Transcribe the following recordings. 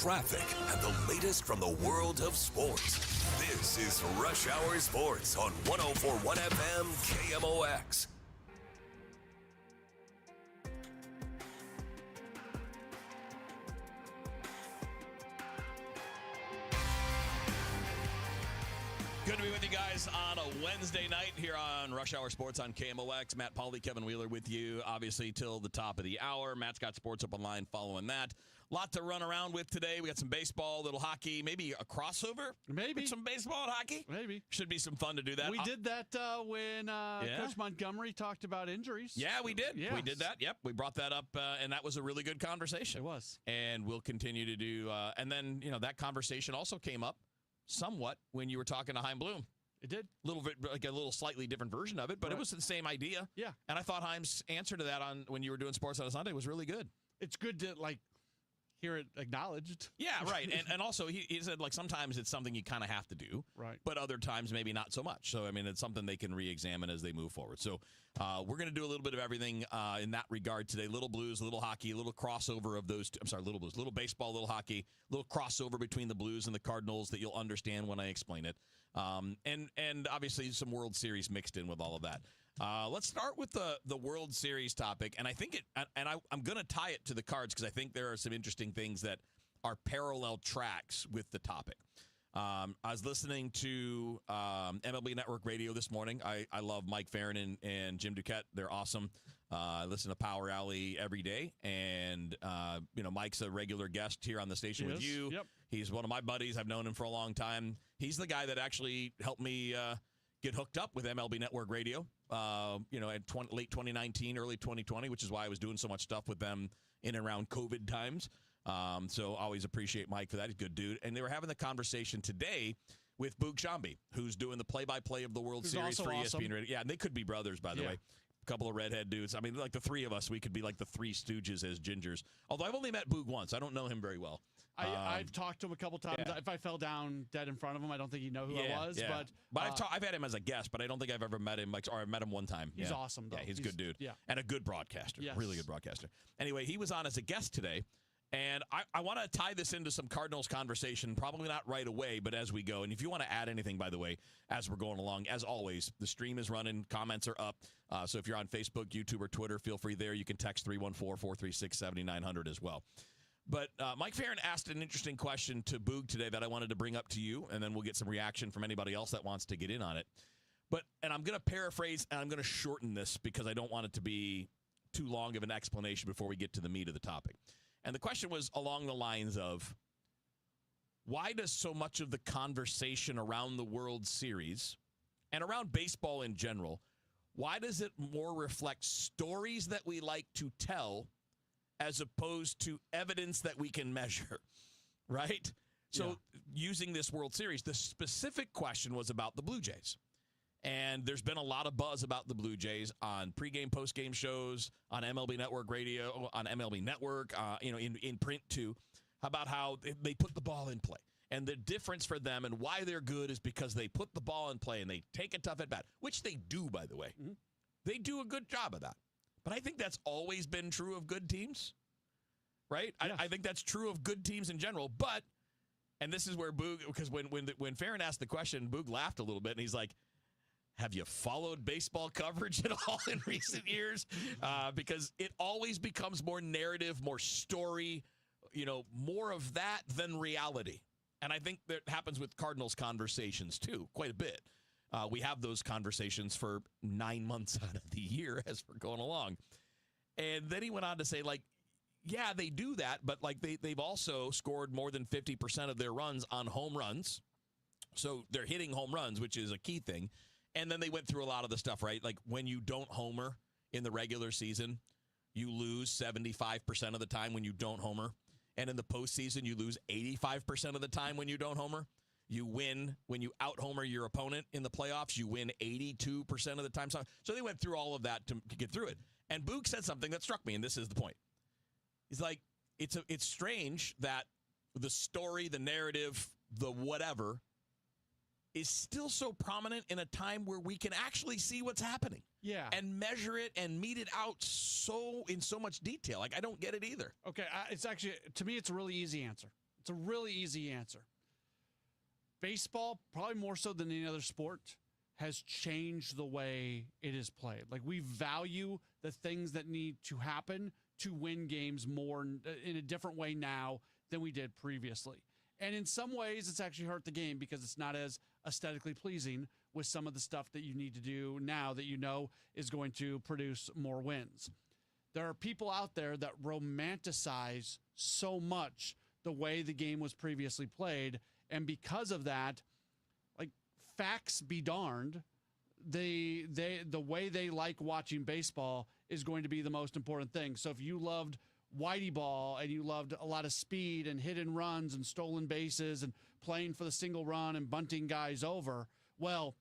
traffic, and the latest from the world of sports. This is Rush Hour Sports on 104.1 FM KMOX. Good to be with you guys on a Wednesday night here on Rush Hour Sports on KMOX. Matt Pauley, Kevin Wheeler with you, obviously, till the top of the hour. Matt's got sports up online following that. Lot to run around with today. We got some baseball, little hockey, maybe a crossover? Maybe. With some baseball and hockey? Maybe. Should be some fun to do that. We did that when Coach Montgomery talked about injuries. Yeah, we did. Yes. We did that. Yep. We brought that up, and that was a really good conversation. It was. And we'll continue to do, and then, that conversation also came up somewhat when you were talking to Chaim Bloom. It did. A little slightly different version of it, but It was the same idea. Yeah. And I thought Chaim's answer to that when you were doing Sports on a Sunday was really good. It's good to, hear it acknowledged. Yeah, right. And also, he said, sometimes it's something you kind of have to do. Right. But other times, maybe not so much. So, it's something they can re-examine as they move forward. So, we're going to do a little bit of everything in that regard today. Little Blues, little hockey, a little crossover of those two. I'm sorry, little Blues, little baseball, little hockey, little crossover between the Blues and the Cardinals that you'll understand when I explain it. And obviously some World Series mixed in with all of that. Let's start with the World Series topic, and I think I'm going to tie it to the Cards because I think there are some interesting things that are parallel tracks with the topic. I was listening to MLB Network Radio this morning. I love Mike Farron and Jim Duquette. They're awesome. I listen to Power Alley every day, and Mike's a regular guest here on the station with you. Yep. He's one of my buddies. I've known him for a long time. He's the guy that actually helped me get hooked up with MLB Network Radio. At late 2019, early 2020, which is why I was doing so much stuff with them in and around COVID times. So always appreciate Mike for that. He's a good dude. And they were having the conversation today with Boog Shambi, who's doing the play-by-play of the World Series for ESPN Radio. Yeah, and they could be brothers, by the way. A couple of redhead dudes. Like the three of us, we could be like the three Stooges as Gingers. Although I've only met Boog once. I don't know him very well. I've talked to him a couple times. Yeah. If I fell down dead in front of him, I don't think he'd know who I was. Yeah. But I've had him as a guest, but I don't think I've ever met him. Or I met him one time. He's awesome, though. Yeah, he's a good dude. Yeah. And a good broadcaster. Yes. Really good broadcaster. Anyway, he was on as a guest today. And I want to tie this into some Cardinals conversation, probably not right away, but as we go. And if you want to add anything, by the way, as we're going along, as always, the stream is running. Comments are up. So if you're on Facebook, YouTube, or Twitter, feel free there. You can text 314-436-7900 as well. But Mike Farron asked an interesting question to Boog today that I wanted to bring up to you, and then we'll get some reaction from anybody else that wants to get in on it. And I'm going to paraphrase, and I'm going to shorten this because I don't want it to be too long of an explanation before we get to the meat of the topic. And the question was along the lines of, why does so much of the conversation around the World Series and around baseball in general, why does it more reflect stories that we like to tell as opposed to evidence that we can measure, right? So using this World Series, the specific question was about the Blue Jays. And there's been a lot of buzz about the Blue Jays on pregame, postgame shows, on MLB Network Radio, on MLB Network, in print too, about how they put the ball in play. And the difference for them and why they're good is because they put the ball in play and they take a tough at-bat, which they do, by the way. Mm-hmm. They do a good job of that. But I think that's always been true of good teams, right? Yes. I think that's true of good teams in general. But, and this is where Boog, because when Farron asked the question, Boog laughed a little bit, and he's like, have you followed baseball coverage at all in recent years? Because it always becomes more narrative, more story, more of that than reality. And I think that happens with Cardinals conversations, too, quite a bit. We have those conversations for 9 months out of the year as we're going along. And then he went on to say, yeah, they do that, but they've also scored more than 50% of their runs on home runs. So they're hitting home runs, which is a key thing. And then they went through a lot of the stuff, right? Like when you don't homer in the regular season, you lose 75% of the time when you don't homer. And in the postseason, you lose 85% of the time when you don't homer. You win when you out-homer your opponent in the playoffs. You win 82% of the time. So they went through all of that to get through it. And Boog said something that struck me, and this is the point. He's like, it's strange that the story, the narrative, the whatever is still so prominent in a time where we can actually see what's happening. Yeah. And measure it and mete it out in so much detail. I don't get it either. Okay, it's actually, to me, it's a really easy answer. It's a really easy answer. Baseball, probably more so than any other sport, has changed the way it is played. Like, we value the things that need to happen to win games more in a different way now than we did previously. And in some ways, it's actually hurt the game because it's not as aesthetically pleasing with some of the stuff that you need to do now that you know is going to produce more wins. There are people out there that romanticize so much the way the game was previously played. And because of that, like, facts be darned, the way they like watching baseball is going to be the most important thing. So if you loved Whitey ball and you loved a lot of speed and hit and runs and stolen bases and playing for the single run and bunting guys over, well,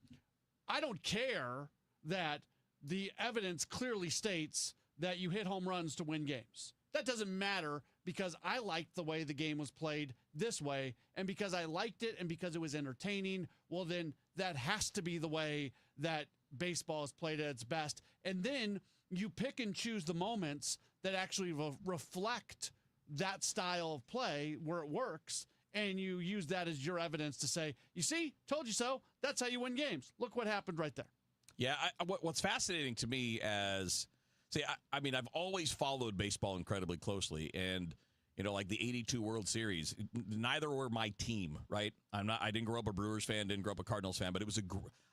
I don't care that the evidence clearly states that you hit home runs to win games. That doesn't matter because I liked the way the game was played this way, and because I liked it and because it was entertaining, well, then that has to be the way that baseball is played at its best. And then you pick and choose the moments that actually reflect that style of play where it works, and you use that as your evidence to say, you see, told you so. That's how you win games. Look what happened right there. Yeah, what's fascinating to me as, I mean, I've always followed baseball incredibly closely, and like the '82 World Series, neither were my team, right? I didn't grow up a Brewers fan, didn't grow up a Cardinals fan, but it was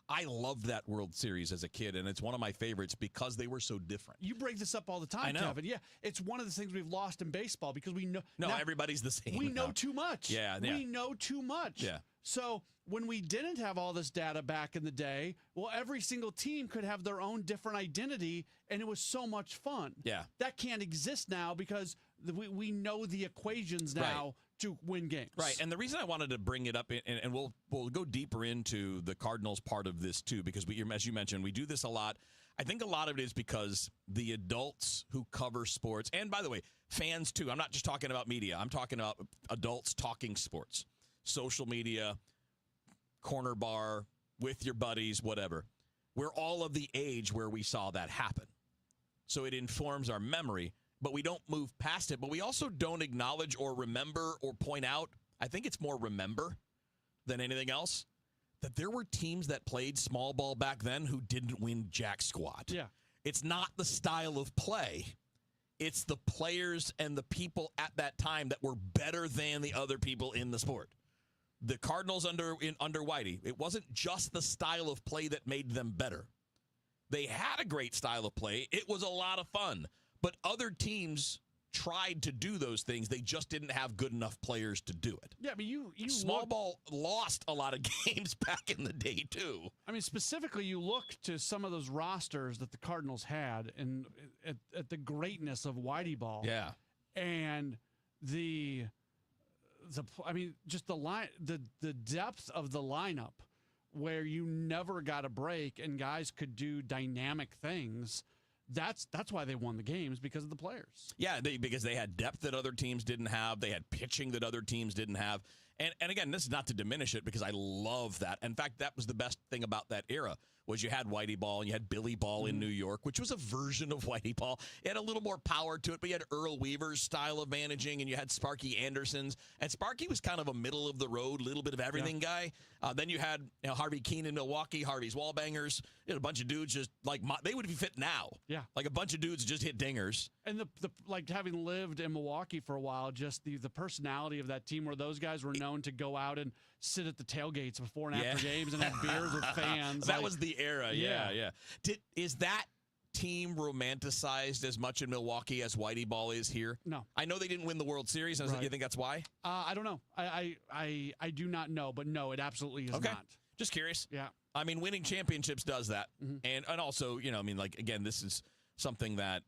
I loved that World Series as a kid, and it's one of my favorites because they were so different. You bring this up all the time, Kevin. Yeah, it's one of the things we've lost in baseball because we know. No, everybody's the same. We now. know too much. Yeah. We know too much. Yeah. So when we didn't have all this data back in the day, well, every single team could have their own different identity, and it was so much fun. Yeah. That can't exist now because we know the equations now to win games. Right, and the reason I wanted to bring it up, and we'll go deeper into the Cardinals part of this too, because as you mentioned, we do this a lot. I think a lot of it is because the adults who cover sports, and by the way, fans too. I'm not just talking about media. I'm talking about adults talking sports, social media, corner bar, with your buddies, whatever. We're all of the age where we saw that happen. So it informs our memory, but we don't move past it. But we also don't acknowledge or remember or point out, I think it's more remember than anything else, that there were teams that played small ball back then who didn't win jack squat. Yeah. It's not the style of play. It's the players and the people at that time that were better than the other people in the sport. The Cardinals under Whitey, it wasn't just the style of play that made them better. They had a great style of play. It was a lot of fun. But other teams tried to do those things. They just didn't have good enough players to do it. Yeah, but you small ball lost a lot of games back in the day, too. I mean, specifically, you look to some of those rosters that the Cardinals had and at the greatness of Whitey ball. Yeah. And just the line, the depth of the lineup where you never got a break and guys could do dynamic things. That's why they won the games, because of the players. Yeah, because they had depth that other teams didn't have. They had pitching that other teams didn't have. And again, this is not to diminish it, because I love that. In fact, that was the best thing about that era, was you had Whitey Ball and you had Billy Ball in New York, which was a version of Whitey Ball. It had a little more power to it, but you had Earl Weaver's style of managing, and you had Sparky Anderson's. And Sparky was kind of a middle-of-the-road, little bit of everything guy. Then you had Harvey Keene in Milwaukee, Harvey's Wallbangers. You had a bunch of dudes just like they would be fit now. Yeah. Like a bunch of dudes just hit dingers. And the like, having lived in Milwaukee for a while, just the personality of that team, where those guys were known to go out and sit at the tailgates before and after games and have beers with fans. That was the era. Yeah. Is that team romanticized as much in Milwaukee as Whitey Ball is here? No. I know they didn't win the World Series. And you think that's why? I don't know. I do not know, but no, it absolutely is not. Just curious. Yeah. I mean, winning championships does that. And also, again, this is something that,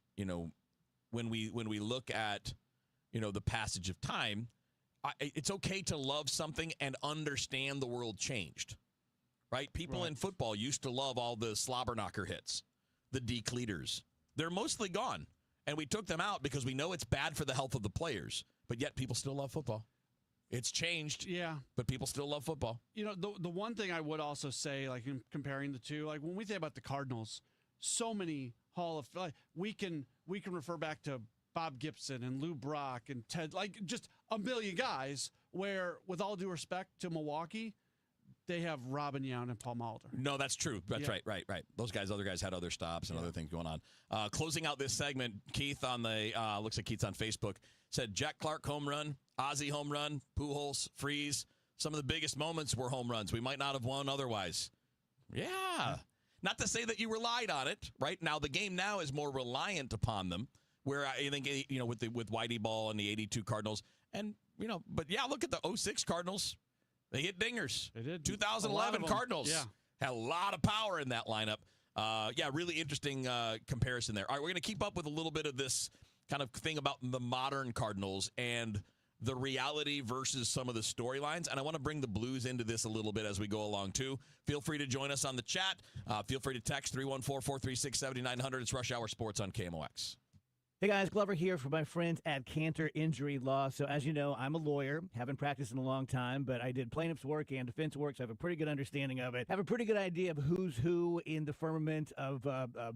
when we look at, the passage of time, it's okay to love something and understand the world changed, right? People in football used to love all the slobber knocker hits, the deke leaders. They're mostly gone, and we took them out because we know it's bad for the health of the players, but yet people still love football. It's changed, but people still love football. The one thing I would also say, like, in comparing the two, like when we think about the Cardinals, so many we can refer back to Bob Gibson and Lou Brock and Ted, like just a million guys Where, with all due respect to Milwaukee, they have Robin Yount and Paul Molitor. No, that's true. That's right. Those other guys had other stops and other things going on. Closing out this segment, Keith on the looks like Keith's on Facebook said Jack Clark home run, Ozzie home run, Pujols, Freeze. Some of the biggest moments were home runs. We might not have won otherwise. Yeah. Not to say that you relied on it. Right now, the game now is more reliant upon them. Where I think with Whitey Ball and the '82 Cardinals, and but yeah, look at the '06 Cardinals. They hit dingers. They did. 2011 Cardinals had a lot of power in that lineup. Really interesting comparison there. All right, we're going to keep up with a little bit of this kind of thing about the modern Cardinals and the reality versus some of the storylines. And I want to bring the Blues into this a little bit as we go along, too. Feel free to join us on the chat. Feel free to text 314-436-7900. It's Rush Hour Sports on KMOX. Hey guys, Glover here for my friends at Cantor Injury Law. So as you know, I'm a lawyer, haven't practiced in a long time, but I did plaintiff's work and defense work, so I have a pretty good understanding of it. I have a pretty good idea of who's who in the firmament of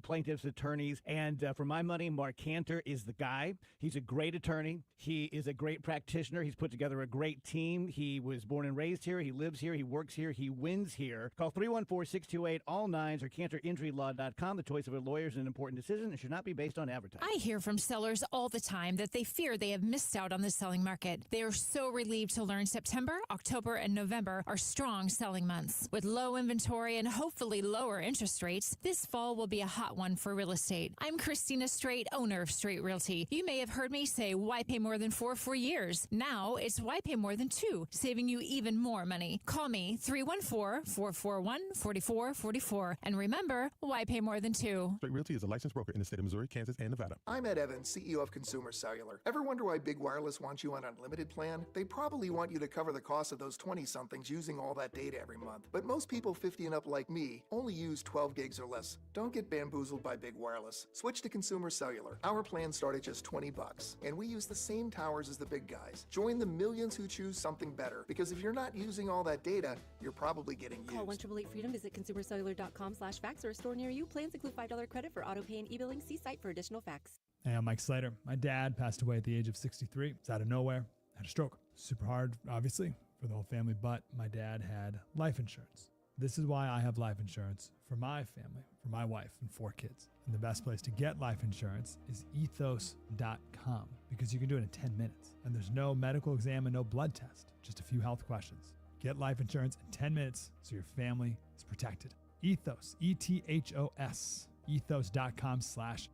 plaintiffs' attorneys. And for my money, Mark Cantor is the guy. He's a great attorney. He is a great practitioner. He's put together a great team. He was born and raised here. He lives here. He works here. He wins here. Call 314-628-ALL-9s or CantorInjuryLaw.com. The choice of a lawyer is an important decision and should not be based on advertising. I hear from sellers all the time that they fear they have missed out on the selling market. They are so relieved to learn September, October, and November are strong selling months. With low inventory and hopefully lower interest rates, this fall will be a hot one for real estate. I'm Christina Straight, owner of Straight Realty. You may have heard me say, why pay more than 4 for years? Now it's why pay more than 2, saving you even more money. Call me 314-441-4444. And remember, why pay more than 2? Straight Realty is a licensed broker in the state of Missouri, Kansas, and Nevada. I'm Ed Evans, CEO of Consumer Cellular. Ever wonder why Big Wireless wants you on an unlimited plan? They probably want you to cover the cost of those 20-somethings using all that data every month. But most people 50 and up like me only use 12 gigs or less. Don't get bamboozled by Big Wireless. Switch to Consumer Cellular. Our plans start at just $20, and we use the same towers as the big guys. Join the millions who choose something better, because if you're not using all that data, you're probably getting used. Call 1-888-FREEDOM, visit consumercellular.com/fax or a store near you. Plans include $5 credit for auto pay and e-billing. See site for additional facts. Hey, I'm Mike Slater. My dad passed away at the age of 63. It's out of nowhere. Had a stroke. Super hard, obviously, for the whole family, but my dad had life insurance. This is why I have life insurance for my family, for my wife and 4 kids. And the best place to get life insurance is ethos.com, because you can do it in 10 minutes. And there's no medical exam and no blood test, just a few health questions. Get life insurance in 10 minutes so your family is protected. Ethos, ETHOS, ethos.com/life.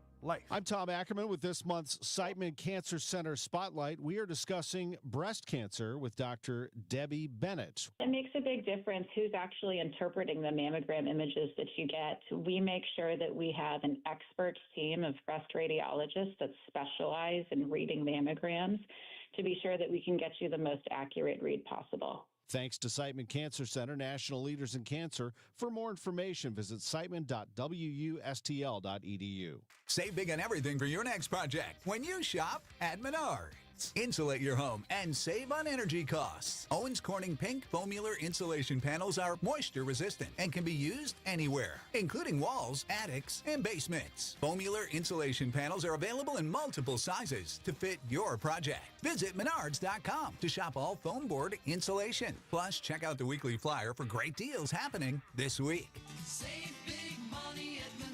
I'm Tom Ackerman with this month's Siteman Cancer Center Spotlight. We are discussing breast cancer with Dr. Debbie Bennett. It makes a big difference who's actually interpreting the mammogram images that you get. We make sure that we have an expert team of breast radiologists that specialize in reading mammograms to be sure that we can get you the most accurate read possible. Thanks to Siteman Cancer Center, national leaders in cancer. For more information, visit siteman.wustl.edu. Save big on everything for your next project when you shop at Menards. Insulate your home and save on energy costs. Owens Corning Pink Foamular insulation panels are moisture resistant and can be used anywhere, including walls, attics, and basements. Foamular insulation panels are available in multiple sizes to fit your project. Visit Menards.com to shop all foam board insulation. Plus, check out the weekly flyer for great deals happening this week. Save big money at Menards.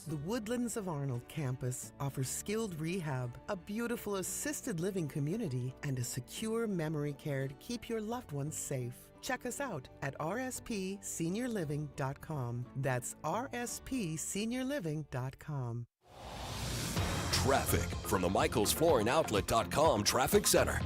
The Woodlands of Arnold campus offers skilled rehab, a beautiful assisted living community, and a secure memory care to keep your loved ones safe. Check us out at rspseniorliving.com. That's rspseniorliving.com. Traffic from the MichaelsFlooringOutlet.com Traffic Center.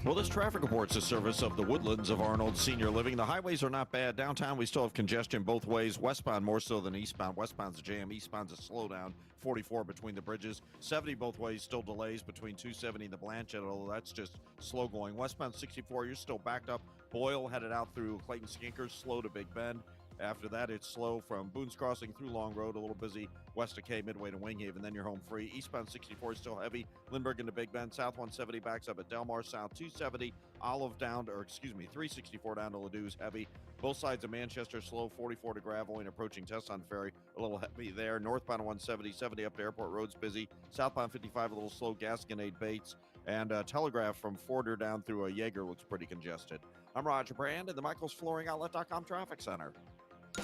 Well, this traffic report's a service of the Woodlands of Arnold Senior Living. The highways are not bad. Downtown, we still have congestion both ways. Westbound more so than eastbound. Westbound's a jam. Eastbound's a slowdown. 44 between the bridges. 70 both ways, still delays between 270 and the Blanchette, although that's just slow going. Westbound 64, you're still backed up. Boyle headed out through Clayton Skinkers, slow to Big Bend. After that, it's slow from Boone's Crossing through Long Road, a little busy west of K, midway to Winghaven, then you're home free. Eastbound 64 is still heavy. Lindbergh into Big Bend. South 170 backs up at Delmar. South 270, 364 down to Ladou's heavy. Both sides of Manchester slow, 44 to Gravois and approaching Tesson Ferry, a little heavy there. Northbound 170, 70 up to Airport Road's busy. Southbound 55, a little slow, Gasconade Bates. And Telegraph from Forder down through a Jaeger looks pretty congested. I'm Roger Brand in the Michaels Flooring Outlet.com Traffic Center.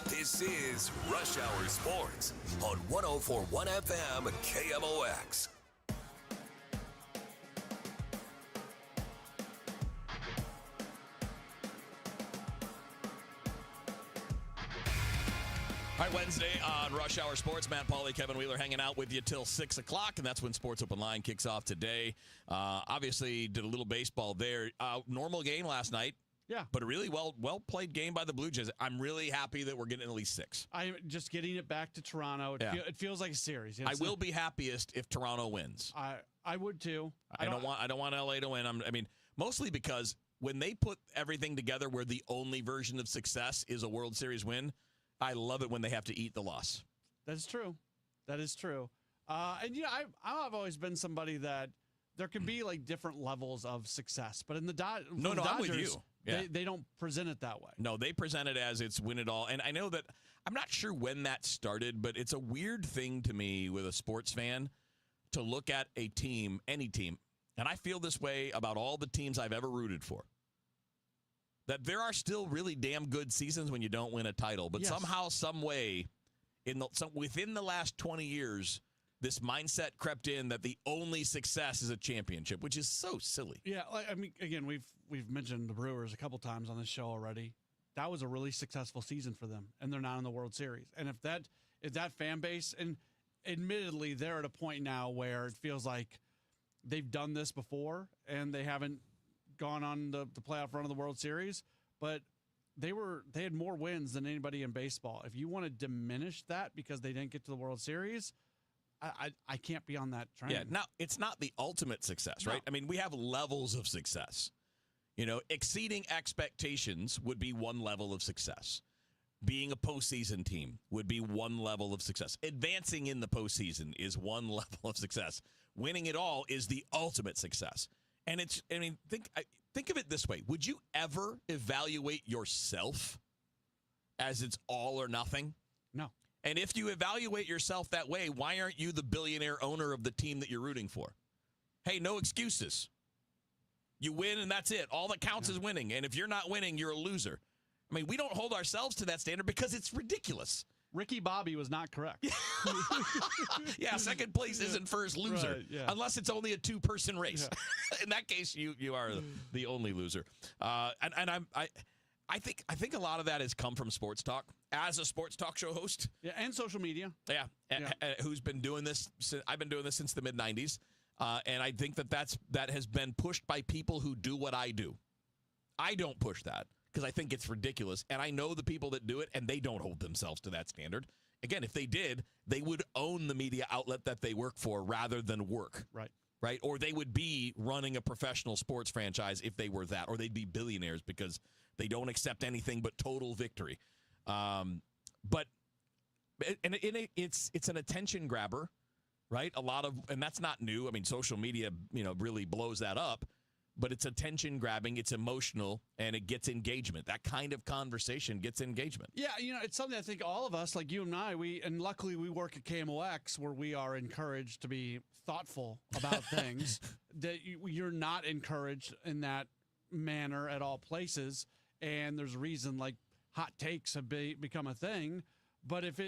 This is Rush Hour Sports on 104.1 FM KMOX. All right, Wednesday on Rush Hour Sports, Matt Pauley, Kevin Wheeler hanging out with you till 6 o'clock, and that's when Sports Open Line kicks off today. Obviously, did a little baseball there. Normal game last night. Yeah. But a really well played game by the Blue Jays. I'm really happy that we're getting at least 6. I'm just getting it back to Toronto. It feels like a series. I will be happiest if Toronto wins. I would too. I don't want LA to win. I mean, mostly because when they put everything together where the only version of success is a World Series win, I love it when they have to eat the loss. That's true. That is true. And I've always been somebody that there can be like different levels of success, but in the Dodgers, I'm with you. Yeah. They don't present it that way. No, they present it as it's win it all. And I know that I'm not sure when that started, but it's a weird thing to me with a sports fan to look at a team, any team, and I feel this way about all the teams I've ever rooted for. That there are still really damn good seasons when you don't win a title, but somehow, some way, within the last 20 years, this mindset crept in that the only success is a championship, which is so silly. Yeah, I mean, again, we've mentioned the Brewers a couple times on this show already. That was a really successful season for them, and they're not in the World Series. And if that fan base, and admittedly, they're at a point now where it feels like they've done this before, and they haven't gone on the playoff run of the World Series, but they had more wins than anybody in baseball. If you want to diminish that because they didn't get to the World Series, I can't be on that train. Yeah, now it's not the ultimate success, right? I mean, we have levels of success. Exceeding expectations would be one level of success. Being a postseason team would be one level of success. Advancing in the postseason is one level of success. Winning it all is the ultimate success. And think of it this way. Would you ever evaluate yourself as it's all or nothing? No. And if you evaluate yourself that way, why aren't you the billionaire owner of the team that you're rooting for? Hey, no excuses. You win and that's it. All that counts is winning. And if you're not winning, you're a loser. I mean, we don't hold ourselves to that standard because it's ridiculous. Ricky Bobby was not correct. Yeah, second place isn't first loser, right, yeah. unless it's only a 2-person race. Yeah. In that case, you are the only loser. I think a lot of that has come from sports talk. As a sports talk show host, and social media, who's been doing this? I've been doing this since the mid '90s, and I think that has been pushed by people who do what I do. I don't push that, because I think it's ridiculous. And I know the people that do it, and they don't hold themselves to that standard. Again, if they did, they would own the media outlet that they work for rather than work. Right? Or they would be running a professional sports franchise if they were that. Or they'd be billionaires because they don't accept anything but total victory. It's an attention grabber, right? And that's not new. I mean, social media, really blows that up. But it's attention grabbing, it's emotional, and it gets engagement. That kind of conversation gets engagement. Yeah, it's something I think all of us, like you and I, and luckily we work at KMOX where we are encouraged to be thoughtful about things, that you're not encouraged in that manner at all places. And there's a reason like hot takes have become a thing. But if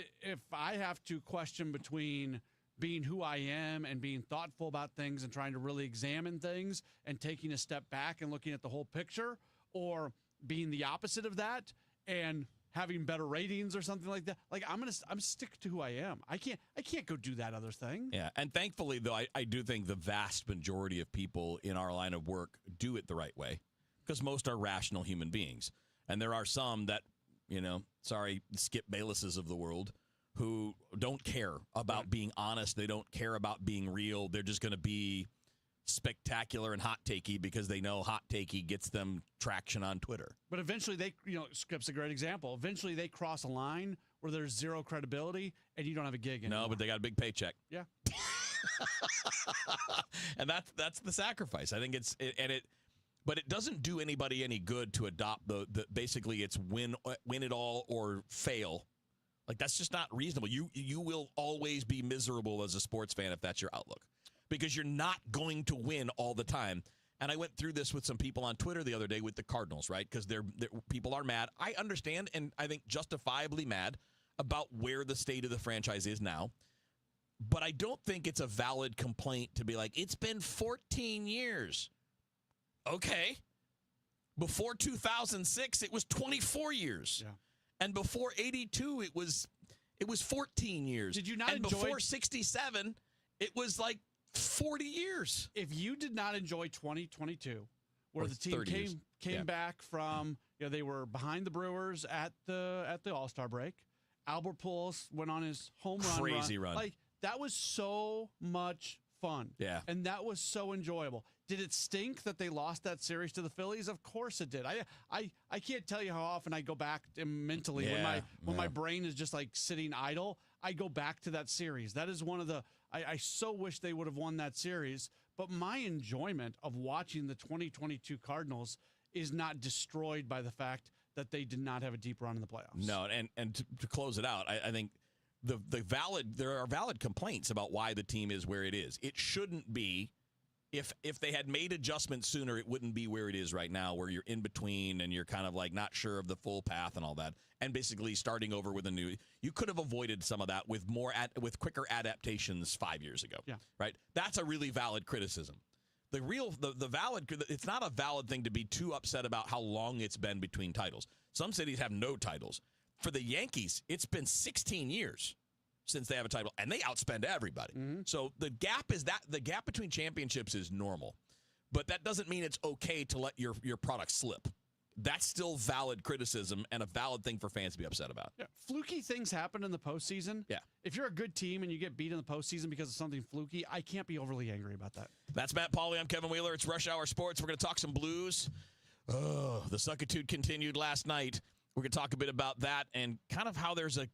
I have to question between being who I am and being thoughtful about things and trying to really examine things and taking a step back and looking at the whole picture, or being the opposite of that and having better ratings or something like that, like I'm stick to who I am. I can't go do that other thing. Yeah, and thankfully though, I do think the vast majority of people in our line of work do it the right way, because most are rational human beings, and there are some that Skip Baylesses of the world who don't care about being honest. They don't care about being real. They're just going to be spectacular and hot takey because they know hot takey gets them traction on Twitter. But eventually Skip's a great example. Eventually they cross a line where there's zero credibility and you don't have a gig anymore. No, but they got a big paycheck. Yeah. And that's the sacrifice. I think but it doesn't do anybody any good to adopt the basically it's win it all or fail. Like, that's just not reasonable. You will always be miserable as a sports fan if that's your outlook. because you're not going to win all the time. And I went through this with some people on Twitter the other day with the Cardinals, right? Because people are mad. I understand, and I think justifiably mad about where the state of the franchise is now. But I don't think it's a valid complaint to be like, it's been 14 years. Okay. Before 2006, it was 24 years. Yeah. And before 82, it was 14 years. Did you not and enjoy... before 67, it was like 40 years. If you did not enjoy 2022, where Or the team 30 came back from, they were behind the Brewers at the All-Star break. Albert Pujols went on his home Crazy run. Like, that was so much fun. Yeah. And that was so enjoyable. Did it stink that they lost that series to the Phillies? Of course it did. I can't tell you how often I go back mentally when my brain is just like sitting idle. I go back to that series. That is one of the I so wish they would have won that series. But my enjoyment of watching the 2022 Cardinals is not destroyed by the fact that they did not have a deep run in the playoffs. No, and to close it out, I think there are valid complaints about why the team is where it is. It shouldn't be. If they had made adjustments sooner, it wouldn't be where it is right now, where you're in between and you're kind of like not sure of the full path and all that, and basically starting over with a new. You could have avoided some of that with with quicker adaptations 5 years ago. Yeah, right. That's a really valid criticism. The valid. It's not a valid thing to be too upset about how long it's been between titles. Some cities have no titles. For the Yankees, it's been 16 years since they have a title, and they outspend everybody. Mm-hmm. So the gap between championships is normal, but that doesn't mean it's okay to let your product slip. That's still valid criticism and a valid thing for fans to be upset about. Yeah, fluky things happen in the postseason. Yeah. If you're a good team and you get beat in the postseason because of something fluky, I can't be overly angry about that. That's Matt Pauley. I'm Kevin Wheeler. It's Rush Hour Sports. We're going to talk some Blues. Oh, the suckitude continued last night. We're going to talk a bit about that and kind of how there's an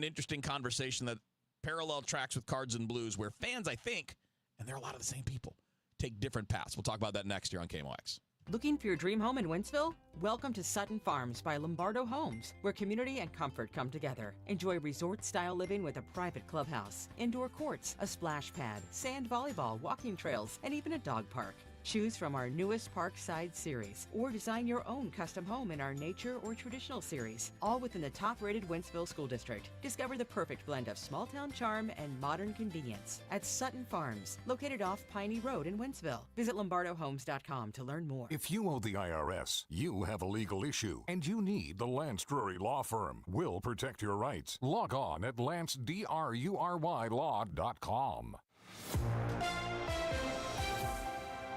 interesting conversation that parallel tracks with Cards and Blues where fans, I think, and they're a lot of the same people, take different paths. We'll talk about that next year on KMOX. Looking for your dream home in Wentzville? Welcome to Sutton Farms by Lombardo Homes, where community and comfort come together. Enjoy resort-style living with a private clubhouse, indoor courts, a splash pad, sand volleyball, walking trails, and even a dog park. Choose from our newest Parkside series, or design your own custom home in our nature or traditional series, all within the top-rated Wentzville School District. Discover the perfect blend of small-town charm and modern convenience at Sutton Farms, located off Piney Road in Wentzville. Visit LombardoHomes.com to learn more. If you owe the IRS, you have a legal issue, and you need the Lance Drury Law Firm. We'll protect your rights. Log on at LanceDruryLaw.com.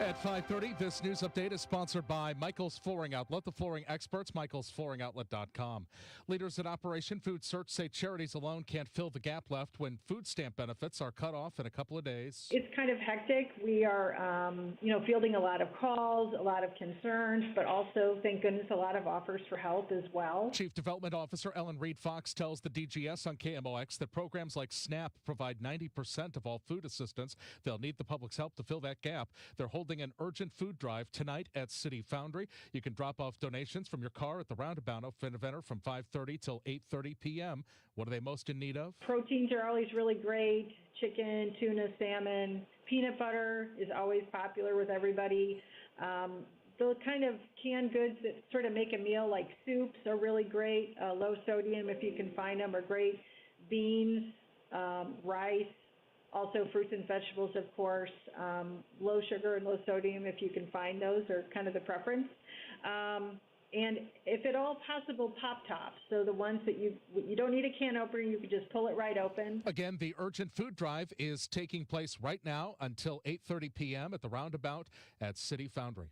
At 5:30, this news update is sponsored by Michael's Flooring Outlet, the flooring experts, michaelsflooringoutlet.com. Leaders in Operation Food Search say charities alone can't fill the gap left when food stamp benefits are cut off in a couple of days. It's kind of hectic. We are, fielding a lot of calls, a lot of concerns, but also, thank goodness, a lot of offers for help as well. Chief Development Officer Ellen Reed Fox tells the DGS on KMOX that programs like SNAP provide 90% of all food assistance. They'll need the public's help to fill that gap. They're holding an urgent food drive tonight at City Foundry. You can drop off donations from your car at the Roundabout Event from 5:30 till 8:30 p.m. What are they most in need of? Proteins are always really great. Chicken, tuna, salmon. Peanut butter is always popular with everybody. The kind of canned goods that sort of make a meal, like soups, are really great. Low sodium, if you can find them, are great. Beans, rice. Also, fruits and vegetables, of course, low sugar and low sodium, if you can find those, are kind of the preference. And if at all possible, pop tops. So the ones that you don't need a can opener, you can just pull it right open. Again, the urgent food drive is taking place right now until 8:30 p.m. at the Roundabout at City Foundry.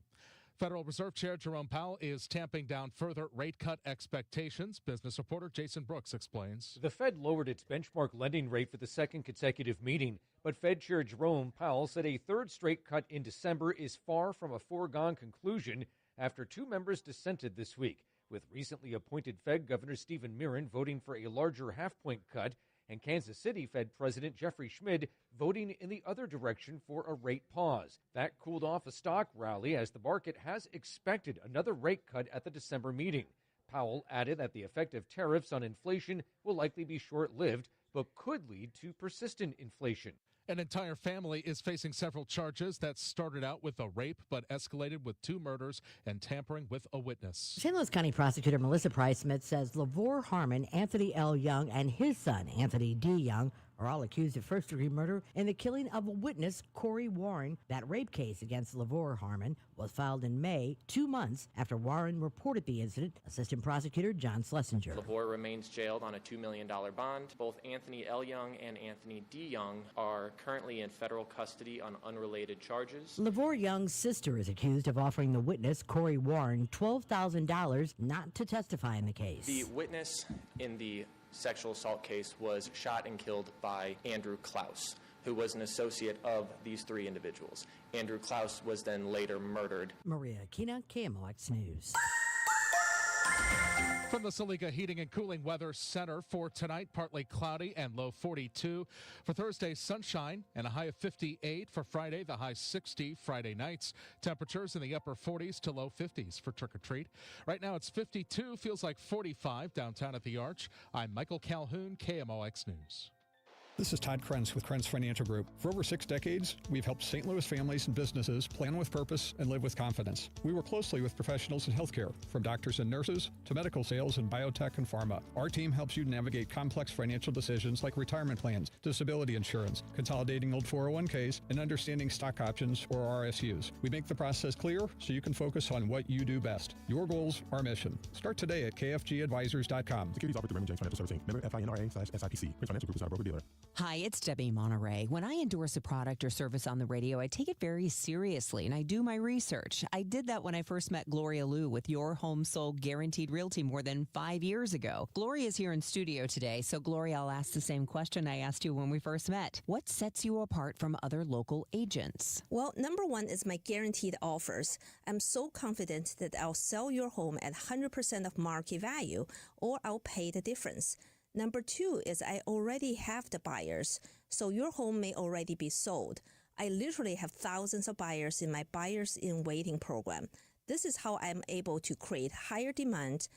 Federal Reserve Chair Jerome Powell is tamping down further rate cut expectations. Business reporter Jason Brooks explains. The Fed lowered its benchmark lending rate for the second consecutive meeting, but Fed Chair Jerome Powell said a third straight cut in December is far from a foregone conclusion after two members dissented this week, with recently appointed Fed Governor Stephen Miron voting for a larger half-point cut and Kansas City Fed President Jeffrey Schmid voting in the other direction for a rate pause. That cooled off a stock rally as the market has expected another rate cut at the December meeting. Powell added that the effect of tariffs on inflation will likely be short-lived, but could lead to persistent inflation. An entire family is facing several charges that started out with a rape but escalated with 2 murders and tampering with a witness. St. Louis County Prosecutor Melissa Price Smith says Lavore Harmon, Anthony L. Young, and his son, Anthony D. Young, are all accused of first-degree murder in the killing of a witness, Corey Warren. That rape case against Lavore Harmon was filed in May, 2 months after Warren reported the incident. Assistant Prosecutor John Schlesinger. Lavore remains jailed on a $2 million bond. Both Anthony L. Young and Anthony D. Young are currently in federal custody on unrelated charges. Lavore Young's sister is accused of offering the witness, Corey Warren, $12,000 not to testify in the case. The witness in the sexual assault case was shot and killed by Andrew Klaus, who was an associate of these 3 individuals. Andrew Klaus was then later murdered. Maria Aquina, KMOX News. From the Saliga Heating and Cooling Weather Center for tonight, partly cloudy and low 42. For Thursday, sunshine and a high of 58. For Friday, the high 60 Friday nights. Temperatures in the upper 40s to low 50s for trick or treat. Right now it's 52, feels like 45 downtown at the Arch. I'm Michael Calhoun, KMOX News. This is Todd Krenz with Krenz Financial Group. For over 6 decades, we've helped St. Louis families and businesses plan with purpose and live with confidence. We work closely with professionals in healthcare, from doctors and nurses to medical sales in biotech and pharma. Our team helps you navigate complex financial decisions like retirement plans, disability insurance, consolidating old 401ks, and understanding stock options or RSUs. We make the process clear so you can focus on what you do best. Your goals, our mission. Start today at kfgadvisors.com. Securities offered through Raymond James Financial Services, Inc. Member FINRA/SIPC. Krenz Financial Group is not a broker-dealer. Hi, it's Debbie Monterey. When I endorse a product or service on the radio, I take it very seriously and I do my research. I did that when I first met Gloria Liu with Your Home Sold Guaranteed Realty more than 5 years ago. Gloria is here in studio today, so Gloria, I'll ask the same question I asked you when we first met. What sets you apart from other local agents? Well, number one is my guaranteed offers. I'm so confident that I'll sell your home at 100% of market value, or I'll pay the difference. Number two is I already have the buyers, so your home may already be sold. I literally have thousands of buyers in my Buyers in Waiting program. This is how I'm able to create higher demand,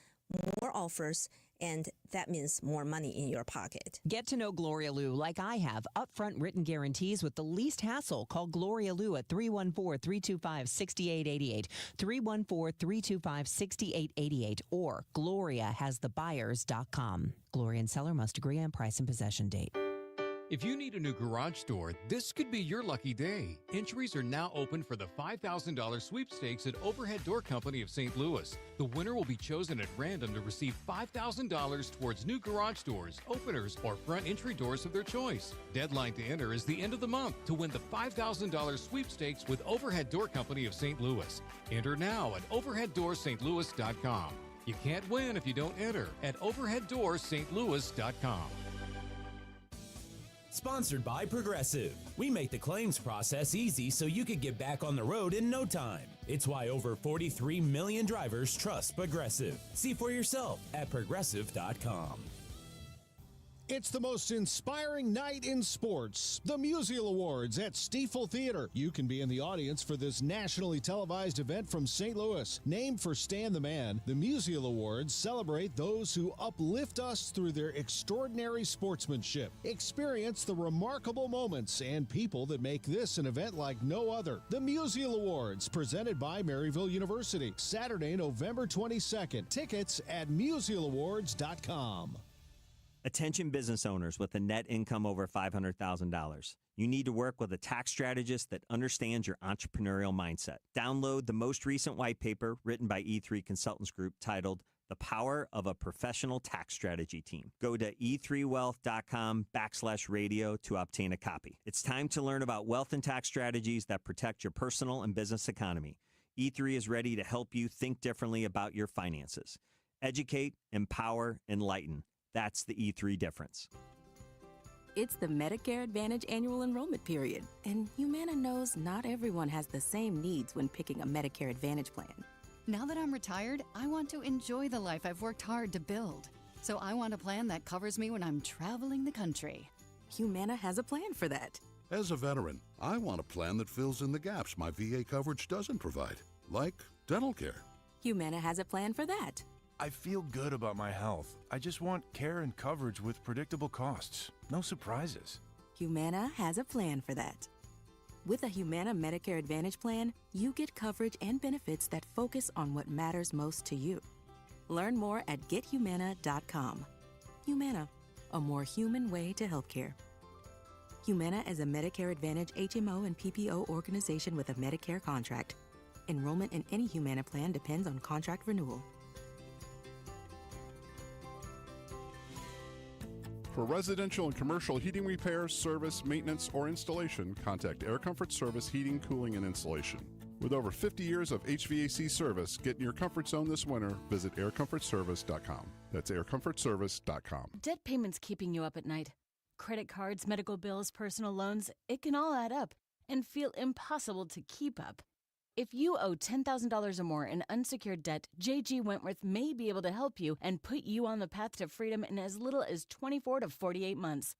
more offers, and that means more money in your pocket. Get to know Gloria Liu like I have. Upfront written guarantees with the least hassle. Call Gloria Liu at 314-325-6888, 314-325-6888, or GloriaHasTheBuyers.com. Gloria and seller must agree on price and possession date. If you need a new garage door, this could be your lucky day. Entries are now open for the $5,000 sweepstakes at Overhead Door Company of St. Louis. The winner will be chosen at random to receive $5,000 towards new garage doors, openers, or front entry doors of their choice. Deadline to enter is the end of the month to win the $5,000 sweepstakes with Overhead Door Company of St. Louis. Enter now at overheaddoorsstlouis.com. You can't win if you don't enter at overheaddoorsstlouis.com. Sponsored by Progressive. We make the claims process easy so you could get back on the road in no time. It's why over 43 million drivers trust Progressive. See for yourself at progressive.com. It's the most inspiring night in sports, the Musial Awards at Stiefel Theater. You can be in the audience for this nationally televised event from St. Louis. Named for Stan the Man, the Musial Awards celebrate those who uplift us through their extraordinary sportsmanship. Experience the remarkable moments and people that make this an event like no other. The Musial Awards, presented by Maryville University, Saturday, November 22nd. Tickets at musialawards.com. Attention business owners with a net income over $500,000. You need to work with a tax strategist that understands your entrepreneurial mindset. Download the most recent white paper written by E3 Consultants Group titled The Power of a Professional Tax Strategy Team. Go to e3wealth.com/radio to obtain a copy. It's time to learn about wealth and tax strategies that protect your personal and business economy. E3 is ready to help you think differently about your finances. Educate, empower, enlighten. That's the E3 difference. It's the Medicare Advantage annual enrollment period, and Humana knows not everyone has the same needs when picking a Medicare Advantage plan. Now that I'm retired, I want to enjoy the life I've worked hard to build. So I want a plan that covers me when I'm traveling the country. Humana has a plan for that. As a veteran, I want a plan that fills in the gaps my VA coverage doesn't provide, like dental care. Humana has a plan for that. I feel good about my health. I just want care and coverage with predictable costs. No surprises. Humana has a plan for that. With a Humana Medicare Advantage plan, you get coverage and benefits that focus on what matters most to you. Learn more at gethumana.com. Humana, a more human way to healthcare. Humana is a Medicare Advantage HMO and PPO organization with a Medicare contract. Enrollment in any Humana plan depends on contract renewal. For residential and commercial heating repairs, service, maintenance, or installation, contact Air Comfort Service Heating, Cooling, and Installation. With over 50 years of HVAC service, get in your comfort zone this winter. Visit aircomfortservice.com. That's aircomfortservice.com. Debt payments keeping you up at night. Credit cards, medical bills, personal loans, it can all add up and feel impossible to keep up. If you owe $10,000 or more in unsecured debt, J.G. Wentworth may be able to help you and put you on the path to freedom in as little as 24 to 48 months.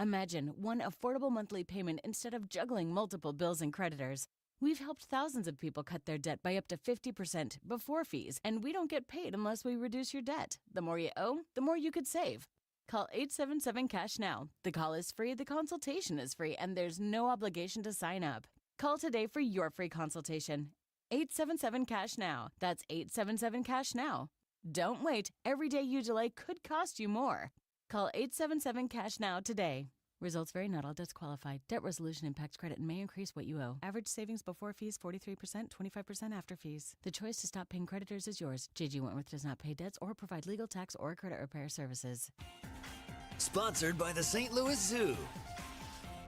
Imagine one affordable monthly payment instead of juggling multiple bills and creditors. We've helped thousands of people cut their debt by up to 50% before fees, and we don't get paid unless we reduce your debt. The more you owe, the more you could save. Call 877-CASH now. The call is free, the consultation is free, and there's no obligation to sign up. Call today for your free consultation. 877-CASH now. That's 877-CASH now. Don't wait. Every day you delay could cost you more. Call 877-CASH now today. Results vary. Not all debts qualify. Debt resolution impacts credit and may increase what you owe. Average savings before fees 43%, 25% after fees. The choice to stop paying creditors is yours. J.G. Wentworth does not pay debts or provide legal, tax, or credit repair services. Sponsored by the St. Louis Zoo.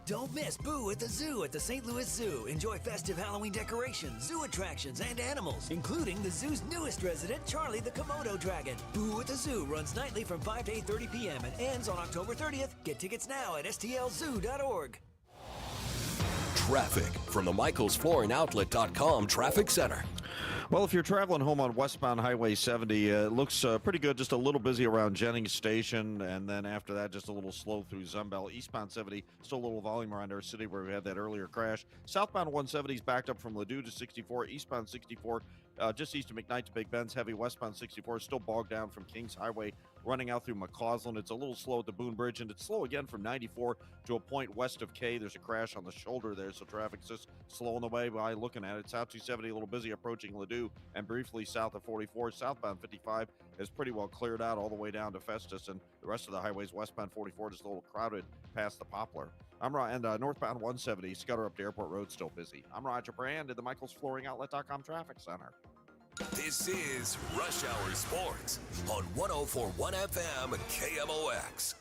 Don't miss Boo at the Zoo at the St. Louis Zoo. Enjoy festive Halloween decorations, zoo attractions, and animals, including the zoo's newest resident, Charlie the Komodo Dragon. Boo at the Zoo runs nightly from 5 to 8:30 p.m. and ends on October 30th. Get tickets now at stlzoo.org. Traffic from the michaelsflooringoutlet.com traffic center. Well, if you're traveling home on westbound Highway 70, it looks pretty good. Just a little busy around Jennings Station, and then after that, just a little slow through Zumbel. Eastbound 70, still a little volume around our city where we had that earlier crash. Southbound 170 is backed up from Ladue to 64. Eastbound 64, just east of McKnight to Big Bend's heavy. Westbound 64 is still bogged down from Kings Highway running out through McCausland. It's a little slow at the Boone Bridge, and it's slow again from 94 to a point west of K. There's a crash on the shoulder there, so traffic's just slowing the way by looking at it. South 270 a little busy approaching Ladue, and briefly south of 44. Southbound 55 is pretty well cleared out all the way down to Festus, and the rest of the highways westbound 44 just a little crowded past the Poplar. And northbound 170, Scudder up to Airport Road, still busy. I'm Roger Brand at the michaelsflooringoutlet.com traffic center. This is Rush Hour Sports on 104.1 FM KMOX.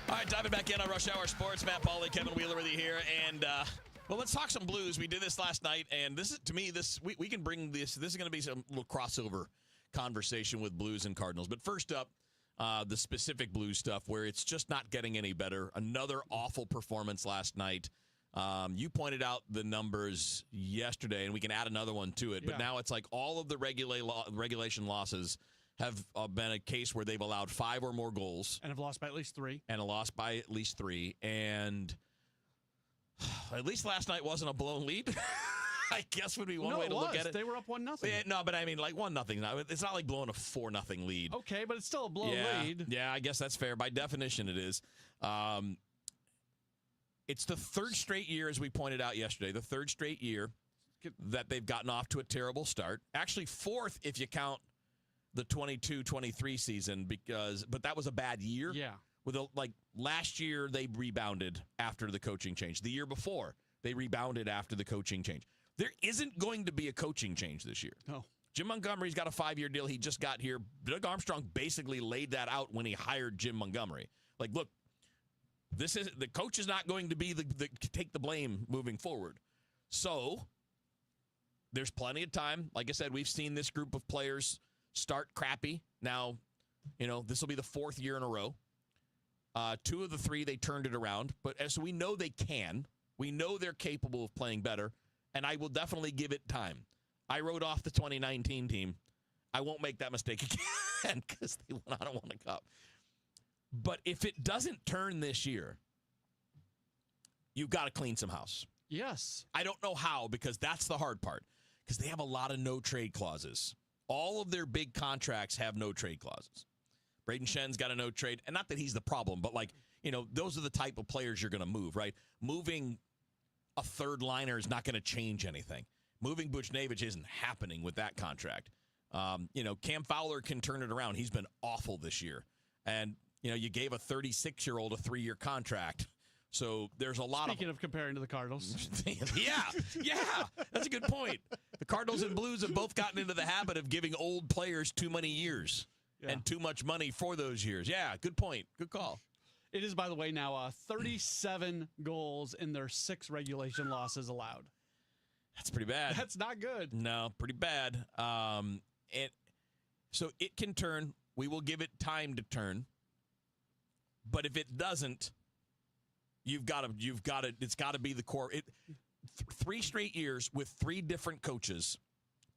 All right, diving back in on Rush Hour Sports. Matt Pauley, Kevin Wheeler with you here. And, well, let's talk some Blues. We did this last night, and this is, to me, we can bring this. This is going to be some little crossover conversation with Blues and Cardinals. But first up, the specific Blues stuff where it's just not getting any better. Another awful performance last night. You pointed out the numbers yesterday, and we can add another one to it. But now it's like all of the regulation losses have been a case where they've allowed 5 or more goals. And have lost by at least 3. And at least last night wasn't a blown lead. I guess would be one way to look at it. They were up 1-0. Yeah, no, but I mean, like 1-0. It's not like blowing a 4-0 lead. Okay, but it's still a blown lead. Yeah, I guess that's fair. By definition, it is. It's the third straight year, as we pointed out yesterday, the third straight year that they've gotten off to a terrible start. Actually, fourth if you count the 22-23 season, but that was a bad year. Yeah. Last year, they rebounded after the coaching change. The year before, they rebounded after the coaching change. There isn't going to be a coaching change this year. No. Jim Montgomery's got a 5-year deal. He just got here. Doug Armstrong basically laid that out when he hired Jim Montgomery. Like, look, the coach is not going to be take the blame moving forward. So there's plenty of time. Like I said, we've seen this group of players start crappy. Now, this will be the 4th year in a row. 2 of the 3, they turned it around. But as we know they can. We know they're capable of playing better. And I will definitely give it time. I wrote off the 2019 team. I won't make that mistake again because they went out and won a cup. But if it doesn't turn this year, you've got to clean some house. Yes. I don't know how, because that's the hard part. Because they have a lot of no-trade clauses. All of their big contracts have no trade clauses. Braden Shen's got a no trade, and not that he's the problem, but those are the type of players you're going to move, right? Moving a third liner is not going to change anything. Moving Buchnevich isn't happening with that contract. Cam Fowler can turn it around. He's been awful this year. And, you gave a 36-year-old a 3-year contract. So there's a lot Speaking of comparing to the Cardinals. Yeah, that's a good point. The Cardinals and Blues have both gotten into the habit of giving old players too many years and too much money for those years. Yeah, good point. Good call. It is, by the way, now 37 goals in their 6 regulation losses allowed. That's pretty bad. That's not good. No, pretty bad. So it can turn. We will give it time to turn. But if it doesn't, it's got to be the core. 3 straight years with 3 different coaches,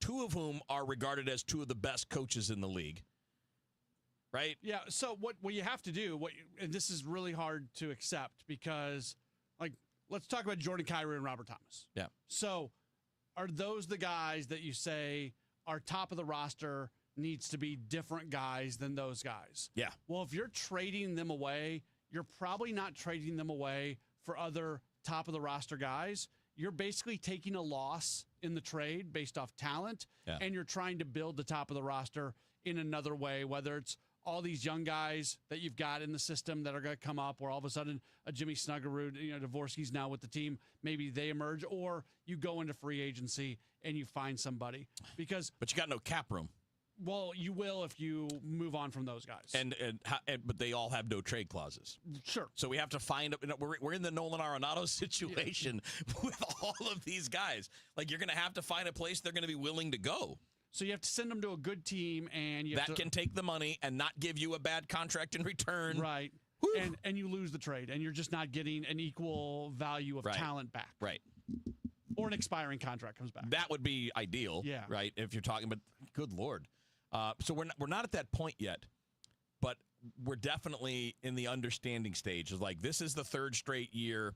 2 of whom are regarded as 2 of the best coaches in the league. Right? Yeah, so what you have to do, and this is really hard to accept because, let's talk about Jordan Kyrou and Robert Thomas. Yeah. So are those the guys that you say are top of the roster, needs to be different guys than those guys? Yeah. Well, if you're trading them away, you're probably not trading them away for other top of the roster guys. You're basically taking a loss in the trade based off talent, and you're trying to build the top of the roster in another way, whether it's all these young guys that you've got in the system that are going to come up, or all of a sudden a Jimmy Snuggerud, Dvorsky's now with the team, maybe they emerge, or you go into free agency and you find somebody. But you got no cap room. Well, you will if you move on from those guys. But they all have no trade clauses. Sure. So we have to find we're in the Nolan Arenado situation with all of these guys. You're going to have to find a place they're going to be willing to go. So you have to send them to a good team, and can take the money and not give you a bad contract in return. Right. And you lose the trade, and you're just not getting an equal value of talent back. Right. Or an expiring contract comes back. That would be ideal. Yeah. Right. If you're talking, but good Lord. So we're not at that point yet, but we're definitely in the understanding stage. This is the 3rd straight year.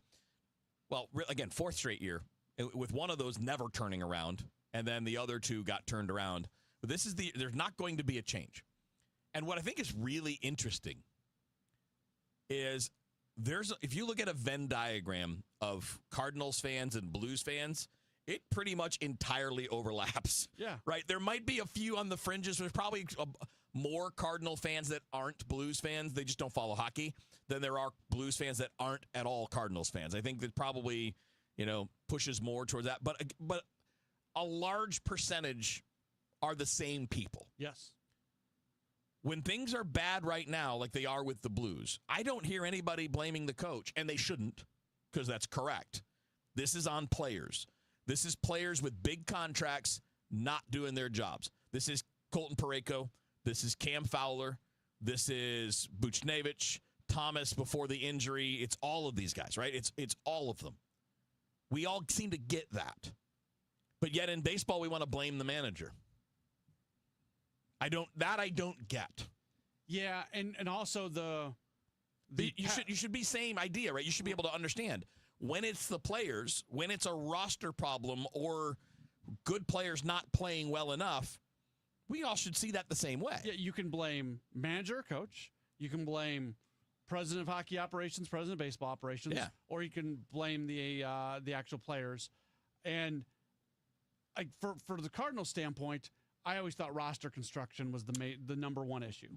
Well, again, 4th straight year with one of those never turning around. And then the other 2 got turned around. But there's not going to be a change. And what I think is really interesting is if you look at a Venn diagram of Cardinals fans and Blues fans, it pretty much entirely overlaps. Yeah. Right? There might be a few on the fringes. There's probably more Cardinal fans that aren't Blues fans. They just don't follow hockey. Than there are Blues fans that aren't at all Cardinals fans. I think that probably, pushes more towards that. But a large percentage are the same people. Yes. When things are bad right now, like they are with the Blues, I don't hear anybody blaming the coach, and they shouldn't, because that's correct. This is on players. This is players with big contracts not doing their jobs. This is Colton Parayko. This is Cam Fowler. This is Buchnevich, Thomas before the injury. It's all of these guys, right? It's all of them. We all seem to get that. But yet in baseball, we want to blame the manager. I don't get. Yeah, and also you should be same idea, right? You should be able to understand when it's the players, when it's a roster problem or good players not playing well enough. We all should see that the same way. Yeah, you can blame manager, coach. You can blame president of hockey operations, president of baseball operations, or you can blame the actual players. And for the Cardinals standpoint, I always thought roster construction was the number one issue.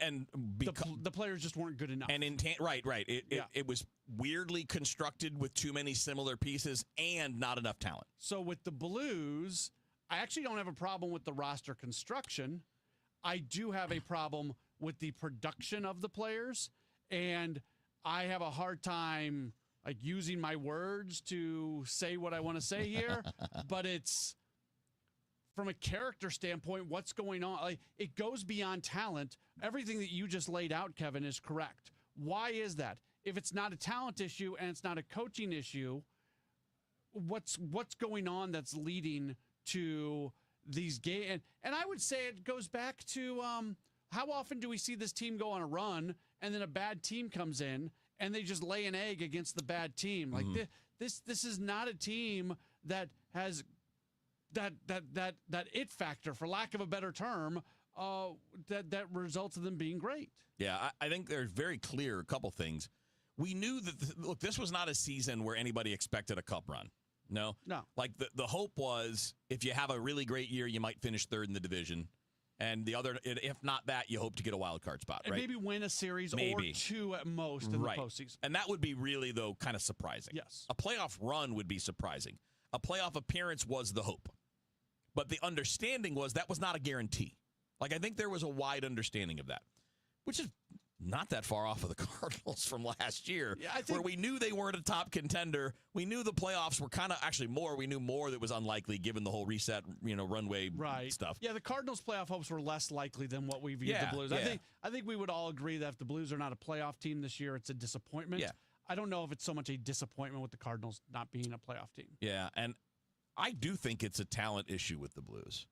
And the players just weren't good enough. And right. It was weirdly constructed with too many similar pieces and not enough talent. So with the Blues, I actually don't have a problem with the roster construction. I do have a problem with the production of the players, and I have a hard time using my words to say what I want to say here, but it's from a character standpoint, what's going on? It goes beyond talent. Everything that you just laid out, Kevin, is correct. Why is that? If it's not a talent issue and it's not a coaching issue, what's going on that's leading to these games? And I would say it goes back to how often do we see this team go on a run and then a bad team comes in and they just lay an egg against the bad team? This is not a team that has that it factor, for lack of a better term, that results in them being great. Yeah, I think there's very clear a couple things. We knew that, look, this was not a season where anybody expected a cup run. No. Like the hope was if you have a really great year, you might finish third in the division. And the other, if not that, you hope to get a wild card spot, and right? maybe win a series or two at most in the postseason. And that would be really, though, kind of surprising. Yes. A playoff run would be surprising. A playoff appearance was the hope. But the understanding was that was not a guarantee. Like, I think there was a wide understanding of that, which is not that far off of the Cardinals from last year, where we knew they weren't a top contender. We knew the playoffs were kind of we knew more that was unlikely given the whole reset, runway stuff. Yeah, the Cardinals' playoff hopes were less likely than what we viewed the Blues. Yeah. I think we would all agree that if the Blues are not a playoff team this year, it's a disappointment. Yeah. I don't know if it's so much a disappointment with the Cardinals not being a playoff team. Yeah, and I do think it's a talent issue with the Blues.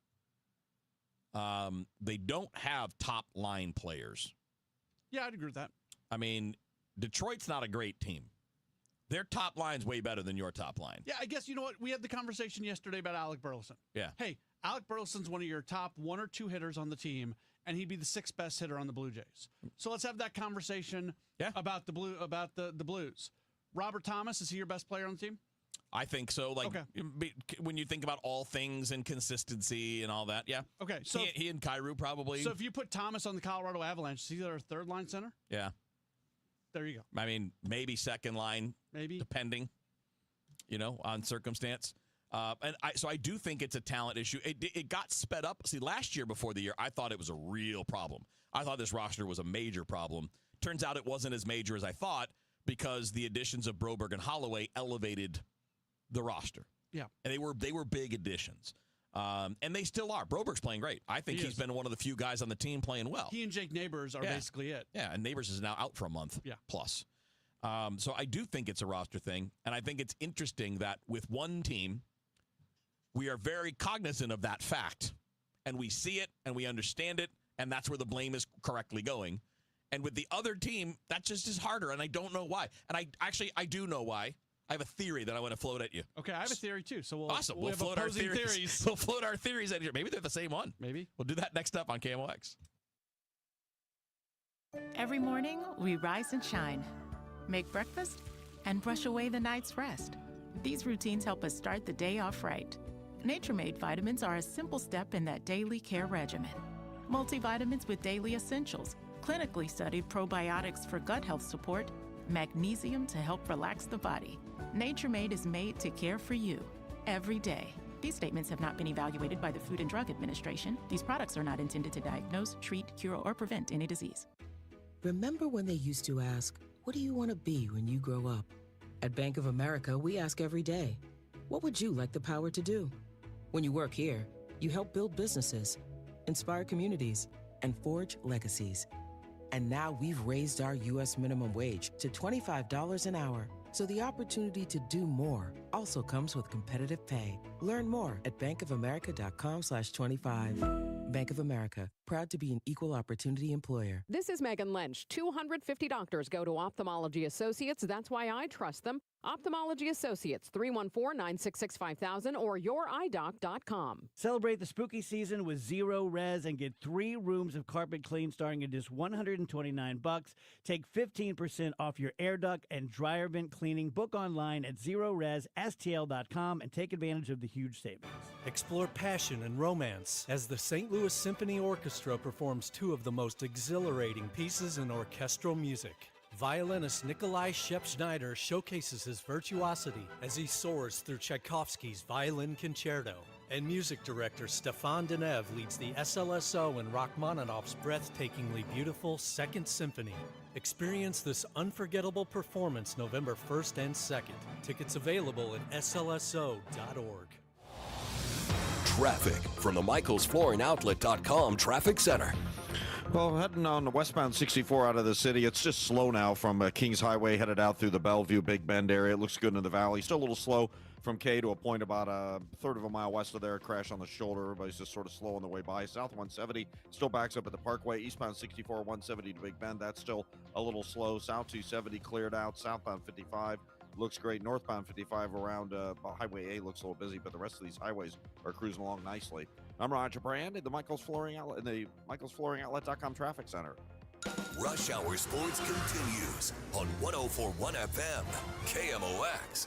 They don't have top-line players. Yeah, I'd agree with that. I mean, Detroit's not a great team. Their top line's way better than your top line. Yeah, I guess, you know what? We had the conversation yesterday about Alec Burleson. Yeah. Hey, Alec Burleson's one of your top 1 or 2 hitters on the team, and he'd be the 6th best hitter on the Blue Jays. So let's have that conversation about the Blues. Robert Thomas, is he your best player on the team? I think so. Like, when you think about all things and consistency and all that, yeah. Okay, so he and Kyrou probably. So if you put Thomas on the Colorado Avalanche, is he their third line center? Yeah. There you go. I mean, maybe second line, depending, on circumstance. So I do think it's a talent issue. It got sped up. See, last year before the year, I thought it was a real problem. I thought this roster was a major problem. Turns out it wasn't as major as I thought because the additions of Broberg and Holloway elevated the roster. Yeah. And they were big additions. And they still are. Broberg's playing great. I think he's been one of the few guys on the team playing well. He and Jake Neighbors are basically it. Yeah, and Neighbors is now out for a month plus. So I do think it's a roster thing, and I think it's interesting that with one team, we are very cognizant of that fact, and we see it, and we understand it, and that's where the blame is correctly going. And with the other team, that just is harder, and I don't know why. And I do know why. I have a theory that I want to float at you. Okay, I have a theory too. So we'll float our theories. We'll float our theories at you. Maybe they're the same one. Maybe. We'll do that next up on KMOX. Every morning, we rise and shine, make breakfast, and brush away the night's rest. These routines help us start the day off right. Nature-Made vitamins are a simple step in that daily care regimen. Multivitamins with daily essentials, clinically studied probiotics for gut health support, magnesium to help relax the body. Nature-Made is made to care for you every day. These statements have not been evaluated by the Food and Drug Administration. These products are not intended to diagnose, treat, cure, or prevent any disease. Remember when they used to ask, what do you want to be when you grow up? At Bank of America, we ask every day, what would you like the power to do? When you work here, you help build businesses, inspire communities, and forge legacies. And now we've raised our U.S. minimum wage to $25 an hour. So the opportunity to do more also comes with competitive pay. Learn more at bankofamerica.com/25. Bank of America, proud to be an equal opportunity employer. This is Megan Lynch. 250 doctors go to Ophthalmology Associates. That's why I trust them. Ophthalmology Associates, 314-966-5000 or youridoc.com. Celebrate the spooky season with Zero Res and get 3 rooms of carpet clean starting at just $129. Take 15% off your air duct and dryer vent cleaning. Book online at ZeroResSTL.com and take advantage of the huge savings. Explore passion and romance as the St. Louis Symphony Orchestra performs 2 of the most exhilarating pieces in orchestral music. Violinist Nikolai Shep-Schneider showcases his virtuosity as he soars through Tchaikovsky's Violin Concerto. And music director Stefan Denev leads the SLSO in Rachmaninoff's breathtakingly beautiful Second Symphony. Experience this unforgettable performance November 1st and 2nd. Tickets available at slso.org. Traffic from the MichaelsFlooringOutlet.com Traffic Center. Well, heading on the westbound 64 out of the city, it's just slow now from Kings Highway headed out through the Bellevue, Big Bend area. It looks good in the valley. Still a little slow from K to a point about a third of a mile west of there. Crash on the shoulder. Everybody's just sort of slow on the way by. South 170 still backs up at the Parkway. Eastbound 64, 170 to Big Bend. That's still a little slow. South 270 cleared out. Southbound 55 looks great. Northbound 55 around Highway A looks a little busy, but the rest of these highways are cruising along nicely. I'm Roger Brand at the Michael's Flooring Outlet in the michaelsflooringoutlet.com traffic center. Rush Hour Sports continues on 104.1 FM, KMOX.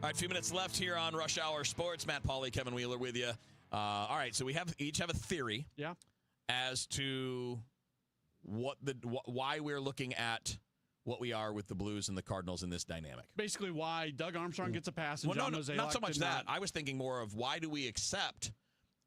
All right, a few minutes left here on Rush Hour Sports. Matt Pauley, Kevin Wheeler with you. All right, so we each have a theory as to why we're looking at what we are with the Blues and the Cardinals in this dynamic. Basically why Doug Armstrong gets a pass and John Mozeliak not so much did that. not. I was thinking more of why do we accept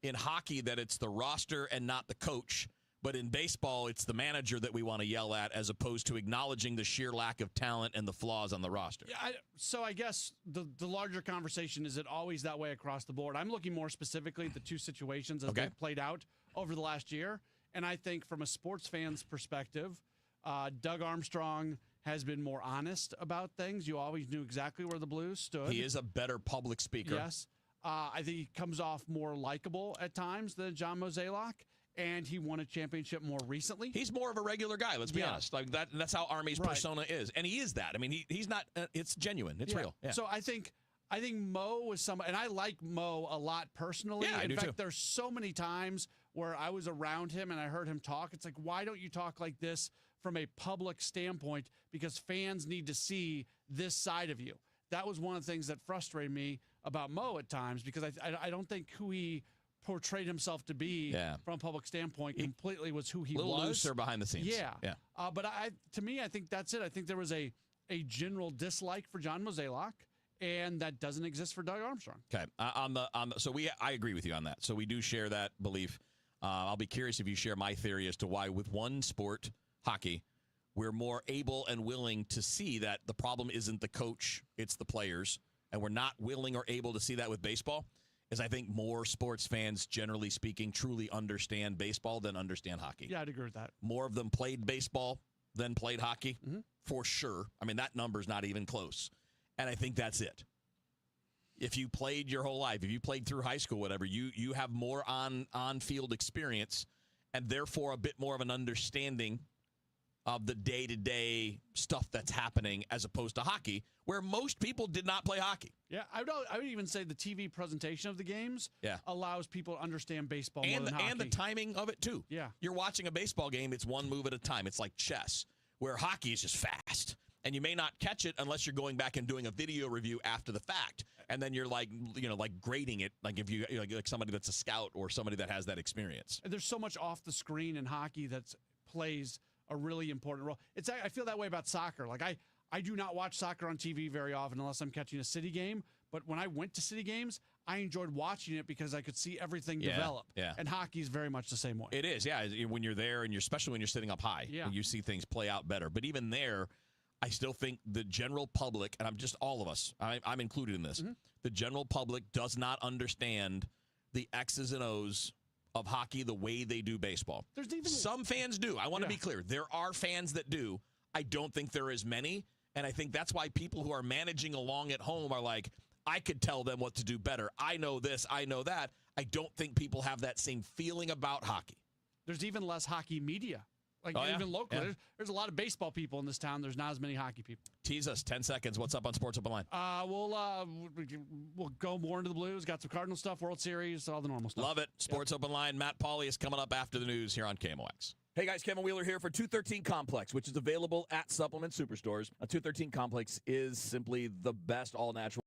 in hockey that it's the roster and not the coach, but in baseball it's the manager that we want to yell at as opposed to acknowledging the sheer lack of talent and the flaws on the roster. Yeah, so I guess the larger conversation, is it always that way across the board? I'm looking more specifically at the two situations as they've played out over the last year. And I think from a sports fan's perspective, Doug Armstrong has been more honest about things. You always knew exactly where the Blues stood. He is a better public speaker. Yes. I think he comes off more likable at times than John Mozeliak, and he won a championship more recently. He's more of a regular guy, let's be honest. Like that's how Army's persona is. And he is that. I mean, he's not it's genuine. It's real. Yeah. So I think Mo was somebody, and I like Mo a lot personally. Yeah, I do In fact, too. there's so many times where I was around him and I heard him talk. It's like, why don't you talk like this from a public standpoint? Because fans need to see this side of you. That was one of the things that frustrated me about Mo at times, because I don't think who he portrayed himself to be from a public standpoint completely was who he was. A little looser behind the scenes. Yeah. Yeah. But to me, I think that's it. I think there was a general dislike for John Mozeliak, and that doesn't exist for Doug Armstrong. Okay. I agree with you on that. So we do share that belief. I'll be curious if you share my theory as to why with one sport, hockey, we're more able and willing to see that the problem isn't the coach, it's the players, and we're not willing or able to see that with baseball. Is I think more sports fans, generally speaking, truly understand baseball than understand hockey. Yeah, I'd agree with that. More of them played baseball than played hockey, for sure. I mean, that number's not even close. And I think that's it. If you played your whole life, if you played through high school, whatever, you have more on-field experience and therefore a bit more of an understanding of the day-to-day stuff that's happening as opposed to hockey, where most people did not play hockey. Yeah, I would even say the TV presentation of the games allows people to understand baseball more and than hockey. And the timing of it, too. Yeah. You're watching a baseball game, it's one move at a time. It's like chess, where hockey is just fast. And you may not catch it unless you're going back and doing a video review after the fact. And then you're like grading it, like if you like somebody that's a scout or somebody that has that experience. And there's so much off the screen in hockey that plays a really important role. I feel that way about soccer. Like I do not watch soccer on TV very often unless I'm catching a city game. But when I went to city games, I enjoyed watching it because I could see everything develop. Yeah. And hockey is very much the same way. It is, yeah. When you're there and especially when you're sitting up high, and you see things play out better. But even there, I still think the general public, and I'm just all of us, I'm included in this, the general public does not understand the X's and O's of hockey the way they do baseball. Some fans do. I want to be clear. There are fans that do. I don't think there are as many, and I think that's why people who are managing along at home are like, I could tell them what to do better. I know this. I know that. I don't think people have that same feeling about hockey. There's even less hockey media. Like even locally, there's a lot of baseball people in this town. There's not as many hockey people. Tease us, 10 seconds. What's up on Sports Open Line? We'll go more into the Blues. Got some Cardinal stuff, World Series, all the normal stuff. Love it. Sports Open Line. Matt Pauley is coming up after the news here on KMOX. Hey guys, Kevin Wheeler here for 213 Complex, which is available at Supplement Superstores. A 213 Complex is simply the best all-natural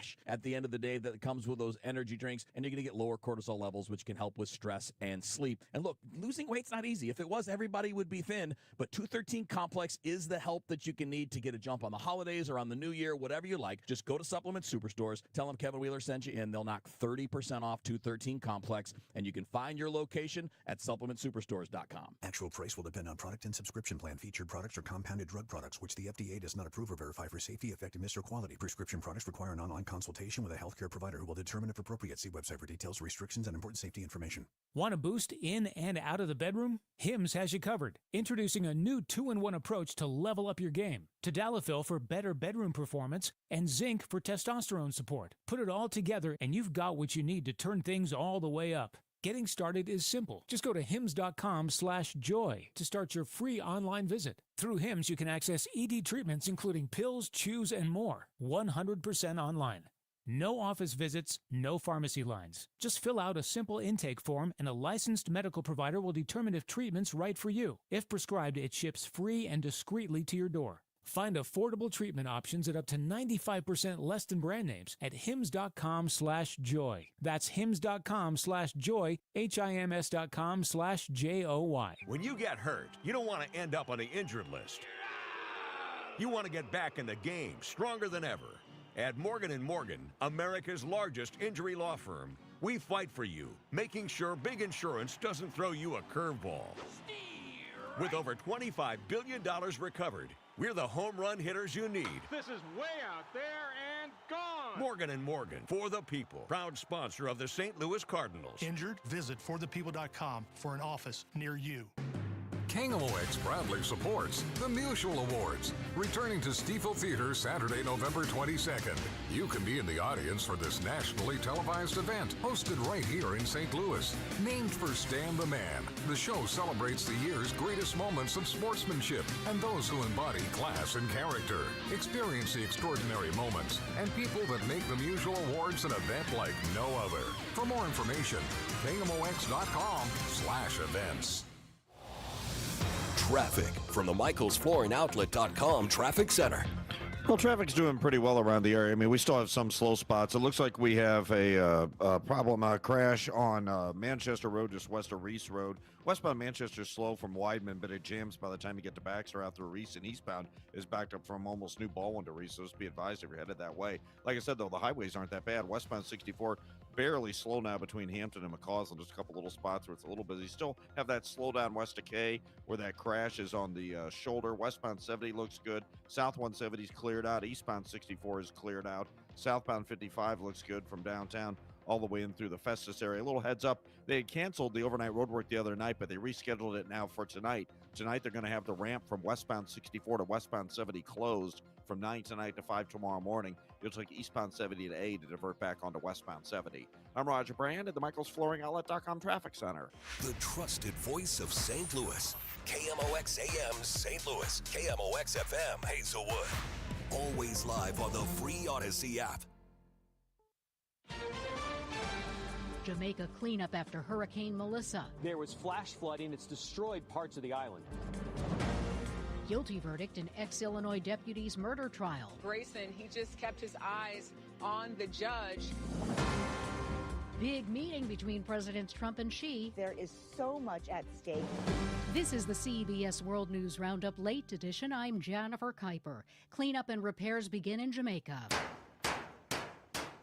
crash at the end of the day that comes with those energy drinks, and you're going to get lower cortisol levels, which can help with stress and sleep. And look, losing weight's not easy. If it was, everybody would be thin, but 213 Complex is the help that you can need to get a jump on the holidays or on the new year, whatever you like. Just go to Supplement Superstores, tell them Kevin Wheeler sent you in. They'll knock 30% off 213 Complex, and you can find your location at supplementsuperstores.com. Actual price will depend on product and subscription plan. Featured products are compounded drug products, which the FDA does not approve or verify for safety, effectiveness, or quality. Prescription products require an online consultation with a healthcare provider who will determine if appropriate. See website for details, restrictions, and important safety information. Want a boost in and out of the bedroom? Hims has you covered. Introducing a new 2-in-1 approach to level up your game. Tadalafil for better bedroom performance and zinc for testosterone support. Put it all together and you've got what you need to turn things all the way up. Getting started is simple. Just go to hims.com/joy to start your free online visit. Through Hims, you can access ED treatments including pills, chews, and more. 100% online. No office visits, no pharmacy lines. Just fill out a simple intake form and a licensed medical provider will determine if treatment's right for you. If prescribed, it ships free and discreetly to your door. Find affordable treatment options at up to 95% less than brand names at hims.com/joy. That's hims.com/joy, HIMS.com/JOY. When you get hurt, you don't want to end up on the injured list. You want to get back in the game, stronger than ever. At Morgan & Morgan, America's largest injury law firm, we fight for you, making sure big insurance doesn't throw you a curveball. With over $25 billion recovered, we're the home run hitters you need. This is way out there and gone. Morgan & Morgan, for the people. Proud sponsor of the St. Louis Cardinals. Injured? Visit forthepeople.com for an office near you. KMOX proudly supports the Musial Awards, returning to Stiefel Theater Saturday, November 22nd. You can be in the audience for this nationally televised event, hosted right here in St. Louis. Named for Stan the Man, the show celebrates the year's greatest moments of sportsmanship and those who embody class and character. Experience the extraordinary moments and people that make the Musial Awards an event like no other. For more information, KMOX.com/events. Traffic from the MichaelsFlooringOutlet.com Traffic Center. Well, traffic's doing pretty well around the area. I mean, we still have some slow spots. It looks like we have a crash on Manchester Road, just west of Reese Road. Westbound Manchester slow from Weidman, but it jams by the time you get to Baxter out through Reese, and eastbound is backed up from almost New Baldwin to Reese, so just be advised if you're headed that way. Like I said, though, the highways aren't that bad. Westbound 64, barely slow now between Hampton and McCausland. Just a couple little spots where it's a little busy. Still have that slowdown west of K where that crash is on the shoulder. Westbound 70 looks good. South 170 is cleared out. Eastbound 64 is cleared out. Southbound 55 looks good from downtown all the way in through the Festus area. A little heads up, they had canceled the overnight road work the other night, but they rescheduled it now for tonight. Tonight, they're going to have the ramp from westbound 64 to westbound 70 closed from 9 tonight to 5 tomorrow morning. It'll take eastbound 70 to A to divert back onto westbound 70. I'm Roger Brand at the MichaelsFlooringOutlet.com Traffic Center. The trusted voice of St. Louis. KMOX AM St. Louis. KMOX FM Hazelwood. Always live on the free Odyssey app. Jamaica cleanup after Hurricane Melissa. There was flash flooding. It's destroyed parts of the island. Guilty verdict in ex-Illinois deputy's murder trial. Grayson, he just kept his eyes on the judge. Big meeting between Presidents Trump and Xi. There is so much at stake. This is the CBS World News Roundup Late Edition. I'm Jennifer Kuiper. Cleanup and repairs begin in Jamaica.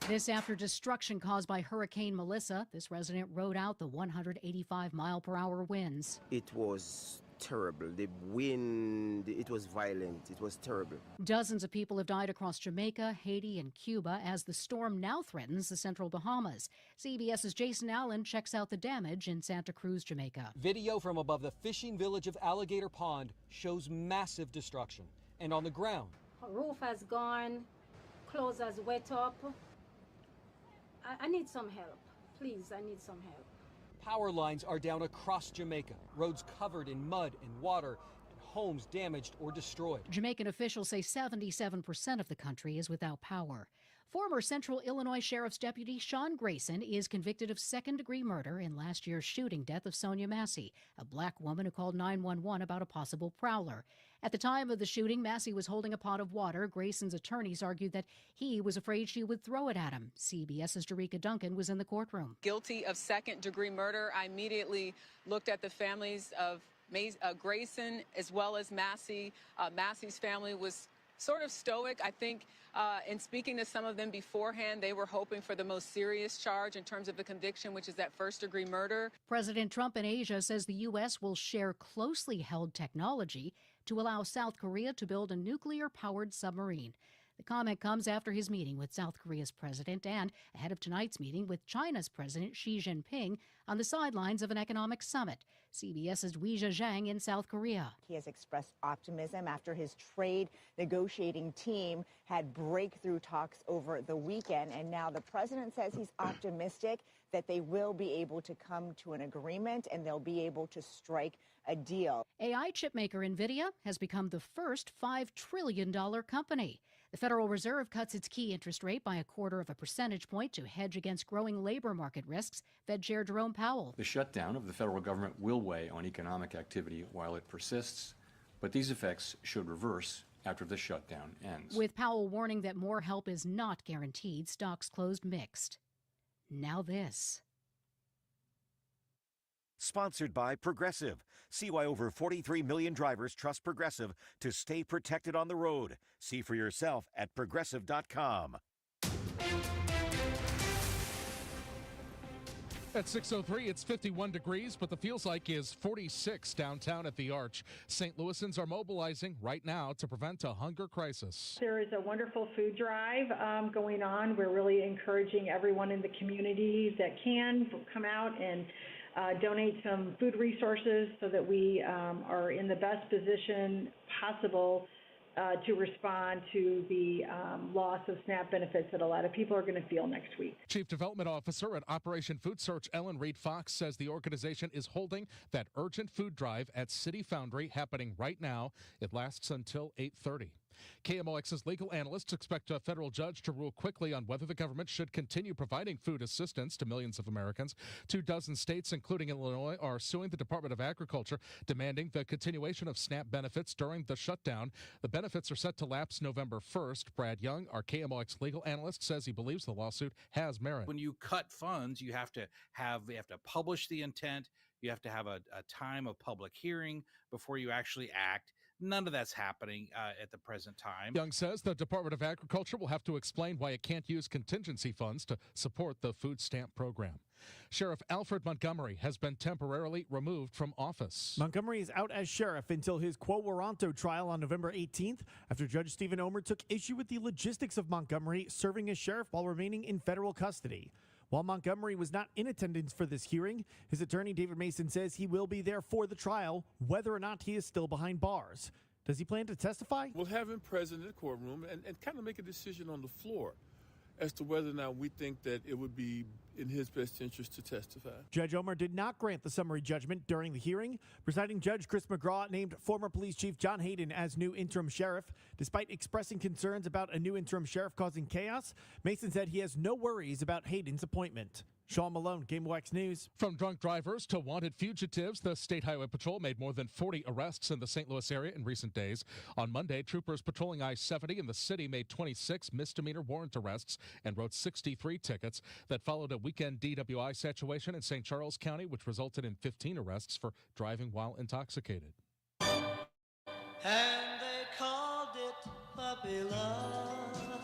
This after destruction caused by Hurricane Melissa. This resident rode out the 185-mile-per-hour winds. It was terrible. The wind, it was violent. It was terrible. Dozens of people have died across Jamaica, Haiti, and Cuba as the storm now threatens the central Bahamas. CBS's Jason Allen checks out the damage in Santa Cruz, Jamaica. Video from above the fishing village of Alligator Pond shows massive destruction. And on the ground, roof has gone, clothes has wet up. I need some help. Please, I need some help. power lines are down across Jamaica, roads covered in mud and water, and homes damaged or destroyed. Jamaican officials say 77% of the country is without power. Former Central Illinois Sheriff's Deputy Sean Grayson is convicted of second-degree murder in last year's shooting death of Sonia Massey, a black woman who called 911 about a possible prowler. At the time of the shooting, Massey was holding a pot of water. Grayson's attorneys argued that he was afraid she would throw it at him. CBS's Jerika Duncan was in the courtroom. Guilty of second-degree murder. I immediately looked at the families of Grayson as well as Massey. Massey's family was sort of stoic. I think in speaking to some of them beforehand, they were hoping for the most serious charge in terms of the conviction, which is that first-degree murder. President Trump in Asia says the U.S. will share closely held technology to allow South Korea to build a nuclear-powered submarine. The comment comes after his meeting with South Korea's president and ahead of tonight's meeting with China's President Xi Jinping on the sidelines of an economic summit. CBS's Weijia Zhang in South Korea. He has expressed optimism after his trade negotiating team had breakthrough talks over the weekend. And now the president says he's optimistic that they will be able to come to an agreement and they'll be able to strike a deal. AI chipmaker NVIDIA has become the first $5 trillion company. The Federal Reserve cuts its key interest rate by 0.25 percentage point to hedge against growing labor market risks, Fed Chair Jerome Powell. The shutdown of the federal government will weigh on economic activity while it persists, but these effects should reverse after the shutdown ends. With Powell warning that more help is not guaranteed, stocks closed mixed. Now this. Sponsored by Progressive. See why over 43 million drivers trust Progressive to stay protected on the road. See for yourself at Progressive.com. At 6:03, it's 51 degrees, but the feels like is 46 downtown at the Arch. St. Louisans are mobilizing right now to prevent a hunger crisis. There is a wonderful food drive going on. We're really encouraging everyone in the community that can come out and donate some food resources so that we are in the best position possible to respond to the loss of SNAP benefits that a lot of people are going to feel next week. Chief Development Officer at Operation Food Search, Ellen Reed Fox, says the organization is holding that urgent food drive at City Foundry happening right now. It lasts until 8:30. KMOX's legal analysts expect a federal judge to rule quickly on whether the government should continue providing food assistance to millions of Americans. 24 states, including Illinois, are suing the Department of Agriculture, demanding the continuation of SNAP benefits during the shutdown. The benefits are set to lapse November 1st. Brad Young, our KMOX legal analyst, says he believes the lawsuit has merit. When you cut funds, you have to publish the intent. You have to have a time of public hearing before you actually act. None of that's happening at the present time. Young says the Department of Agriculture will have to explain why it can't use contingency funds to support the food stamp program. Sheriff Alfred Montgomery has been temporarily removed from office. Montgomery is out as sheriff until his quo warranto trial on November 18th after Judge Stephen Omer took issue with the logistics of Montgomery serving as sheriff while remaining in federal custody. While Montgomery was not in attendance for this hearing, his attorney David Mason says he will be there for the trial, whether or not he is still behind bars. Does he plan to testify? We'll have him present in the courtroom and kind of make a decision on the floor as to whether or not we think that it would be in his best interest to testify. Judge Omer did not grant the summary judgment during the hearing. Presiding Judge Chris McGraw named former police chief John Hayden as new interim sheriff. Despite expressing concerns about a new interim sheriff causing chaos, Mason said he has no worries about Hayden's appointment. Sean Malone, KMOX News. From drunk drivers to wanted fugitives, the State Highway Patrol made more than 40 arrests in the St. Louis area in recent days. On Monday, troopers patrolling I-70 in the city made 26 misdemeanor warrant arrests and wrote 63 tickets. That followed a weekend DWI situation in St. Charles County, which resulted in 15 arrests for driving while intoxicated. And they called it puppy love.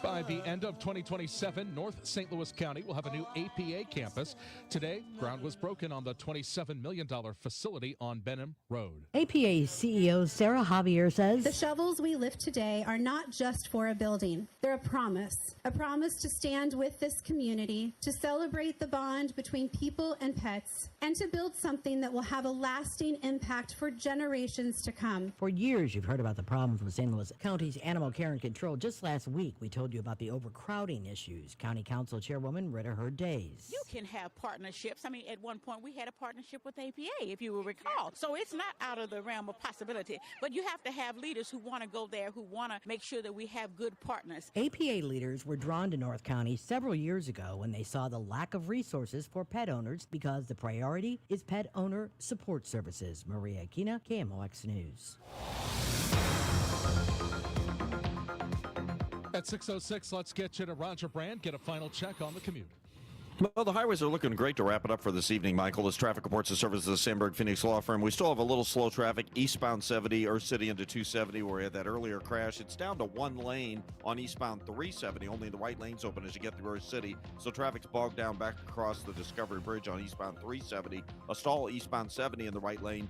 By the end of 2027, North St. Louis County will have a new APA campus. Today, ground was broken on the $27 million facility on Benham Road. APA CEO Sarah Javier says, the shovels we lift today are not just for a building. They're a promise to stand with this community, to celebrate the bond between people and pets, and to build something that will have a lasting impact for generations to come. For years, you've heard about the problems with St. Louis County's animal care and control. Just last week, we told you about the overcrowding issues. County Council Chairwoman Rita Hurd Days. You can have partnerships. I mean, at one point we had a partnership with APA, if you will recall. So it's not out of the realm of possibility. But you have to have leaders who want to go there, who want to make sure that we have good partners. APA leaders were drawn to North County several years ago when they saw the lack of resources for pet owners because the priority is pet owner support services. Maria Aquina, KMOX News. At 6:06, let's get you to Roger Brand, get a final check on the commute. Well, the highways are looking great to wrap it up for this evening, Michael. As traffic reports the service of the Sandberg Phoenix Law Firm, we still have a little slow traffic eastbound 70, Earth City into 270, where we had that earlier crash. It's down to one lane on eastbound 370. Only the right lane's open as you get through Earth City. So traffic's bogged down back across the Discovery Bridge on eastbound 370. A stall eastbound 70 in the right lane.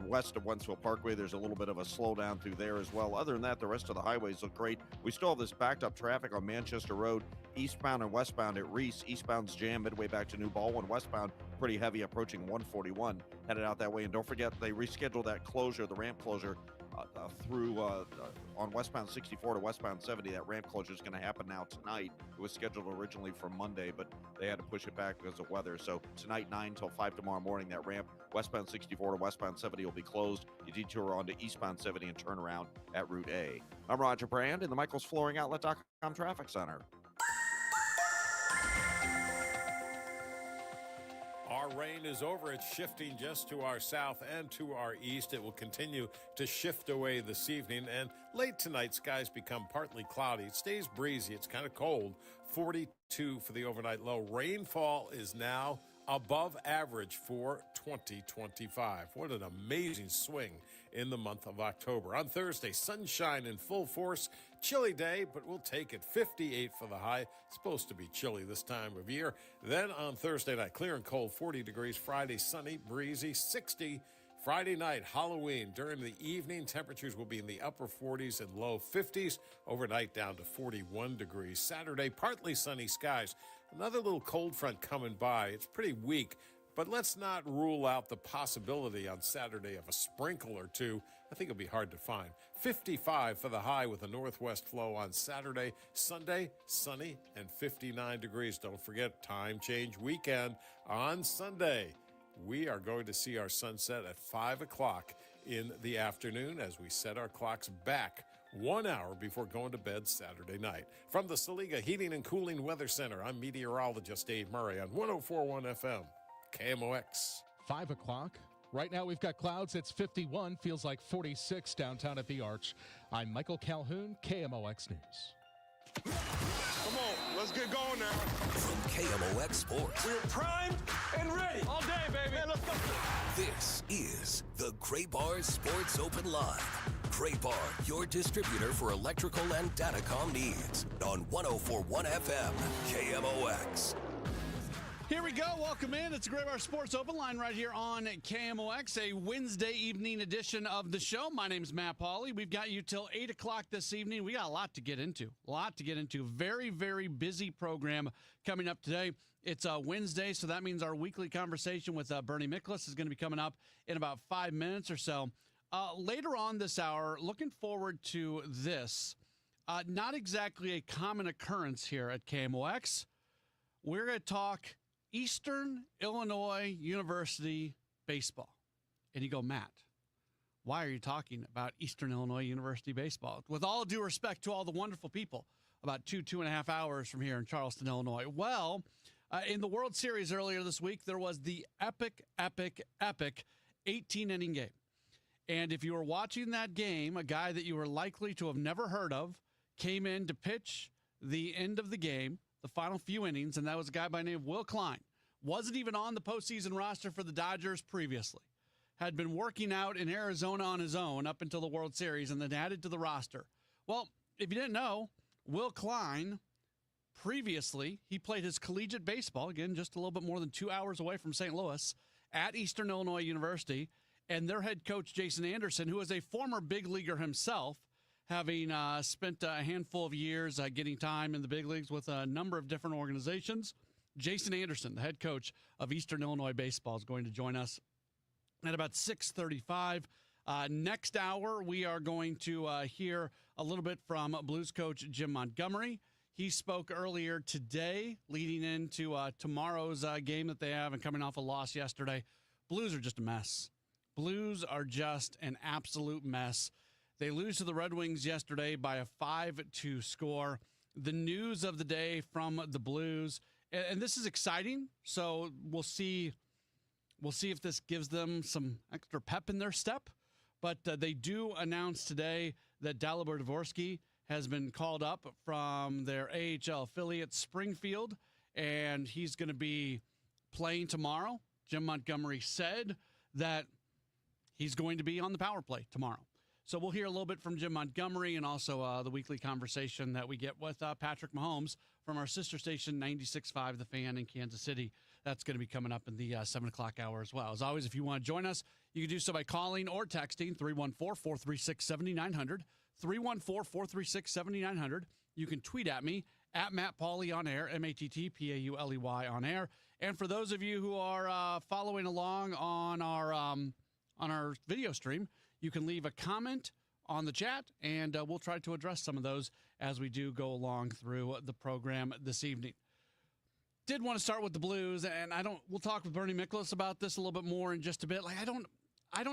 West of Wentzville Parkway, there's a little bit of a slowdown through there as well. Other than that, the rest of the highways look great. We still have this backed up traffic on Manchester Road, eastbound and westbound at Reese. Eastbound's jam midway back to New Baldwin. Westbound, pretty heavy, approaching 141, headed out that way. And don't forget, they rescheduled that closure, the ramp closure, through on westbound 64 to westbound 70. That ramp closure is going to happen now tonight. It was scheduled originally for Monday, but they had to push it back because of weather. So tonight, 9 till 5 tomorrow morning, that ramp westbound 64 to westbound 70 will be closed. You detour onto eastbound 70 and turn around at Route A. I'm Roger Brand in the Michael's Flooring Outlet.com Traffic Center. Our rain is over. It's shifting just to our south and to our east. It will continue to shift away this evening. And late tonight, skies become partly cloudy. It stays breezy. It's kind of cold. 42 for the overnight low. Rainfall is now above average for 2025. What an amazing swing in the month of October. On Thursday, sunshine in full force. Chilly day, but we'll take it. 58 for the high. Supposed to be chilly this time of year. Then on Thursday night, clear and cold, 40 degrees. Friday, sunny, breezy, 60. Friday night, Halloween. During the evening, temperatures will be in the upper 40s and low 50s. Overnight, down to 41 degrees. Saturday, partly sunny skies. Another little cold front coming by. It's pretty weak, but let's not rule out the possibility on Saturday of a sprinkle or two. I think it'll be hard to find. 55 for the high with a northwest flow on Saturday. Sunday, sunny and 59 degrees. Don't forget, time change weekend on Sunday. We are going to see our sunset at 5 o'clock in the afternoon as we set our clocks back 1 hour before going to bed Saturday night. From the Saliga Heating and Cooling Weather Center, I'm meteorologist Dave Murray on 104.1 FM, KMOX. 5 o'clock. Right now we've got clouds. It's 51, feels like 46 downtown at the Arch. I'm Michael Calhoun, KMOX News. Come on, let's get going now. From KMOX Sports. We're primed and ready. All day, baby. Man, let's go. This is the Gray Bar Sports Open Live. Gray Bar, your distributor for electrical and datacom needs. On 104.1 FM, KMOX. Here we go. Welcome in. It's the Gray Bar Sports Open Line right here on KMOX, a Wednesday evening edition of the show. My name's Matt Pauley. We've got you till 8 o'clock this evening. We got a lot to get into. Very, very busy program coming up today. It's Wednesday, so that means our weekly conversation with Bernie Miklas is going to be coming up in about 5 minutes or so. Later on this hour, looking forward to this. Not exactly a common occurrence here at KMOX. We're going to talk Eastern Illinois University baseball. And you go, Matt, why are you talking about Eastern Illinois University baseball? With all due respect to all the wonderful people about 2.5 hours from here in Charleston, Illinois. Well, in the World Series earlier this week, there was the epic 18-inning game. And if you were watching that game, a guy that you were likely to have never heard of came in to pitch the end of the game, the final few innings, and that was a guy by the name of Will Klein. Wasn't even on the postseason roster for the Dodgers previously. Had been working out in Arizona on his own up until the World Series and then added to the roster. Well, if you didn't know, Will Klein, previously, he played his collegiate baseball, again, just a little bit more than 2 hours away from St. Louis, at Eastern Illinois University. And their head coach, Jason Anderson, who is a former big leaguer himself, having spent a handful of years getting time in the big leagues with a number of different organizations. Jason Anderson, the head coach of Eastern Illinois Baseball, is going to join us at about 6:35. Next hour, we are going to hear a little bit from Blues coach Jim Montgomery. He spoke earlier today, leading into tomorrow's game that they have and coming off a loss yesterday. Blues are just a mess. Blues are just an absolute mess. They lose to the Red Wings yesterday by a 5-2 score. The news of the day from the Blues, and this is exciting, so we'll see if this gives them some extra pep in their step. But they do announce today that Dalibor Dvorsky has been called up from their AHL affiliate Springfield, and he's going to be playing tomorrow. Jim Montgomery said that he's going to be on the power play tomorrow. So we'll hear a little bit from Jim Montgomery and also the weekly conversation that we get with Patrick Mahomes from our sister station 96.5 The Fan in Kansas City. That's going to be coming up in the 7 o'clock hour as well. As always, if you want to join us, you can do so by calling or texting 314-436-7900, 314-436-7900. You can tweet at me at Matt Pauley on air, MattPauley on air. And for those of you who are following along on our video stream, you can leave a comment on the chat, and we'll try to address some of those as we do go along through the program this evening. Did want to start with the Blues, and we'll talk with Bernie Miklasz about this a little bit more in just a bit. Like I don't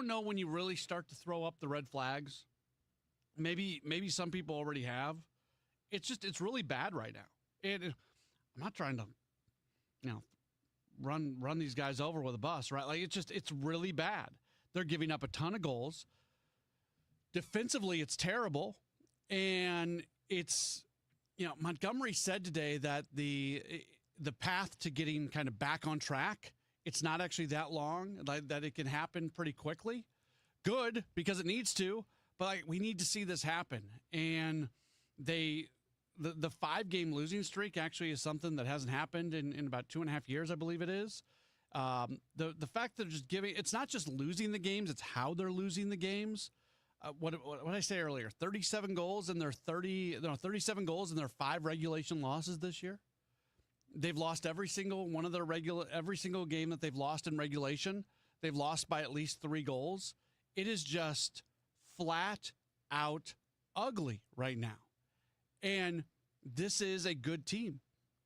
know when you really start to throw up the red flags. Maybe some people already have. It's really bad right now. I'm not trying to, run these guys over with a bus, right? Like it's really bad. They're giving up a ton of goals. Defensively, it's terrible. And it's, Montgomery said today that the path to getting kind of back on track, it's not actually that long, that it can happen pretty quickly. Good, because it needs to, but we need to see this happen. And the 5-game losing streak actually is something that hasn't happened in about 2.5 years, I believe it is. The fact that they're just it's not just losing the games, it's how they're losing the games. What did I say earlier? 37 goals in their 37 goals in their 5 regulation losses this year. They've lost every single game that they've lost in regulation. They've lost by at least 3 goals. It is just flat out ugly right now. And this is a good team.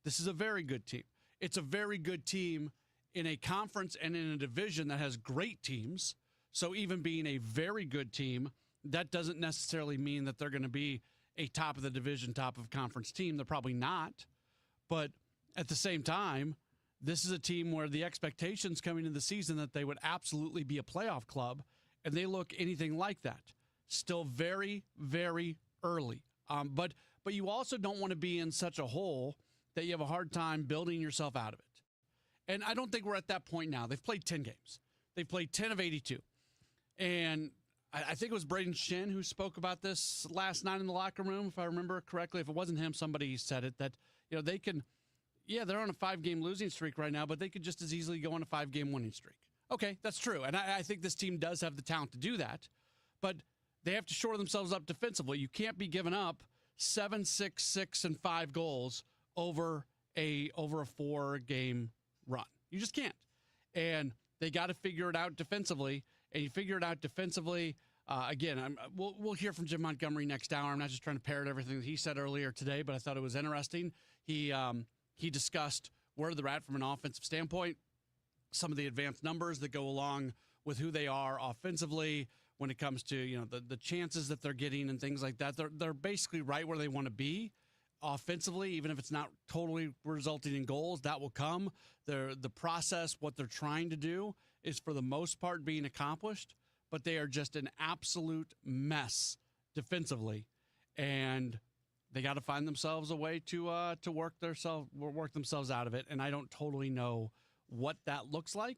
This is a very good team. It's a very good team in a conference and in a division that has great teams. So even being a very good team, that doesn't necessarily mean that they're going to be a top of the division, top of conference team. They're probably not. But at the same time, this is a team where the expectations coming into the season that they would absolutely be a playoff club, and they look anything like that. Still very, very early. But you also don't want to be in such a hole that you have a hard time building yourself out of it. And I don't think we're at that point now. They've played 10 games. They've played 10 of 82. And I think it was Braden Shin who spoke about this last night in the locker room, if I remember correctly. If it wasn't him, somebody said it, that they can, they're on a 5-game losing streak right now, but they could just as easily go on a 5-game winning streak. Okay, that's true. And I think this team does have the talent to do that. But they have to shore themselves up defensively. You can't be giving up 7, 6, 6, and 5 goals over a 4-game run. You just can't. And they got to figure it out defensively. And you figure it out defensively. Again, we'll hear from Jim Montgomery next hour. I'm not just trying to parrot everything that he said earlier today, but I thought it was interesting. He discussed where they're at from an offensive standpoint, some of the advanced numbers that go along with who they are offensively when it comes to the chances that they're getting and things like that. They're basically right where they want to be. Offensively, even if it's not totally resulting in goals, that will come. The process, what they're trying to do, is for the most part being accomplished, but they are just an absolute mess defensively, and they got to find themselves a way to work themselves out of it. And I don't totally know what that looks like,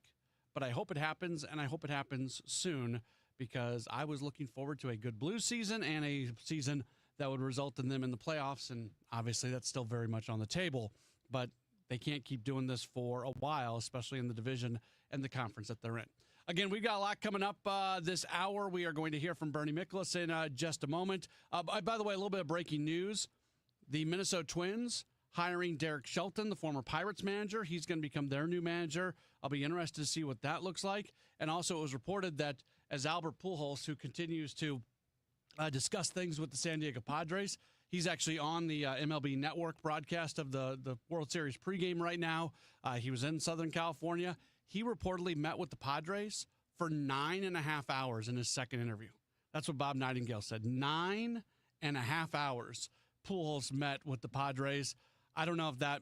but I hope it happens, and I hope it happens soon, because I was looking forward to a good Blues season and a season that would result in them in the playoffs, and obviously that's still very much on the table, but they can't keep doing this for a while, especially in the division and the conference that they're in. Again, we've got a lot coming up this hour. We are going to hear from Bernie Miklasz in just a moment. By the way, a little bit of breaking news. The Minnesota Twins hiring Derek Shelton, the former Pirates manager. He's going to become their new manager. I'll be interested to see what that looks like. And also it was reported that as Albert Pujols, who continues to discuss things with the San Diego Padres, He's actually on the MLB Network broadcast of the World Series pregame right now. He was in Southern California. He reportedly met with the Padres for 9.5 hours in his second interview. That's what Bob Nightingale said. 9.5 hours Pujols met with the Padres. I don't know if that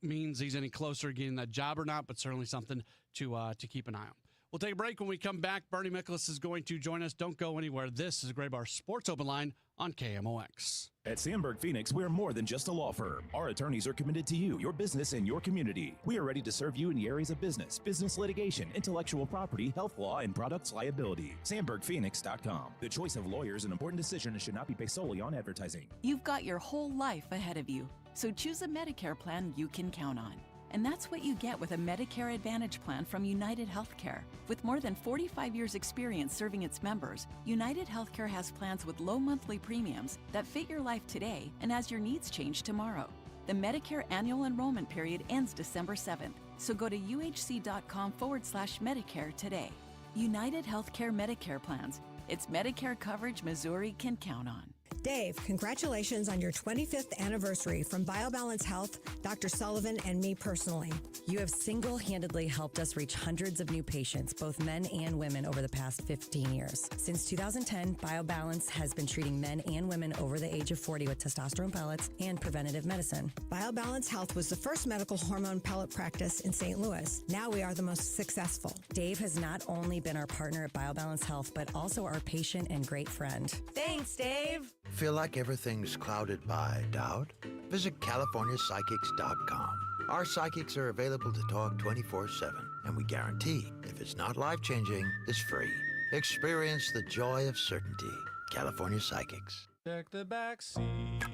means he's any closer to getting that job or not, but certainly something to keep an eye on. We'll take a break. When we come back, Bernie Miklasz is going to join us. Don't go anywhere. This is Gray Bar Sports Open Line on KMOX. At Sandberg Phoenix, we're more than just a law firm. Our attorneys are committed to you, your business, and your community. We are ready to serve you in the areas of business litigation, intellectual property, health law, and products liability. SandbergPhoenix.com. The choice of lawyers is an important decision and should not be based solely on advertising. You've got your whole life ahead of you, so choose a Medicare plan you can count on. And that's what you get with a Medicare Advantage plan from United Healthcare. With more than 45 years' experience serving its members, United Healthcare has plans with low monthly premiums that fit your life today and as your needs change tomorrow. The Medicare annual enrollment period ends December 7th, so go to uhc.com/Medicare today. United Healthcare Medicare plans. It's Medicare coverage Missouri can count on. Dave, congratulations on your 25th anniversary from BioBalance Health, Dr. Sullivan, and me personally. You have single-handedly helped us reach hundreds of new patients, both men and women, over the past 15 years. Since 2010, BioBalance has been treating men and women over the age of 40 with testosterone pellets and preventative medicine. BioBalance Health was the first medical hormone pellet practice in St. Louis. Now we are the most successful. Dave has not only been our partner at BioBalance Health, but also our patient and great friend. Thanks, Dave. Feel like everything's clouded by doubt? Visit CaliforniaPsychics.com. Our psychics are available to talk 24/7, and we guarantee if it's not life-changing, it's free. Experience the joy of certainty. California Psychics. Check the back seat.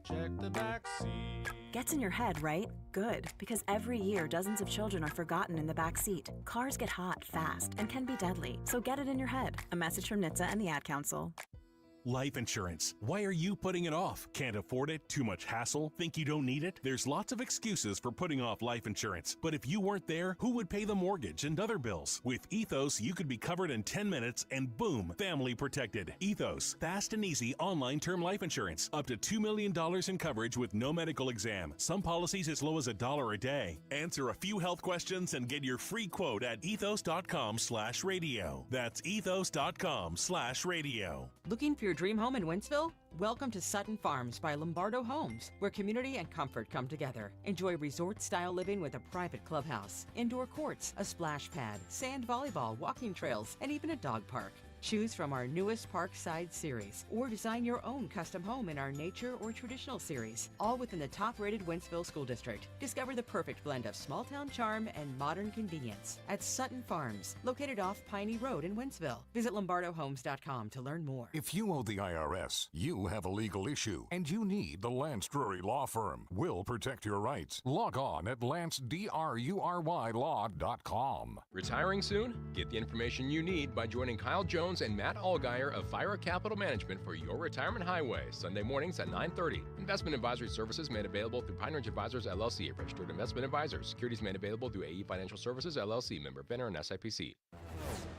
Check the back seat. Gets in your head, right? Good, because every year dozens of children are forgotten in the back seat. Cars get hot fast and can be deadly, so get it in your head. A message from NHTSA and the Ad Council. Life insurance. Why are you putting it off? Can't afford it? Too much hassle? Think you don't need it? There's lots of excuses for putting off life insurance. But if you weren't there, who would pay the mortgage and other bills? With Ethos, you could be covered in 10 minutes and boom, family protected. Ethos, fast and easy online term life insurance. Up to $2 million in coverage with no medical exam. Some policies as low as $1 a day. Answer a few health questions and get your free quote at ethos.com/radio. That's ethos.com/radio. Looking for your dream home in Wentzville? Welcome to Sutton Farms by Lombardo Homes, where community and comfort come together. Enjoy resort-style living with a private clubhouse, indoor courts, a splash pad, sand volleyball, walking trails, and even a dog park. Choose from our newest Parkside series, or design your own custom home in our nature or traditional series, all within the top-rated Wentzville School District. Discover the perfect blend of small-town charm and modern convenience at Sutton Farms, located off Piney Road in Wentzville. Visit LombardoHomes.com to learn more. If you owe the IRS, you have a legal issue, and you need the Lance Drury Law Firm. We'll protect your rights. Log on at LanceDruryLaw.com. Retiring soon? Get the information you need by joining Kyle Jones and Matt Allgeier of Fire Capital Management for your retirement highway, Sunday mornings at 9:30. Investment advisory services made available through Pine Ridge Advisors, LLC, a registered investment advisor. Securities made available through AE Financial Services, LLC, member FINRA and SIPC.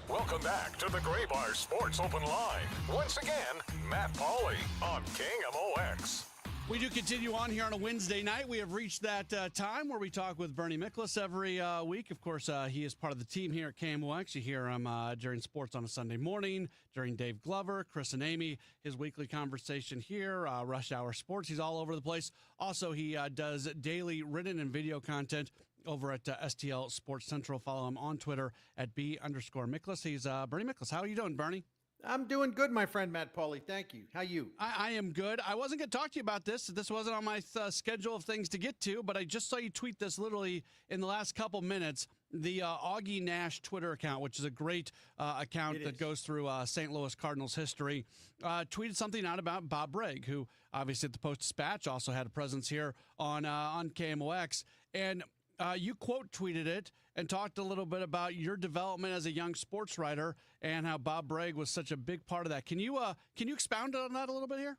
Welcome back to the Gray Bar Sports Open Line. Once again, Matt Pauley on KMOX. We do continue on here on a Wednesday night. We have reached that time where we talk with Bernie Miklasz every week. Of course, he is part of the team here at KMOX. You hear him during Sports on a Sunday morning, during Dave Glover, Chris and Amy, his weekly conversation here, Rush Hour Sports. He's all over the place. Also, he does daily written and video content over at STL Sports Central. Follow him on Twitter at _Miklasz. He's Bernie Miklasz. How are you doing, Bernie? I'm doing good, my friend Matt Pauley. Thank you. How you? I am good. I wasn't going to talk to you about this. This wasn't on my schedule of things to get to, but I just saw you tweet this literally in the last couple minutes. The Augie Nash Twitter account, which is a great account that goes through St. Louis Cardinals history, tweeted something out about Bob Bragg, who obviously at the Post-Dispatch also had a presence here on KMOX. And you quote tweeted it and talked a little bit about your development as a young sports writer and how Bob Bragg was such a big part of that. Can you expound on that a little bit here?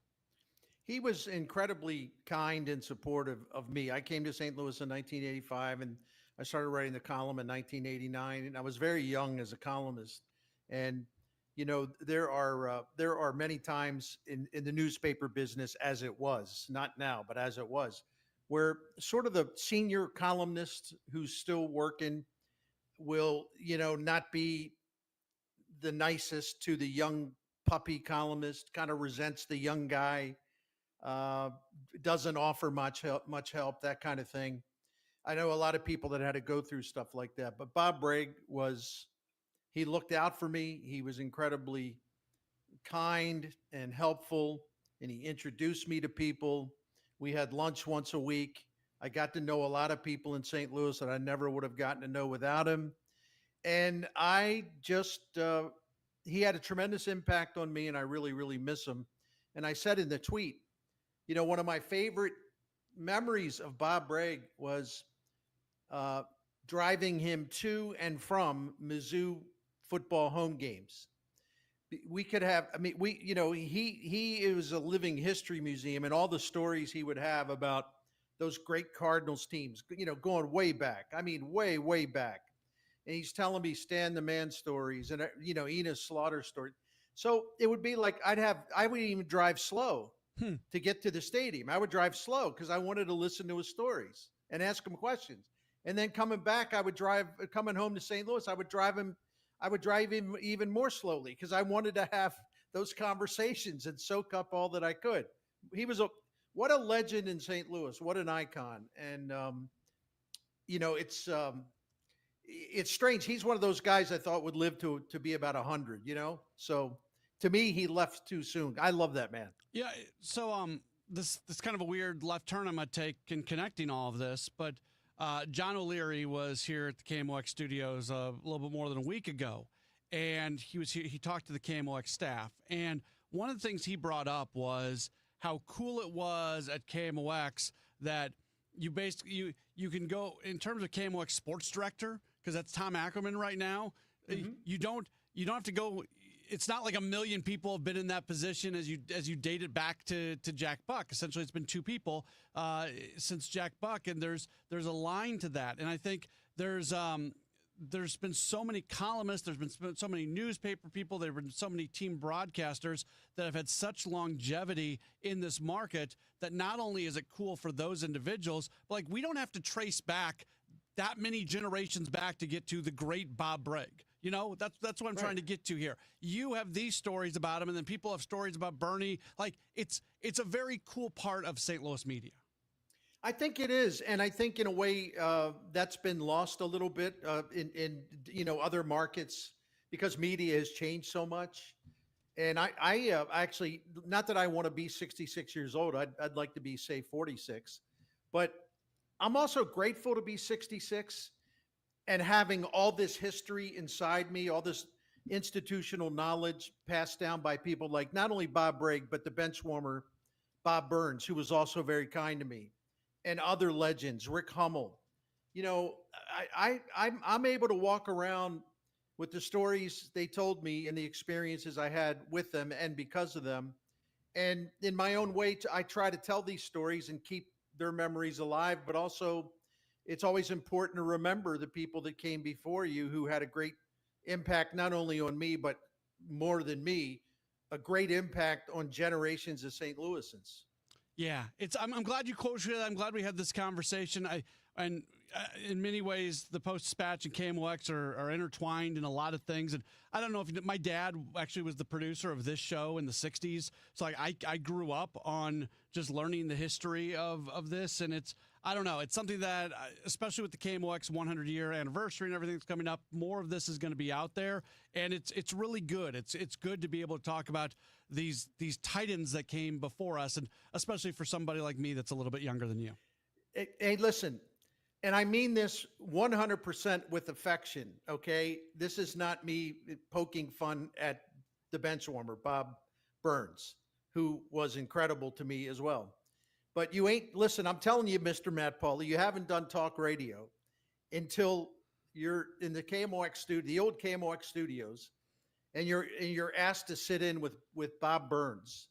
He was incredibly kind and supportive of me. I came to St. Louis in 1985, and I started writing the column in 1989, and I was very young as a columnist. And there are many times in the newspaper business, as it was, not now, but as it was, where sort of the senior columnist who's still working will, not be the nicest to the young puppy columnist, kind of resents the young guy, uh, doesn't offer much help, that kind of thing. I know a lot of people that had to go through stuff like that, but Bob Bragg he looked out for me. He was incredibly kind and helpful, and he introduced me to people. We had lunch once a week. I got to know a lot of people in St. Louis that I never would have gotten to know without him. And he had a tremendous impact on me, and I really, really miss him. And I said in the tweet, one of my favorite memories of Bob Bragg was uh, driving him to and from Mizzou football home games. We could have, I mean, he is a living history museum, and all the stories he would have about those great Cardinals teams, going way back. I mean, way, way back. And he's telling me Stan the Man stories and, Enos Slaughter stories. So it would be like I would even drive slow to get to the stadium. I would drive slow because I wanted to listen to his stories and ask him questions. And then coming back, coming home to St. Louis, I would drive him even more slowly because I wanted to have those conversations and soak up all that I could. What a legend in St. Louis, what an icon. And, it's strange. He's one of those guys I thought would live to be about 100, So to me, he left too soon. I love that man. Yeah. So this kind of a weird left turn I'm going to take in connecting all of this, but John O'Leary was here at the KMOX studios a little bit more than a week ago, and he was here. He talked to the KMOX staff, and one of the things he brought up was how cool it was at KMOX that you basically you can go in terms of KMOX sports director, because that's Tom Ackerman right now. Mm-hmm. You don't have to go. It's not like a million people have been in that position as you date it back to Jack Buck. Essentially, it's been two people since Jack Buck, and there's a line to that. And I think there's been so many columnists, there's been so many newspaper people, there have been so many team broadcasters that have had such longevity in this market that not only is it cool for those individuals, but like we don't have to trace back that many generations back to get to the great Bob Bragg. That's what I'm trying to get to here. You have these stories about him, and then people have stories about Bernie. Like it's a very cool part of St. Louis media. I think it is, and I think in a way that's been lost a little bit in other markets because media has changed so much. And I actually, not that I want to be 66 years old. I'd like to be, say, 46, but I'm also grateful to be 66 and having all this history inside me, all this institutional knowledge passed down by people like not only Bob Bragg, but the bench warmer Bob Burns, who was also very kind to me, and other legends, Rick Hummel. I'm able to walk around with the stories they told me and the experiences I had with them and because of them. And in my own way, I try to tell these stories and keep their memories alive, but also it's always important to remember the people that came before you who had a great impact, not only on me, but more than me, a great impact on generations of St. Louisans. Yeah, I'm glad you quoted it. I'm glad we had this conversation. In many ways, the Post-Dispatch and KMOX are intertwined in a lot of things. And I don't know if my dad actually was the producer of this show in the 60s. So I grew up on just learning the history of this. And I don't know, it's something that, especially with the KMOX 100-year anniversary and everything that's coming up, more of this is going to be out there. And it's really good. It's good to be able to talk about these titans that came before us, and especially for somebody like me that's a little bit younger than you. Hey, listen, and I mean this 100% with affection, okay? This is not me poking fun at the bench warmer, Bob Burns, who was incredible to me as well. But listen, I'm telling you, Mr. Matt Pauley, you haven't done talk radio until you're in the KMOX studio, the old KMOX studios, and you're asked to sit in with Bob Burns.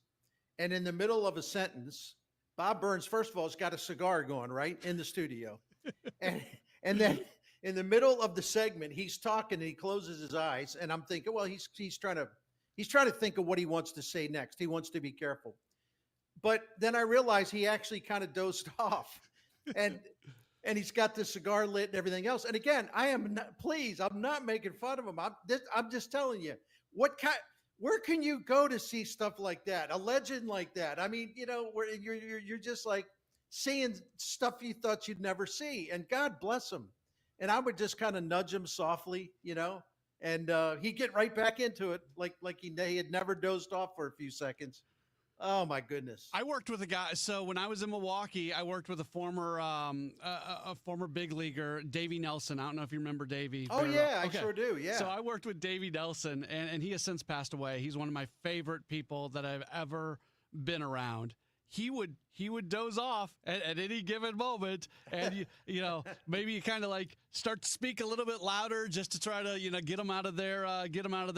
And in the middle of a sentence, Bob Burns, first of all, has got a cigar going right in the studio. and then in the middle of the segment, he's talking and he closes his eyes. And I'm thinking, well, he's trying to He's trying to think of what he wants to say next. He wants to be careful. But then I realized he actually kind of dozed off, and he's got the cigar lit and everything else. And again, I'm not making fun of him. I'm just telling you where can you go to see stuff like that? A legend like that. I mean, where you're just like seeing stuff you thought you'd never see. And God bless him. And I would just kind of nudge him softly, and he'd get right back into it, like he had never dozed off for a few seconds. Oh my goodness! I worked with a guy. So when I was in Milwaukee, I worked with a former big leaguer, Davey Nelson. I don't know if you remember Davey. Oh yeah, okay. I sure do. Yeah. So I worked with Davey Nelson, and he has since passed away. He's one of my favorite people that I've ever been around. He would doze off at any given moment, and maybe you kind of like start to speak a little bit louder just to try to get them out of their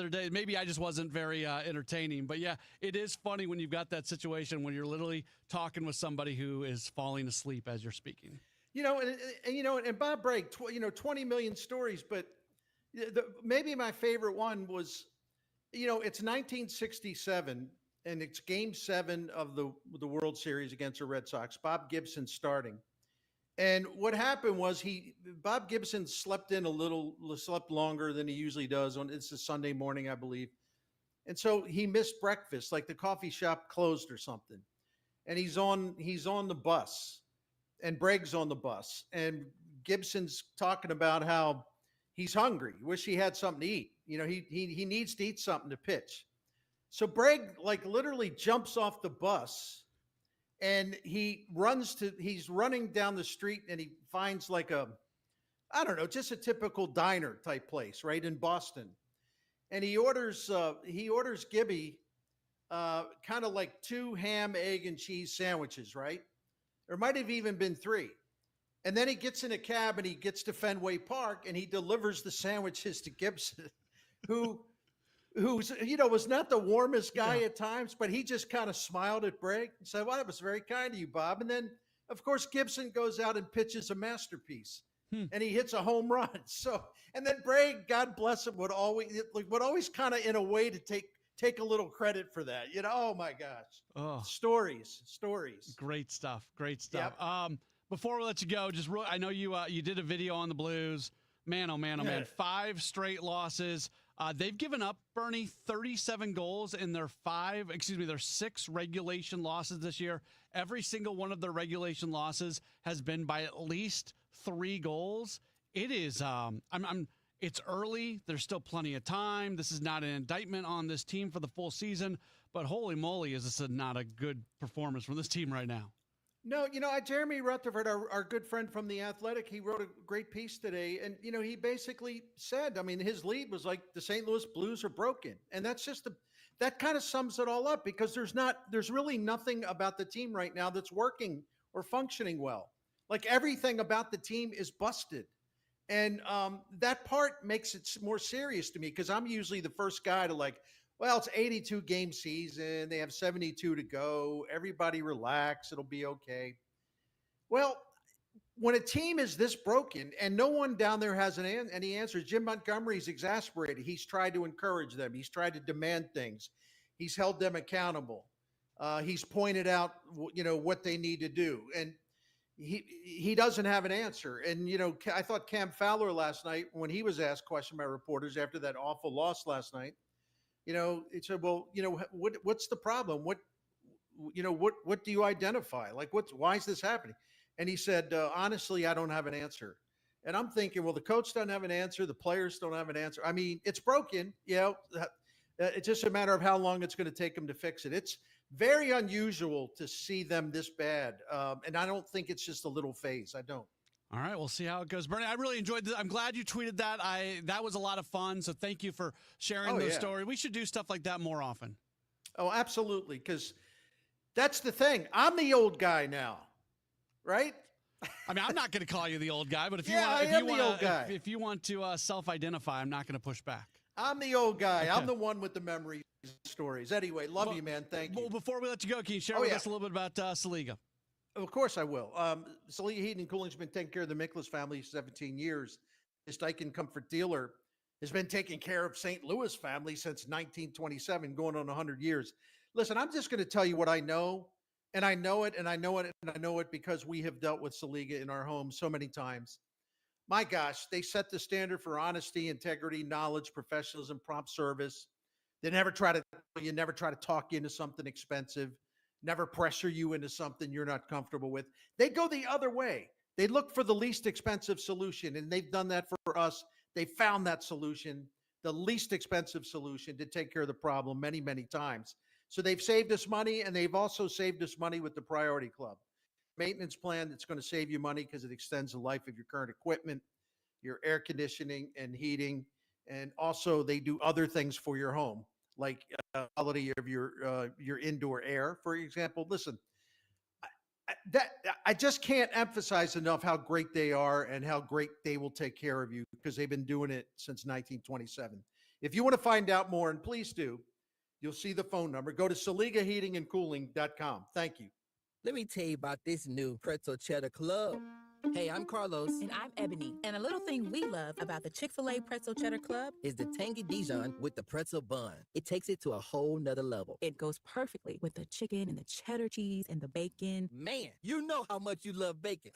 day. Maybe I just wasn't very entertaining, but yeah, it is funny when you've got that situation when you're literally talking with somebody who is falling asleep as you're speaking. And Bob Bragg, 20 million stories, but maybe my favorite one was, it's 1967. And it's Game 7 of the World Series against the Red Sox. Bob Gibson starting, and what happened was Bob Gibson slept longer than he usually does. It's a Sunday morning, I believe, and so he missed breakfast, like the coffee shop closed or something. And he's on the bus, and Bragg's on the bus, and Gibson's talking about how he's hungry, wish he had something to eat. He needs to eat something to pitch. So Bragg literally jumps off the bus, and he's running down the street, and he finds just a typical diner type place right in Boston. And he orders Gibby kind of like 2 ham, egg, and cheese sandwiches, right? There might have even been 3. And then he gets in a cab and he gets to Fenway Park, and he delivers the sandwiches to Gibson, who was not the warmest guy at times, but he just kind of smiled at Bragg and said, well, that was very kind of you, Bob. And then, of course, Gibson goes out and pitches a masterpiece, and he hits a home run. So, and then Bragg, God bless him, would always kind of in a way to take a little credit for that. Oh my gosh. Oh, stories. Great stuff. Yep. Before we let you go, I know you did a video on the Blues. Man, oh man, 5 straight losses. They've given up, Bernie, 37 goals in their 6 regulation losses this year. Every single one of their regulation losses has been by at least 3 goals. It is, it's early. There's still plenty of time. This is not an indictment on this team for the full season, but holy moly, is this not a good performance from this team right now? No, Jeremy Rutherford, our good friend from The Athletic, he wrote a great piece today. And, he basically said, his lead was like the St. Louis Blues are broken. And that's just that kind of sums it all up, because there's really nothing about the team right now that's working or functioning well. Like everything about the team is busted. And that part makes it more serious to me, because I'm usually the first guy to well, it's 82 game season. They have 72 to go. Everybody relax. It'll be okay. Well, when a team is this broken and no one down there has any answers, Jim Montgomery's exasperated. He's tried to encourage them. He's tried to demand things. He's held them accountable. He's pointed out, what they need to do. And he doesn't have an answer. And, I thought Cam Fowler last night, when he was asked questions by reporters after that awful loss last night, it said, well, what's the problem? What do you identify? Why is this happening? And he said, honestly, I don't have an answer. And I'm thinking, well, the coach doesn't have an answer. The players don't have an answer. It's broken. It's just a matter of how long it's going to take them to fix it. It's very unusual to see them this bad. And I don't think it's just a little phase. I don't. All right, we'll see how it goes. Bernie, I really enjoyed this. I'm glad you tweeted that. That was a lot of fun, so thank you for sharing the story. We should do stuff like that more often. Oh, absolutely, because that's the thing. I'm the old guy now, right? I'm not going to call you the old guy, but if you want to self-identify, I'm not going to push back. I'm the old guy. Okay. I'm the one with the memory stories. Anyway, love you, man. Thank you. Well, before we let you go, can you share with us a little bit about Saliga? Of course I will. Saliga Heating and Cooling has been taking care of the Miklas family 17 years. This Daikin Comfort dealer has been taking care of St. Louis family since 1927, going on 100 years. Listen, I'm just going to tell you what I know, and I know it, and I know it, and I know it because we have dealt with Saliga in our home so many times. My gosh, they set the standard for honesty, integrity, knowledge, professionalism, prompt service. They never try to talk you into something expensive, never pressure you into something you're not comfortable with. They go the other way. They look for the least expensive solution, and they've done that for us. They found that solution, the least expensive solution to take care of the problem many, many times. So they've saved us money, and they've also saved us money with the Priority Club maintenance plan that's going to save you money because it extends the life of your current equipment, your air conditioning and heating, and also they do other things for your home, like quality of your indoor air, for example. Listen, I just can't emphasize enough how great they are and how great they will take care of you because they've been doing it since 1927. If you want to find out more, and please do, you'll see the phone number. Go to SaligaHeatingandCooling.com. Thank you. Let me tell you about this new pretzel cheddar club. Hey, I'm Carlos. And I'm Ebony. And a little thing we love about the Chick-fil-A Pretzel Cheddar Club is the tangy Dijon with the pretzel bun. It takes it to a whole nother level. It goes perfectly with the chicken and the cheddar cheese and the bacon. Man, you know how much you love bacon.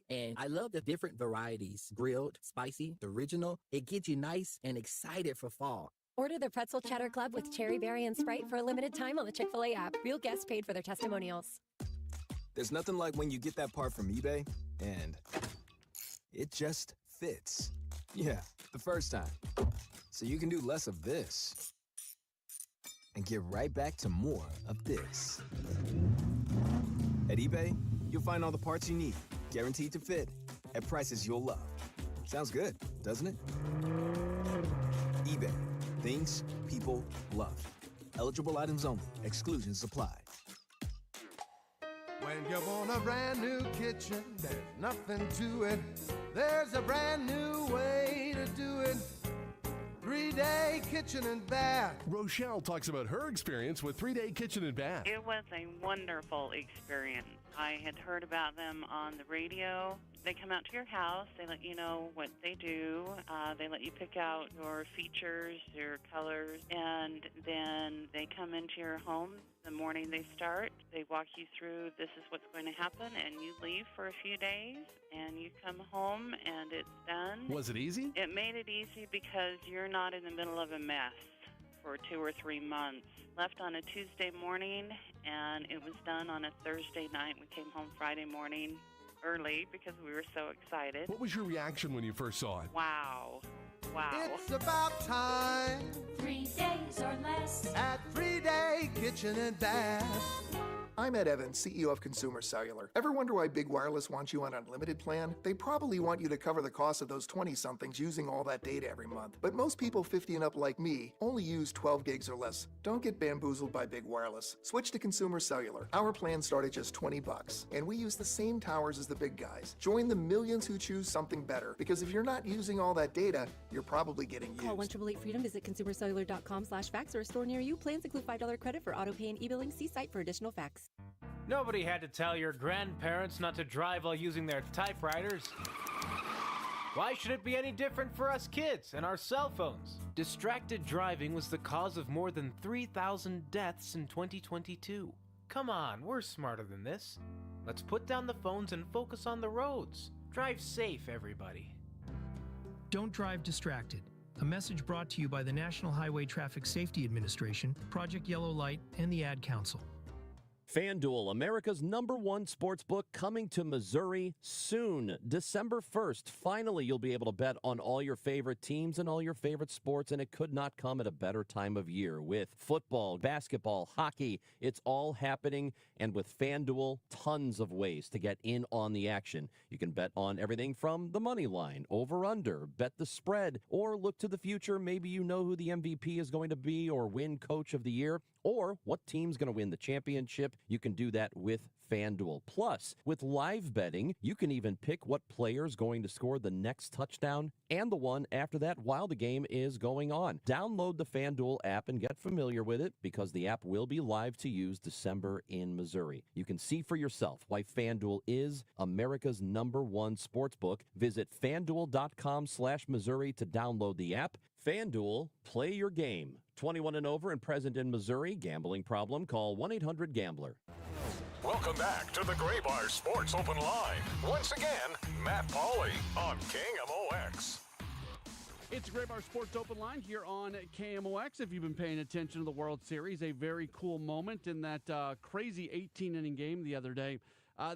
And I love the different varieties. Grilled, spicy, original. It gets you nice and excited for fall. Order the Pretzel Cheddar Club with Cherry Berry and Sprite for a limited time on the Chick-fil-A app. Real guests paid for their testimonials. There's nothing like when you get that part from eBay and it just fits. Yeah, the first time. So you can do less of this and get right back to more of this. At eBay, you'll find all the parts you need, guaranteed to fit, at prices you'll love. Sounds good, doesn't it? eBay, things people love. Eligible items only. Exclusions apply. When you want a brand new kitchen, there's nothing to it. There's a brand new way to do it. 3-day kitchen and bath. Rochelle talks about her experience with 3-day kitchen and bath. It was a wonderful experience. I had heard about them on the radio. They come out to your house. They let you know what they do. They let you pick out your features, your colors, and then they come into your home the morning they start. They walk you through this is what's going to happen, and you leave for a few days, and you come home, and it's done. Was it easy? It made it easy because you're not in the middle of a mess for 2 or 3 months. Left on a Tuesday morning, and it was done on a Thursday night. We came home Friday morning early because we were so excited. What was your reaction when you first saw it? Wow. Wow. It's about time. 3 days or less. At 3-day kitchen and bath. I'm Ed Evans, CEO of Consumer Cellular. Ever wonder why Big Wireless wants you on an unlimited plan? They probably want you to cover the cost of those 20-somethings using all that data every month. But most people 50 and up like me only use 12 gigs or less. Don't get bamboozled by Big Wireless. Switch to Consumer Cellular. Our plans start at just $20, and we use the same towers as the big guys. Join the millions who choose something better, because if you're not using all that data, you're probably getting used. Call 1-888-FREEDOM, visit consumercellular.com/facts or a store near you. Plans include $5 credit for auto pay and e-billing. See site for additional facts. Nobody had to tell your grandparents not to drive while using their typewriters. Why should it be any different for us kids and our cell phones? Distracted driving was the cause of more than 3,000 deaths in 2022. Come on, we're smarter than this. Let's put down the phones and focus on the roads. Drive safe, everybody. Don't drive distracted. A message brought to you by the National Highway Traffic Safety Administration, Project Yellow Light, and the Ad Council. FanDuel, America's #1 sportsbook, coming to Missouri soon. December 1st, finally you'll be able to bet on all your favorite teams and all your favorite sports, and it could not come at a better time of year. With football, basketball, hockey, it's all happening, and with FanDuel, tons of ways to get in on the action. You can bet on everything from the money line, over-under, bet the spread, or look to the future. Maybe you know who the MVP is going to be or win Coach of the Year, or what team's going to win the championship. You can do that with FanDuel. Plus, with live betting, you can even pick what player's going to score the next touchdown and the one after that while the game is going on. Download the FanDuel app and get familiar with it, because the app will be live to use December in Missouri. You can see for yourself why FanDuel is America's #1 sportsbook. Visit FanDuel.com/Missouri to download the app. FanDuel, play your game. 21 and over and present in Missouri. Gambling problem? Call 1-800-GAMBLER. Welcome back to the Gray Bar Sports Open Line. Once again, Matt Pauley on KMOX. It's Gray Bar Sports Open Line here on KMOX. If you've been paying attention to the World Series, a very cool moment in that crazy 18-inning game the other day.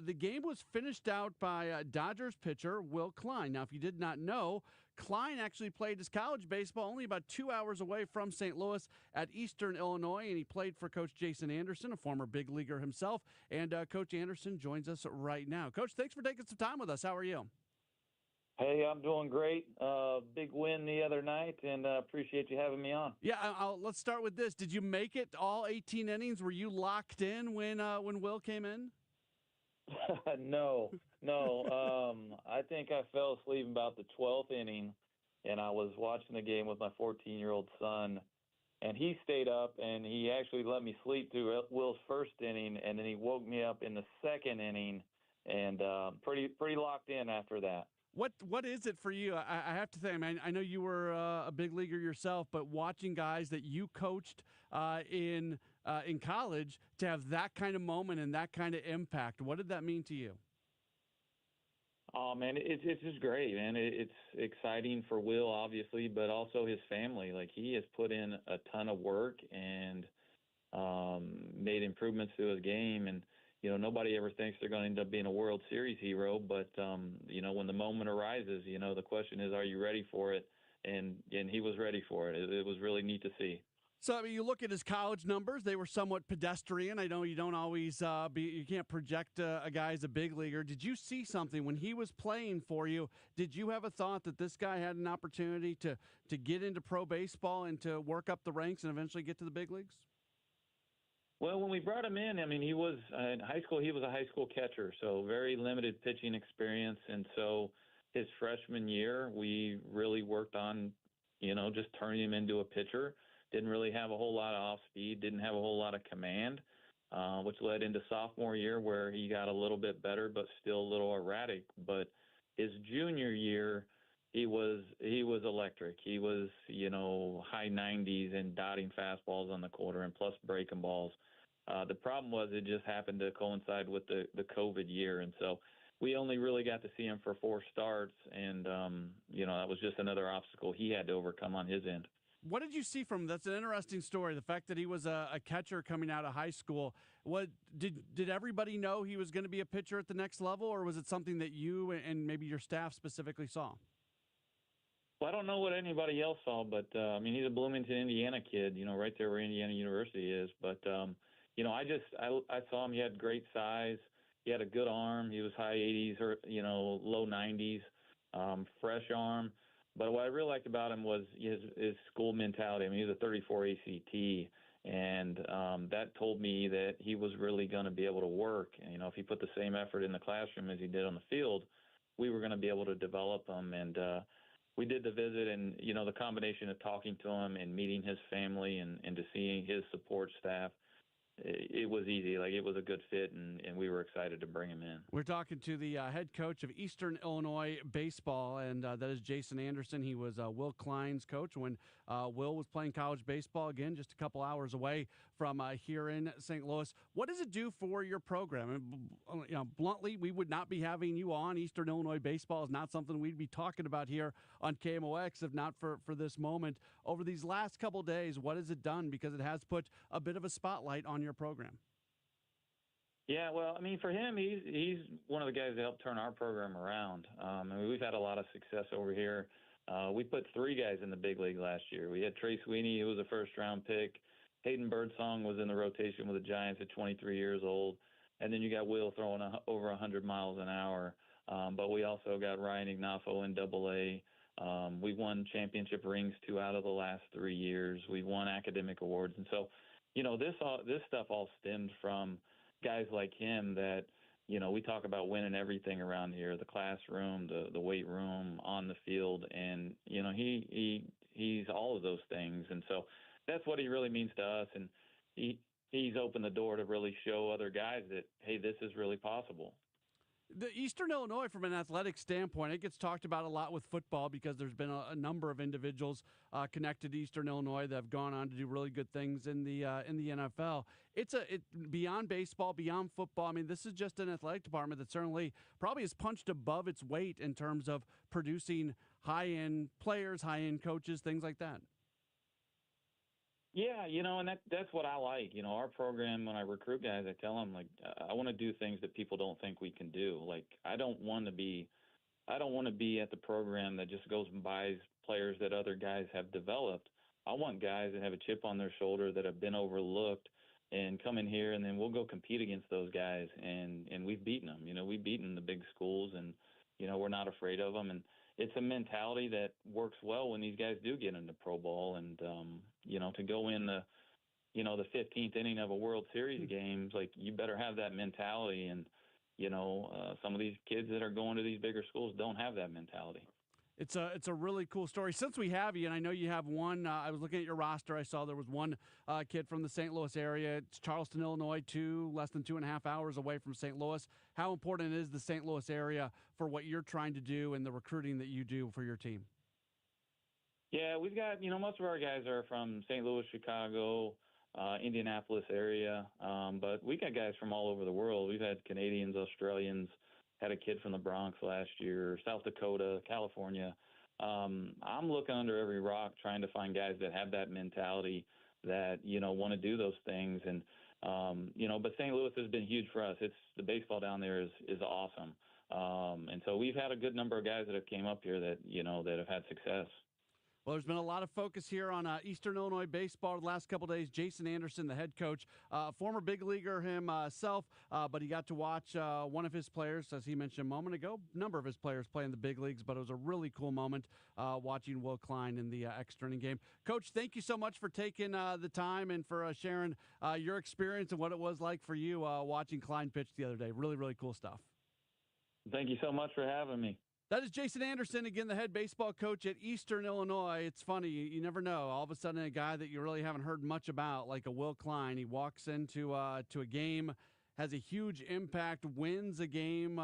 The game was finished out by Dodgers pitcher Will Klein. Now, if you did not know, Klein actually played his college baseball only about 2 hours away from St. Louis at Eastern Illinois, and he played for Coach Jason Anderson, a former big leaguer himself. And Coach Anderson joins us right now. Coach, thanks for taking some time with us. How are you? Hey, I'm doing great. Big win the other night, and appreciate you having me on. Yeah, let's start with this. Did you make it all 18 innings? Were you locked in when Will came in? No. I think I fell asleep about the 12th inning, and I was watching the game with my 14-year-old son, and he stayed up, and he actually let me sleep through Will's first inning, and then he woke me up in the second inning, and pretty locked in after that. What is it for you? I have to say, I know you were a big leaguer yourself, but watching guys that you coached in college to have that kind of moment and that kind of impact, what did that mean to you? Oh man, it's just great, man. It's exciting for Will, obviously, but also his family. Like, he has put in a ton of work and made improvements to his game, and nobody ever thinks they're going to end up being a World Series hero, but when the moment arises, the question is, are you ready for it? And he was ready for it. It was really neat to see. So, you look at his college numbers, they were somewhat pedestrian. I know you don't always you can't project a guy as a big leaguer. Did you see something when he was playing for you? Did you have a thought that this guy had an opportunity to get into pro baseball and to work up the ranks and eventually get to the big leagues? Well, when we brought him in, he was in high school. He was a high school catcher, so very limited pitching experience. And so his freshman year, we really worked on, just turning him into a pitcher. Didn't really have a whole lot of off speed, didn't have a whole lot of command, which led into sophomore year where he got a little bit better, but still a little erratic. But his junior year, he was electric. He was, high 90s and dotting fastballs on the quarter and plus breaking balls. The problem was it just happened to coincide with the COVID year. And so we only really got to see him for 4 starts. And, that was just another obstacle he had to overcome on his end. What did you see from him? That's an interesting story. The fact that he was a catcher coming out of high school. What did everybody know he was going to be a pitcher at the next level, or was it something that you and maybe your staff specifically saw? Well, I don't know what anybody else saw, but he's a Bloomington, Indiana kid, right there where Indiana University is. But I saw him. He had great size. He had a good arm. He was high 80s or low 90s, fresh arm. But what I really liked about him was his school mentality. He was a 34 ACT, and that told me that he was really going to be able to work. And, if he put the same effort in the classroom as he did on the field, we were going to be able to develop him. And we did the visit, and, the combination of talking to him and meeting his family and to seeing his support staff, it was easy. Like, it was a good fit, and we were excited to bring him in. We're talking to the head coach of Eastern Illinois baseball, and that is Jason Anderson. He was Will Klein's coach when Will was playing college baseball, again, just a couple hours away from here in St. Louis. What does it do for your program? Bluntly, we would not be having you on. Eastern Illinois baseball is not something we'd be talking about here on KMOX if not for this moment. Over these last couple days, what has it done? Because it has put a bit of a spotlight on your program. Yeah, well, for him, he's one of the guys that helped turn our program around. We've had a lot of success over here. We put 3 guys in the big league last year. We had Trey Sweeney, who was a first-round pick. Hayden Birdsong was in the rotation with the Giants at 23 years old. And then you got Will throwing over 100 miles an hour. But we also got Ryan Ignacio in AA. We won championship rings 2 out of the last 3 years. We won academic awards. And so, this stuff all stemmed from guys like him that, we talk about winning everything around here, the classroom, the weight room, on the field. And, he's all of those things. And so that's what he really means to us. And he's opened the door to really show other guys that, hey, this is really possible. The Eastern Illinois, from an athletic standpoint, it gets talked about a lot with football because there's been a number of individuals connected to Eastern Illinois that have gone on to do really good things in the NFL. It's beyond baseball, beyond football. I mean, this is just an athletic department that certainly probably has punched above its weight in terms of producing high-end players, high-end coaches, things like that. Yeah, and that's what I like. Our program, when I recruit guys, I tell them, like, I want to do things that people don't think we can do. Like, I don't want to be at the program that just goes and buys players that other guys have developed. I want guys that have a chip on their shoulder, that have been overlooked, and come in here, and then we'll go compete against those guys. And we've beaten them. We've beaten the big schools, and, we're not afraid of them. And it's a mentality that works well when these guys do get into Pro Bowl, and to go in the 15th inning of a World Series game, like, you better have that mentality. And some of these kids that are going to these bigger schools don't have that mentality. It's a really cool story. Since we have you, and I know you have one, I was looking at your roster. I saw there was one kid from the St. Louis area. It's Charleston, Illinois, less than 2.5 hours away from St. Louis. How important is the St. Louis area for what you're trying to do and the recruiting that you do for your team? Yeah, we've got, most of our guys are from St. Louis, Chicago, Indianapolis area, but we got guys from all over the world. We've had Canadians, Australians, had a kid from the Bronx last year, South Dakota, California. I'm looking under every rock trying to find guys that have that mentality, that, want to do those things. And, but St. Louis has been huge for us. The baseball down there is awesome. And so we've had a good number of guys that have came up here that, that have had success. Well, there's been a lot of focus here on Eastern Illinois baseball the last couple of days. Jason Anderson, the head coach, former big leaguer himself, but he got to watch one of his players, as he mentioned a moment ago, a number of his players play in the big leagues, but it was a really cool moment watching Will Klein in the extra inning game. Coach, thank you so much for taking the time and for sharing your experience and what it was like for you watching Klein pitch the other day. Really, really cool stuff. Thank you so much for having me. That is Jason Anderson, again, the head baseball coach at Eastern Illinois. It's funny, you never know. All of a sudden, a guy that you really haven't heard much about, like a Will Klein, he walks into to a game, has a huge impact, wins a game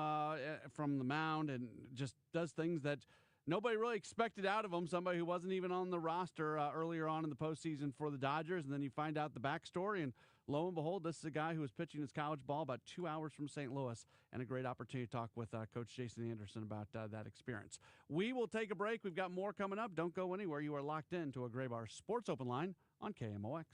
from the mound, and just does things that nobody really expected out of him. Somebody who wasn't even on the roster earlier on in the postseason for the Dodgers, and then you find out the backstory, and lo and behold, this is a guy who was pitching his college ball about 2 hours from St. Louis, and a great opportunity to talk with Coach Jason Anderson about that experience. We will take a break. We've got more coming up. Don't go anywhere. You are locked in to a Gray Bar Sports Open Line on KMOX.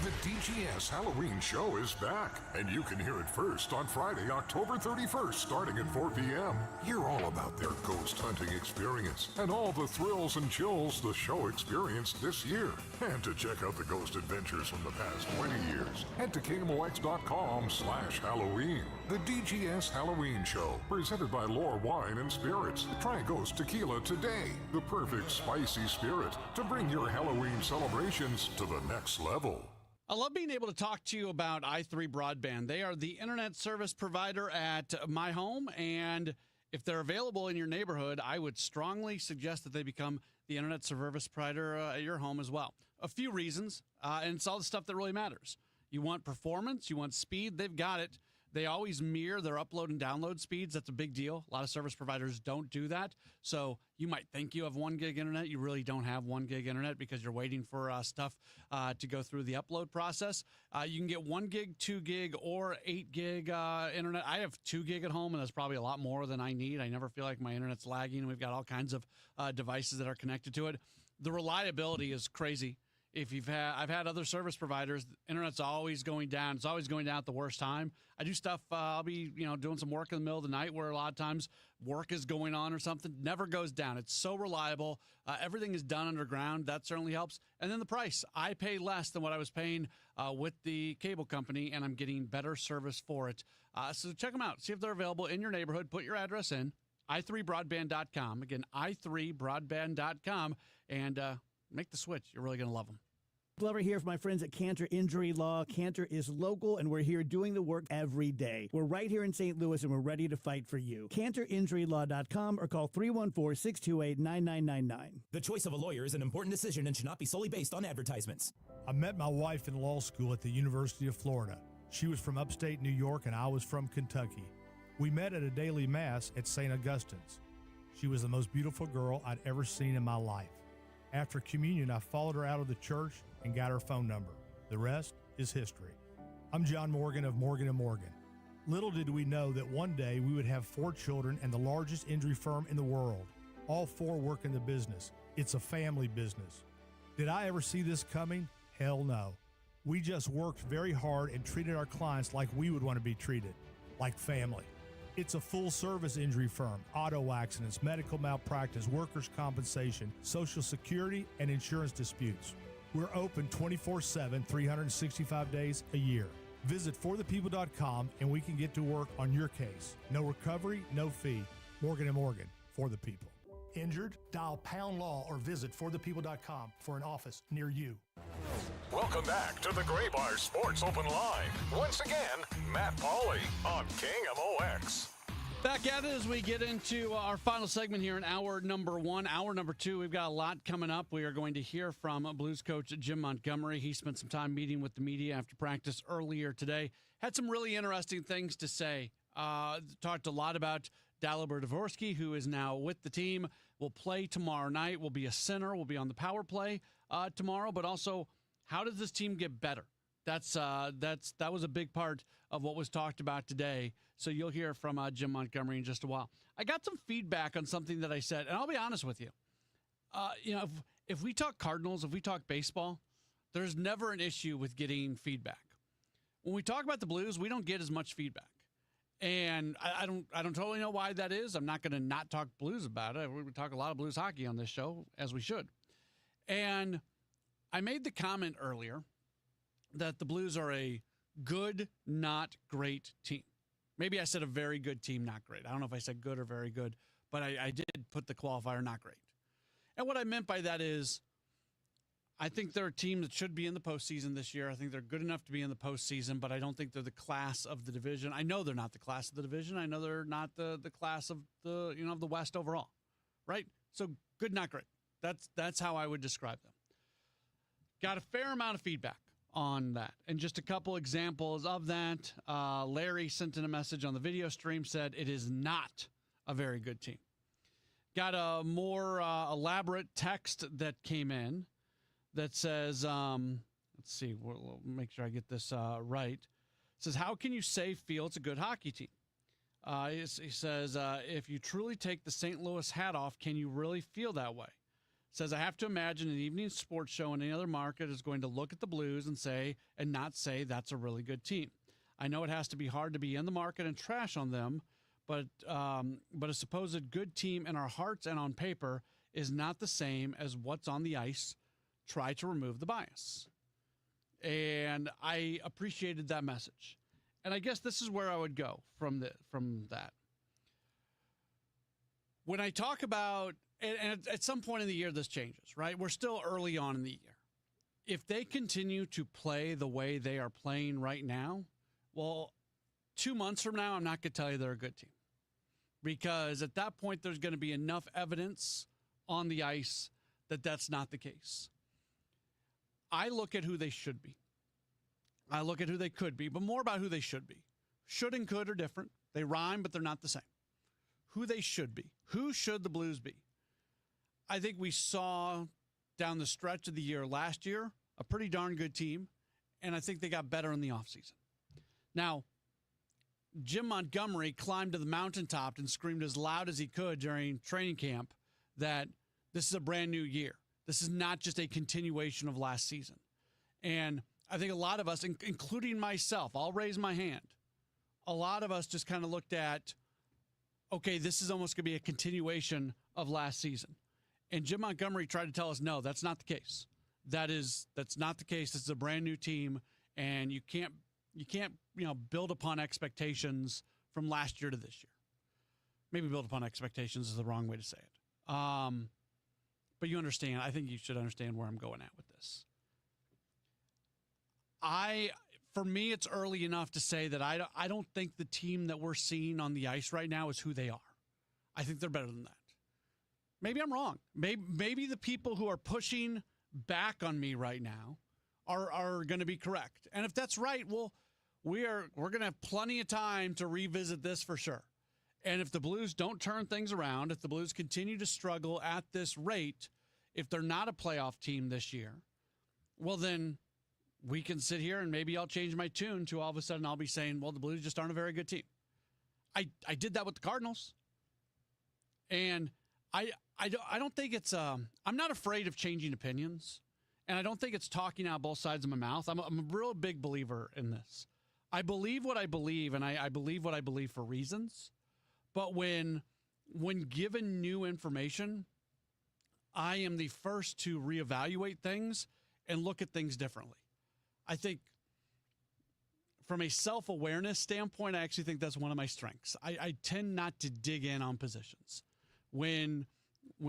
The DGS Halloween Show is back, and you can hear it first on Friday, October 31st, starting at 4 p.m. Hear all about their ghost hunting experience and all the thrills and chills the show experienced this year. And to check out the ghost adventures from the past 20 years, head to KMOX.com/Halloween. The DGS Halloween Show, presented by Lore Wine and Spirits. Try Ghost Tequila today, the perfect spicy spirit to bring your Halloween celebrations to the next level. I love being able to talk to you about i3 Broadband. They are the internet service provider at my home, and if they're available in your neighborhood, I would strongly suggest that they become the internet service provider at your home as well. A few reasons, and it's all the stuff that really matters. You want performance, you want speed, they've got it. They always mirror their upload and download speeds. That's a big deal. A lot of service providers don't do that. So you might think you have 1 gig internet. You really don't have 1 gig internet because you're waiting for stuff to go through the upload process. You can get 1 gig, 2 gig, or 8 gig internet. I have 2 gig at home, and that's probably a lot more than I need. I never feel like my internet's lagging. We've got all kinds of devices that are connected to it. The reliability is crazy. I've had other service providers, internet's always going down. It's always going down at the worst time. I do stuff, I'll be, doing some work in the middle of the night where a lot of times work is going on or something. Never goes down. It's so reliable. Everything is done underground. That certainly helps. And then the price. I pay less than what I was paying with the cable company, and I'm getting better service for it. So check them out. See if they're available in your neighborhood. Put your address in, i3broadband.com. Again, i3broadband.com, and make the switch. You're really going to love them. Glover here for my friends at Cantor Injury Law. Cantor is local, and we're here doing the work every day. We're right here in St. Louis, and we're ready to fight for you. CantorInjuryLaw.com or call 314-628-9999. The choice of a lawyer is an important decision and should not be solely based on advertisements. I met my wife in law school at the University of Florida. She was from upstate New York, and I was from Kentucky. We met at a daily mass at St. Augustine's. She was the most beautiful girl I'd ever seen in my life. After communion, I followed her out of the church and got her phone number. The rest is history. I'm John Morgan of Morgan & Morgan. Little did we know that one day we would have 4 children and the largest injury firm in the world. All 4 work in the business. It's a family business. Did I ever see this coming? Hell no. We just worked very hard and treated our clients like we would want to be treated, like family. It's a full-service injury firm, auto accidents, medical malpractice, workers' compensation, Social Security, and insurance disputes. We're open 24/7, 365 days a year. Visit forthepeople.com and we can get to work on your case. No recovery, no fee. Morgan & Morgan, for the people. Injured? Dial pound law or visit forthepeople.com for an office near you. Welcome back to the Gray Bar Sports Open Line. Once again, Matt Pauley on KMOX. Back at it as we get into our final segment here in hour number 1. Hour number 2, we've got a lot coming up. We are going to hear from Blues coach Jim Montgomery. He spent some time meeting with the media after practice earlier today. Had some really interesting things to say. Talked a lot about Dalibor Dvorsky, who is now with the team, will play tomorrow night, will be a center, will be on the power play tomorrow, but also how does this team get better? That was a big part of what was talked about today. So you'll hear from Jim Montgomery in just a while. I got some feedback on something that I said, and I'll be honest with you. If we talk Cardinals, if we talk baseball, there's never an issue with getting feedback. When we talk about the Blues, we don't get as much feedback. And I don't totally know why that is. I'm not going to not talk Blues about it. We talk a lot of Blues hockey on this show, as we should. And I made the comment earlier that the Blues are a good, not great team. Maybe I said a very good team, not great. I don't know if I said good or very good, but I did put the qualifier not great. And what I meant by that is I think they're a team that should be in the postseason this year. I think they're good enough to be in the postseason, but I don't think they're the class of the division. I know they're not the class of the division. I know they're not the class of the of the West overall, right? So good, not great. That's how I would describe them. Got a fair amount of feedback on that. And just a couple examples of that. Larry sent in a message on the video stream, said it is not a very good team. Got a more elaborate text that came in that says, let's see, we'll make sure I get this right. It says, how can you say Field's a good hockey team? He says, if you truly take the St. Louis hat off, can you really feel that way? Says, I have to imagine an evening sports show in any other market is going to look at the Blues and not say that's a really good team. I know it has to be hard to be in the market and trash on them, but a supposed good team in our hearts and on paper is not the same as what's on the ice. Try to remove the bias. And I appreciated that message. And I guess this is where I would go from that. When I talk about, and at some point in the year this changes, right? We're still early on in the year. If they continue to play the way they are playing right now, well, 2 months from now, I'm not going to tell you they're a good team. Because at that point, there's going to be enough evidence on the ice that that's not the case. I look at who they should be. I look at who they could be, but more about who they should be. Should and could are different. They rhyme, but they're not the same. Who they should be. Who should the Blues be? I think we saw down the stretch of the year last year a pretty darn good team, and I think they got better in the offseason. Now, Jim Montgomery climbed to the mountaintop and screamed as loud as he could during training camp that this is a brand new year. This is not just a continuation of last season. And I think a lot of us, including myself, I'll raise my hand, a lot of us just kind of looked at, okay, this is almost going to be a continuation of last season. And Jim Montgomery tried to tell us, no, that's not the case. That's not the case. This is a brand new team, and you can't build upon expectations from last year to this year. Maybe build upon expectations is the wrong way to say it. But you understand. I think you should understand where I'm going at with this. For me, it's early enough to say that I don't think the team that we're seeing on the ice right now is who they are. I think they're better than that. Maybe I'm wrong. Maybe the people who are pushing back on me right now are going to be correct. And if that's right, well, we're going to have plenty of time to revisit this for sure. And if the Blues don't turn things around, if the Blues continue to struggle at this rate, if they're not a playoff team this year, well, then we can sit here and maybe I'll change my tune to all of a sudden I'll be saying, well, the Blues just aren't a very good team. I did that with the Cardinals. And I don't think it's I'm not afraid of changing opinions, and I don't think it's talking out both sides of my mouth. I'm a real big believer in this. I believe what I believe, and I believe what I believe for reasons. But when given new information, I am the first to reevaluate things and look at things differently. I think from a self-awareness standpoint, I actually think that's one of my strengths. I tend not to dig in on positions. When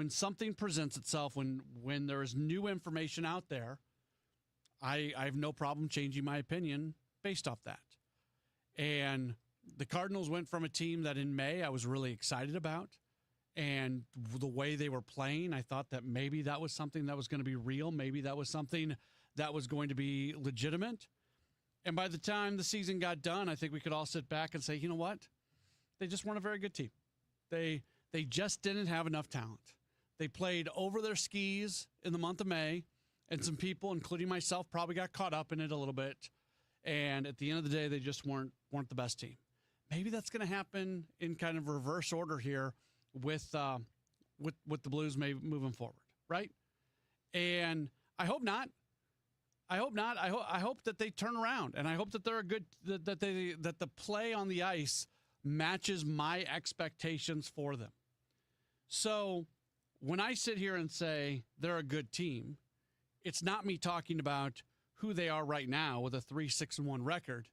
something presents itself, when there is new information out there, I have no problem changing my opinion based off that. And the Cardinals went from a team that in May I was really excited about, and the way they were playing, I thought that maybe that was something that was going to be real. Maybe that was something that was going to be legitimate. And by the time the season got done, I think we could all sit back and say, you know what? They just weren't a very good team. They just didn't have enough talent. They played over their skis in the month of May, and some people, including myself, probably got caught up in it a little bit. And at the end of the day, they just weren't the best team. Maybe that's going to happen in kind of reverse order here with the Blues moving forward, right? And I hope not. I hope that they turn around, and I hope that they're a good that the play on the ice matches my expectations for them. So when I sit here and say they're a good team, it's not me talking about who they are right now with a 3-6-1 record.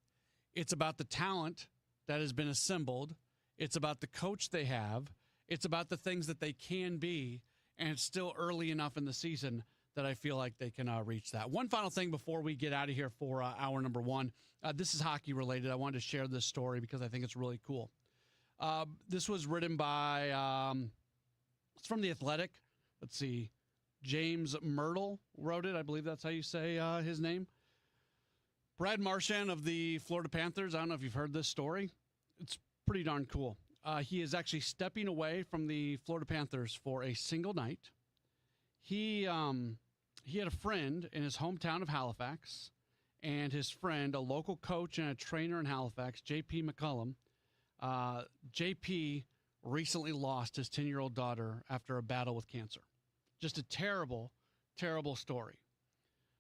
It's about the talent that has been assembled. It's about the coach they have. It's about the things that they can be, and it's still early enough in the season that I feel like they can reach that. One final thing before we get out of here for hour number one. This is hockey related. I wanted to share this story because I think it's really cool. This was written by, it's from The Athletic. Let's see. James Myrtle wrote it. I believe that's how you say his name. Brad Marchand of the Florida Panthers. I don't know if you've heard this story. It's pretty darn cool. He is actually stepping away from the Florida Panthers for a single night. He had a friend in his hometown of Halifax, and his friend, a local coach and a trainer in Halifax, J.P. McCullum. J.P. recently lost his 10-year-old daughter after a battle with cancer. Just a terrible, terrible story.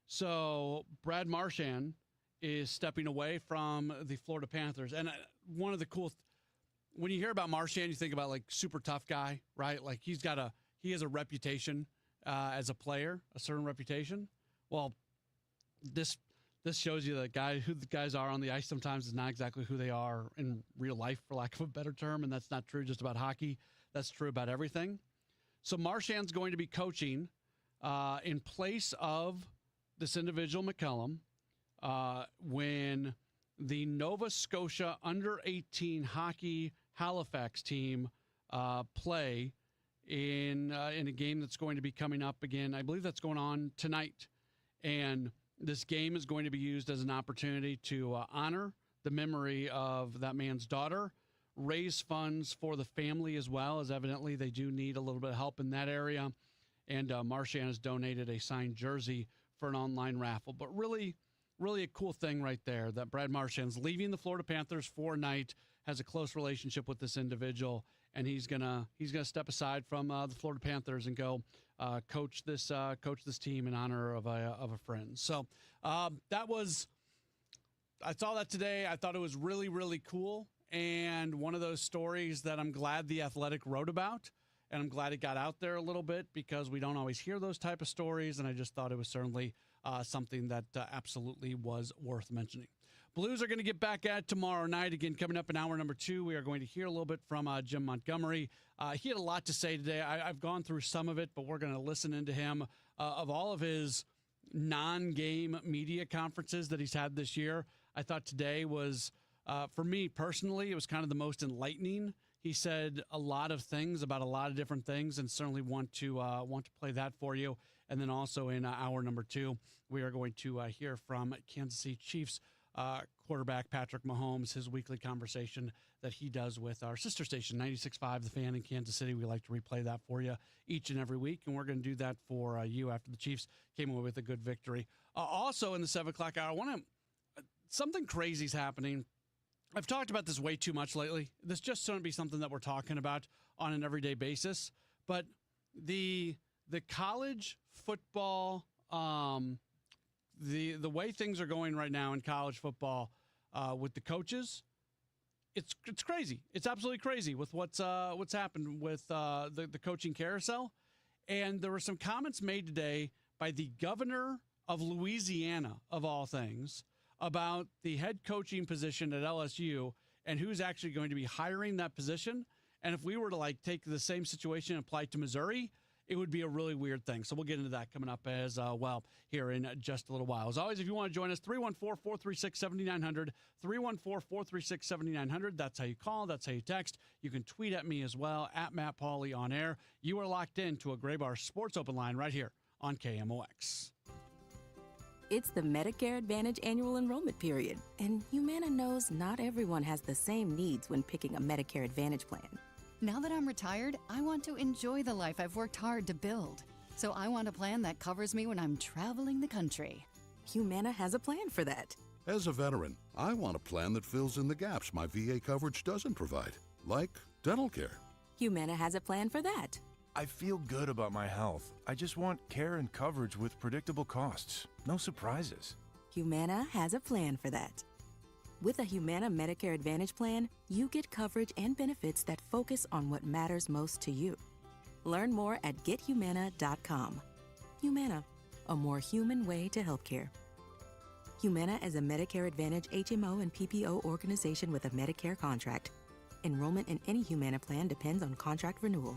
So Brad Marchand is stepping away from the Florida Panthers. And one of the cool, when you hear about Marchand, you think about like super tough guy, right? Like he has a reputation as a player, a certain reputation. Well, this shows you that who the guys are on the ice sometimes is not exactly who they are in real life, for lack of a better term. And that's not true just about hockey. That's true about everything. So Marchand's going to be coaching in place of this individual, McCullum, when the Nova Scotia under-18 hockey Halifax team play in a game that's going to be coming up again. I believe that's going on tonight. And this game is going to be used as an opportunity to honor the memory of that man's daughter, raise funds for the family as well, as evidently they do need a little bit of help in that area. And Marchand has donated a signed jersey for an online raffle. But really, really a cool thing right there that Brad Marchand's leaving the Florida Panthers for a night, has a close relationship with this individual, and he's gonna step aside from the Florida Panthers and go coach this team in honor of a friend. So I saw that today. I thought it was really, really cool. And one of those stories that I'm glad The Athletic wrote about, and I'm glad it got out there a little bit because we don't always hear those type of stories, and I just thought it was certainly something that absolutely was worth mentioning. Blues are going to get back at tomorrow night. Again, coming up in hour number 2, we are going to hear a little bit from Jim Montgomery. He had a lot to say today. I've gone through some of it, but we're going to listen into him of all of his non-game media conferences that he's had this year. I thought today was... for me personally, it was kind of the most enlightening. He said a lot of things about a lot of different things, and certainly want to play that for you. And then also in hour number 2, we are going to hear from Kansas City Chiefs quarterback Patrick Mahomes, his weekly conversation that he does with our sister station, 96.5 The Fan in Kansas City. We like to replay that for you each and every week, and we're going to do that for you after the Chiefs came away with a good victory. Also in the 7 o'clock hour, something crazy's happening. I've talked about this way too much lately. This just shouldn't be something that we're talking about on an everyday basis, but the college football, the way things are going right now in college football with the coaches, it's crazy. It's absolutely crazy with what's happened with the coaching carousel. And there were some comments made today by the governor of Louisiana, of all things, about the head coaching position at LSU and who's actually going to be hiring that position. And if we were to take the same situation and apply it to Missouri, it would be a really weird thing. So we'll get into that coming up as well here in just a little while. As always, if you want to join us, 314-436-7900, 314-436-7900. That's how you call. That's how you text. You can tweet at me as well, at Matt Pauley on air. You are locked in to a Gray Bar Sports Open Line right here on KMOX. It's the Medicare Advantage annual enrollment period, and Humana knows not everyone has the same needs when picking a Medicare Advantage plan. Now that I'm retired, I want to enjoy the life I've worked hard to build. So I want a plan that covers me when I'm traveling the country. Humana has a plan for that. As a veteran, I want a plan that fills in the gaps my VA coverage doesn't provide, like dental care. Humana has a plan for that. I feel good about my health. I just want care and coverage with predictable costs. No surprises. Humana has a plan for that. With a Humana Medicare Advantage plan, you get coverage and benefits that focus on what matters most to you. Learn more at gethumana.com. Humana, a more human way to healthcare. Humana is a Medicare Advantage HMO and PPO organization with a Medicare contract. Enrollment in any Humana plan depends on contract renewal.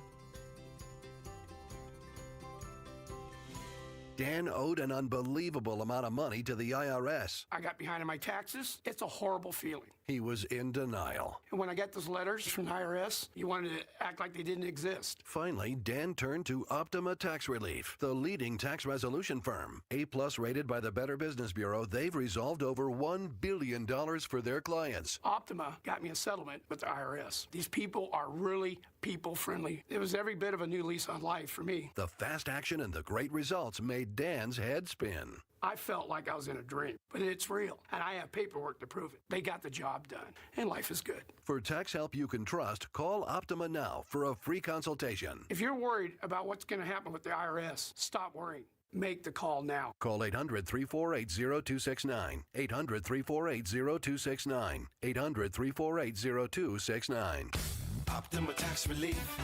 Dan owed an unbelievable amount of money to the IRS. I got behind on my taxes. It's a horrible feeling. He was in denial. And when I got those letters from the IRS, you wanted to act like they didn't exist. Finally, Dan turned to Optima Tax Relief, the leading tax resolution firm. A-plus rated by the Better Business Bureau, they've resolved over $1 billion for their clients. Optima got me a settlement with the IRS. These people are really people-friendly. It was every bit of a new lease on life for me. The fast action and the great results made Dan's head spin. I felt like I was in a dream, but it's real, and I have paperwork to prove it. They got the job done, and life is good. For tax help you can trust, call Optima now for a free consultation. If you're worried about what's going to happen with the IRS, stop worrying. Make the call now. Call 800-348-0269. 800-348-0269. 800-348-0269. Optima Tax Relief.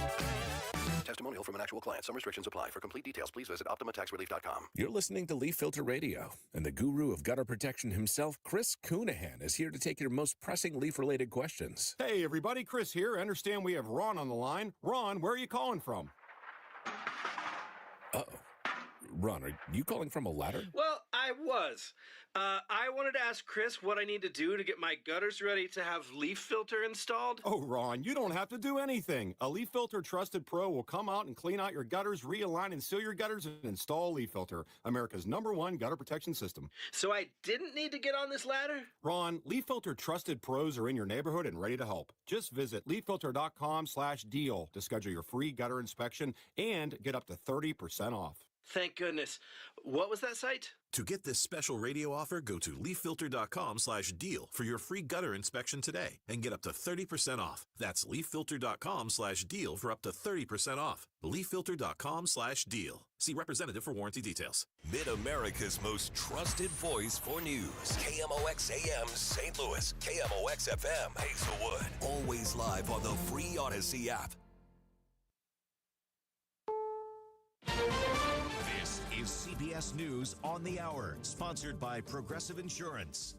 Testimonial from an actual client. Some restrictions apply. For complete details, please visit OptimaTaxRelief.com. You're listening to Leaf Filter Radio, and the guru of gutter protection himself, Chris Coonahan, is here to take your most pressing leaf-related questions. Hey, everybody. Chris here. I understand we have Ron on the line. Ron, where are you calling from? Uh-oh. Ron, are you calling from a ladder? Well, I was. I wanted to ask Chris what I need to do to get my gutters ready to have leaf filter installed. Oh, Ron, you don't have to do anything. A Leaf Filter Trusted Pro will come out and clean out your gutters, realign and seal your gutters, and install Leaf Filter, America's #1 gutter protection system. So I didn't need to get on this ladder? Ron, Leaf Filter Trusted Pros are in your neighborhood and ready to help. Just visit leaffilter.com/deal to schedule your free gutter inspection and get up to 30% off. Thank goodness. What was that site? To get this special radio offer, go to leaffilter.com/deal for your free gutter inspection today and get up to 30% off. That's leaffilter.com/deal for up to 30% off. leaffilter.com/deal. See representative for warranty details. Mid-America's most trusted voice for news. KMOX AM St. Louis. KMOX FM Hazelwood. Always live on the free Odyssey app. This is CBS News on the Hour, sponsored by Progressive Insurance.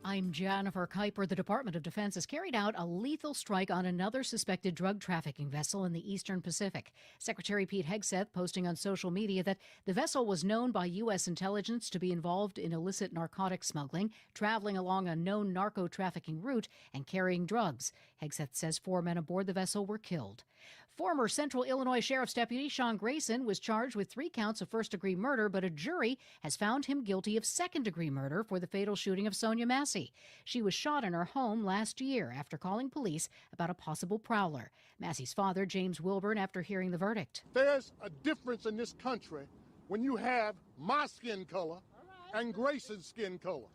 I'm Jennifer Kuiper. The Department of Defense has carried out a lethal strike on another suspected drug trafficking vessel in the Eastern Pacific. Secretary Pete Hegseth posting on social media that the vessel was known by U.S. intelligence to be involved in illicit narcotic smuggling, traveling along a known narco-trafficking route, and carrying drugs. Hegseth says 4 men aboard the vessel were killed. Former Central Illinois Sheriff's Deputy Sean Grayson was charged with 3 counts of first-degree murder, but a jury has found him guilty of second-degree murder for the fatal shooting of Sonia Massey. She was shot in her home last year after calling police about a possible prowler. Massey's father, James Wilburn, after hearing the verdict. There's a difference in this country when you have my skin color and Grayson's skin color.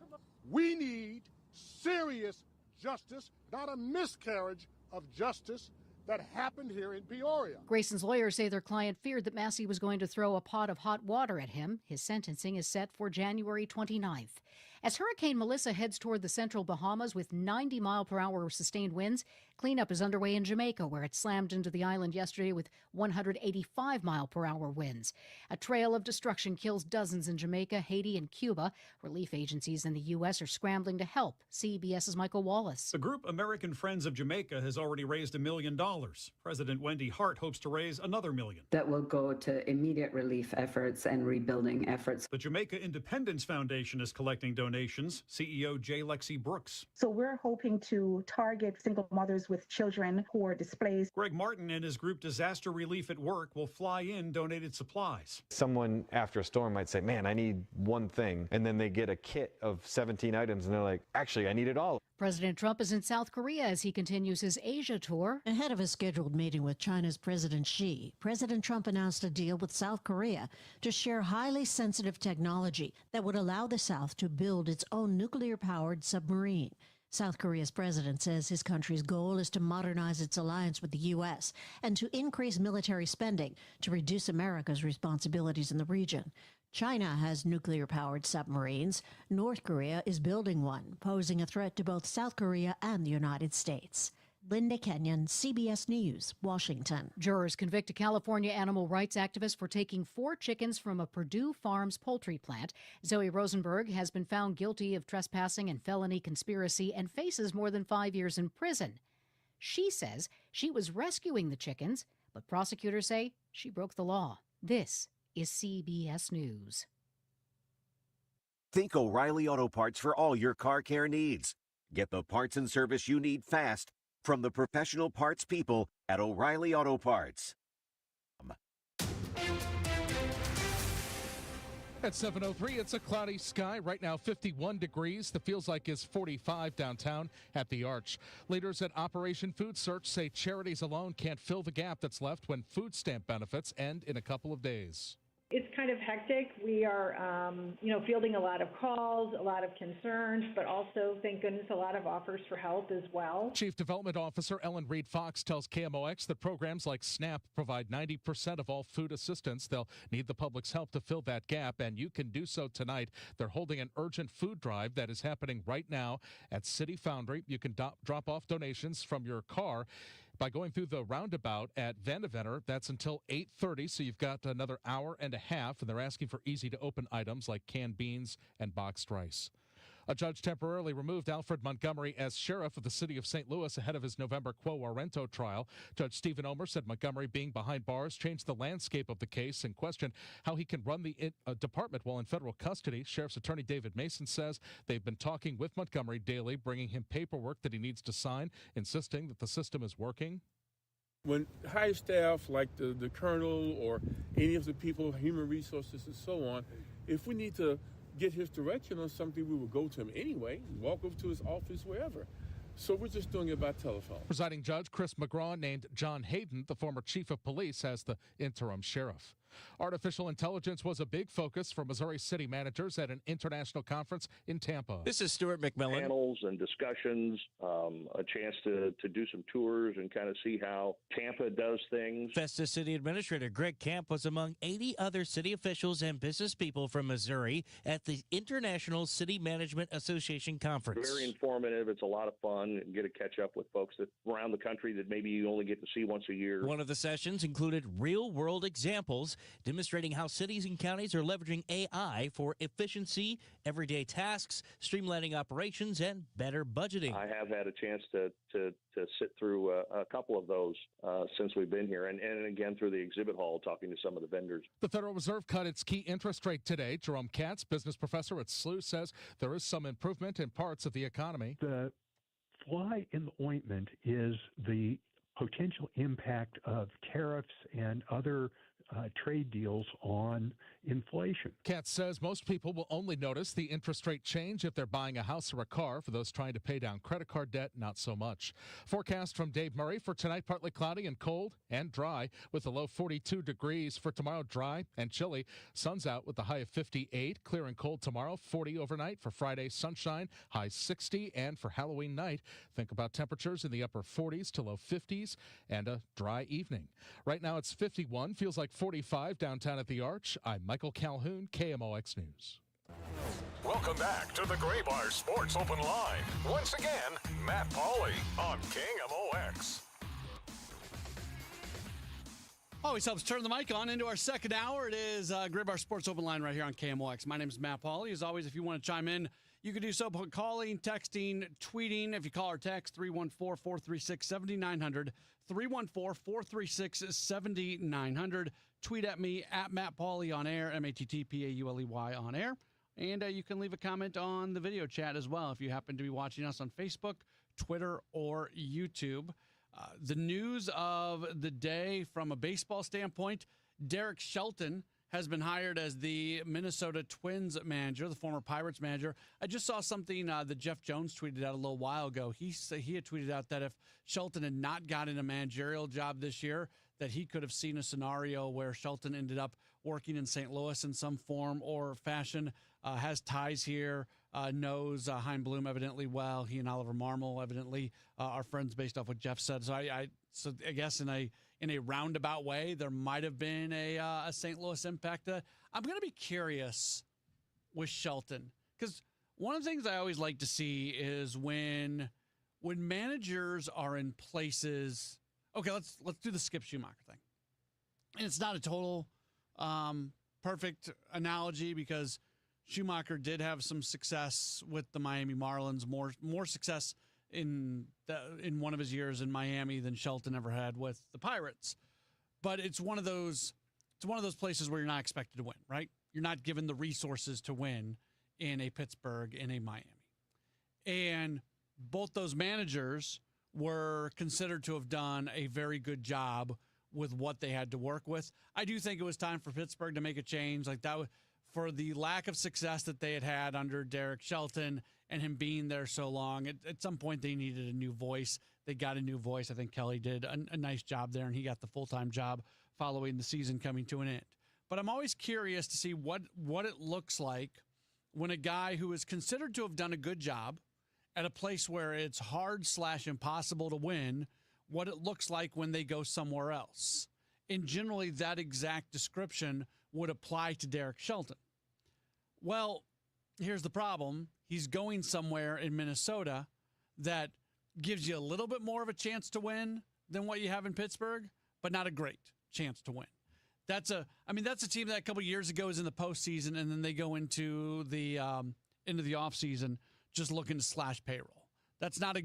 We need serious justice, not a miscarriage of justice that happened here in Peoria. Grayson's lawyers say their client feared that Massey was going to throw a pot of hot water at him. His sentencing is set for January 29th. As Hurricane Melissa heads toward the central Bahamas with 90-mile-per-hour sustained winds, cleanup is underway in Jamaica, where it slammed into the island yesterday with 185-mile-per-hour winds. A trail of destruction kills dozens in Jamaica, Haiti, and Cuba. Relief agencies in the U.S. are scrambling to help. CBS's Michael Wallace. The group American Friends of Jamaica has already raised $1 million. President Wendy Hart hopes to raise another $1 million. That will go to immediate relief efforts and rebuilding efforts. The Jamaica Independence Foundation is collecting donations. CEO J. Lexi Brooks. So we're hoping to target single mothers with children who are displaced. Greg Martin and his group Disaster Relief at Work will fly in donated supplies. Someone after a storm might say, man, I need one thing. And then they get a kit of 17 items and they're like, actually, I need it all. President Trump is in South Korea as he continues his Asia tour. Ahead of a scheduled meeting with China's President Xi, President Trump announced a deal with South Korea to share highly sensitive technology that would allow the South to build its own nuclear-powered submarine. South Korea's president says his country's goal is to modernize its alliance with the U.S. and to increase military spending to reduce America's responsibilities in the region. China has nuclear-powered submarines. North Korea is building one, posing a threat to both South Korea and the United States. Linda Kenyon, CBS News, Washington. Jurors convict a California animal rights activist for taking 4 chickens from a Purdue Farms poultry plant. Zoe Rosenberg has been found guilty of trespassing and felony conspiracy and faces more than 5 years in prison. She says she was rescuing the chickens, but prosecutors say she broke the law. This is CBS News. Think O'Reilly Auto Parts for all your car care needs. Get the parts and service you need fast from the professional parts people at O'Reilly Auto Parts. At 7:03, it's a cloudy sky. Right now, 51 degrees. The feels like is 45 downtown at the Arch. Leaders at Operation Food Search say charities alone can't fill the gap that's left when food stamp benefits end in a couple of days. It's kind of hectic. We are, fielding a lot of calls, a lot of concerns, but also, thank goodness, a lot of offers for help as well. Chief Development Officer Ellen Reed Fox tells KMOX that programs like SNAP provide 90% of all food assistance. They'll need the public's help to fill that gap, and you can do so tonight. They're holding an urgent food drive that is happening right now at City Foundry. You can drop off donations from your car by going through the roundabout at Vandeventer. That's until 8:30, so you've got another hour and a half, and they're asking for easy-to-open items like canned beans and boxed rice. A judge temporarily removed Alfred Montgomery as sheriff of the city of St. Louis ahead of his November Quo Warrento trial. Judge Stephen Omer said Montgomery being behind bars changed the landscape of the case and questioned how he can run the department while in federal custody. Sheriff's Attorney David Mason says they've been talking with Montgomery daily, bringing him paperwork that he needs to sign, insisting that the system is working. When high staff like the colonel or any of the people, human resources and so on, if we need to get his direction on something, we will go to him anyway, walk over to his office, wherever. So we're just doing it by telephone. Presiding Judge Chris McGraw named John Hayden, the former chief of police, as the interim sheriff. Artificial intelligence was a big focus for Missouri city managers at an international conference in Tampa. This is Stuart McMillan. Panels and discussions, a chance to do some tours and kind of see how Tampa does things. Festus City Administrator Greg Camp was among 80 other city officials and business people from Missouri at the International City Management Association Conference. Very informative. It's a lot of fun and get to catch up with folks around the country that maybe you only get to see once a year. One of the sessions included real-world examples demonstrating how cities and counties are leveraging AI for efficiency, everyday tasks, streamlining operations, and better budgeting. I have had a chance to sit through a couple of those since we've been here, and again through the exhibit hall talking to some of the vendors. The Federal Reserve cut its key interest rate today. Jerome Katz, business professor at SLU, says there is some improvement in parts of the economy. The fly in the ointment is the potential impact of tariffs and other trade deals on inflation. Katz says most people will only notice the interest rate change if they're buying a house or a car. For those trying to pay down credit card debt, not so much. Forecast from Dave Murray for tonight, partly cloudy and cold and dry with a low 42 degrees. For tomorrow, dry and chilly. Sun's out with a high of 58. Clear and cold tomorrow, 40 overnight. For Friday, sunshine, high 60. And for Halloween night, think about temperatures in the upper 40s to low 50s and a dry evening. Right now it's 51, feels like 45 downtown at the Arch. I'm Michael Calhoun, KMOX News. Welcome back to the Gray Bar Sports Open Line. Once again, Matt Pauley on KMOX. Always helps turn the mic on into our second hour. It is Gray Bar Sports Open Line right here on KMOX. My name is Matt Pauley. As always, if you want to chime in, you can do so by calling, texting, tweeting. If you call or text 314-436-7900, 314-436-7900. Tweet at me at Matt Pauley on air, MattPauley on air. And you can leave a comment on the video chat as well if you happen to be watching us on Facebook, Twitter, or YouTube. The news of the day from a baseball standpoint, Derek Shelton has been hired as the Minnesota Twins manager, the former Pirates manager. I just saw something that Jeff Jones tweeted out a little while ago. He had tweeted out that if Shelton had not gotten a managerial job this year, that he could have seen a scenario where Shelton ended up working in St. Louis in some form or fashion, has ties here, knows Hein Bloom evidently well. He and Oliver Marmol evidently are friends based off what Jeff said. So I guess in a roundabout way, there might have been a St. Louis impact. I'm going to be curious with Shelton because one of the things I always like to see is when managers are in places. Okay, let's do the Skip Schumacher thing, and it's not a total perfect analogy because Schumacher did have some success with the Miami Marlins, more success in one of his years in Miami than Shelton ever had with the Pirates. But it's one of those places where you're not expected to win, right? You're not given the resources to win in a Pittsburgh, in a Miami. And both those managers were considered to have done a very good job with what they had to work with. I do think it was time for Pittsburgh to make a change like that for the lack of success that they had under Derek Shelton and him being there so long. At some point, they needed a new voice. They got a new voice. I think Kelly did a nice job there, and he got the full-time job following the season coming to an end. But I'm always curious to see what it looks like when a guy who is considered to have done a good job at a place where it's hard/impossible to win, what it looks like when they go somewhere else. And generally, that exact description would apply to Derek Shelton. Well, here's the problem. He's going somewhere in Minnesota that gives you a little bit more of a chance to win than what you have in Pittsburgh, but not a great chance to win. That's a team that a couple of years ago was in the postseason, and then they go into the offseason just looking to slash payroll. That's not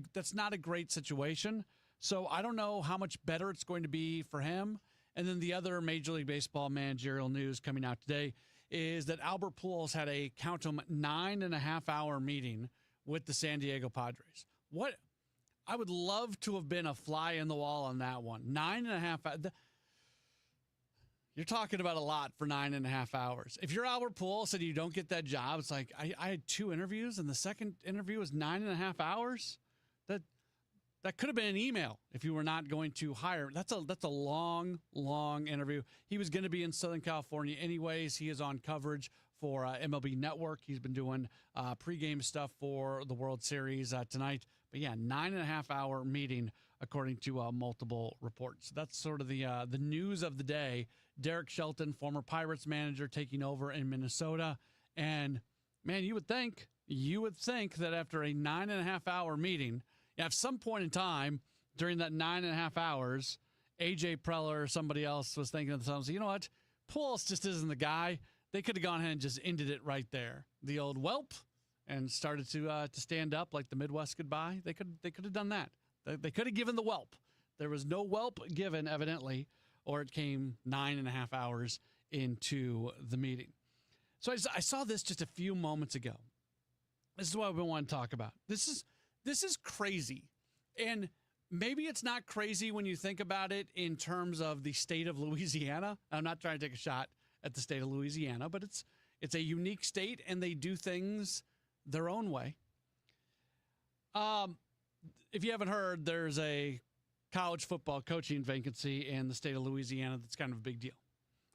a great situation. So I don't know how much better it's going to be for him. And then the other Major League Baseball managerial news coming out today is that Albert Pujols had a, count 'em, 9.5-hour meeting with the San Diego Padres. What I would love to have been a fly in the wall on that one. 9.5 hours. You're talking about a lot for 9.5 hours. If you're Albert Pujols and you don't get that job, it's like I had 2 interviews and the second interview was 9.5 hours. That could have been an email if you were not going to hire. That's a long interview. He was going to be in Southern California anyways. He is on coverage for MLB Network. He's been doing pregame stuff for the World Series tonight. But yeah, 9.5-hour meeting according to multiple reports. That's sort of the news of the day. Derek Shelton, former Pirates manager, taking over in Minnesota. And man, you would think that after a 9.5-hour meeting, at some point in time during that 9.5 hours, A.J. Preller or somebody else was thinking to themselves, you know what? Pujols just isn't the guy. They could have gone ahead and just ended it right there. The old whelp, and started to stand up like the Midwest goodbye. They could have done that. They could have given the whelp. There was no whelp given, evidently, or it came 9.5 hours into the meeting. So I saw this just a few moments ago. This is what we want to talk about. This is crazy. And maybe it's not crazy when you think about it in terms of the state of Louisiana. I'm not trying to take a shot at the state of Louisiana, but it's a unique state, and they do things their own way. If you haven't heard, there's a college football coaching vacancy in the state of Louisiana that's kind of a big deal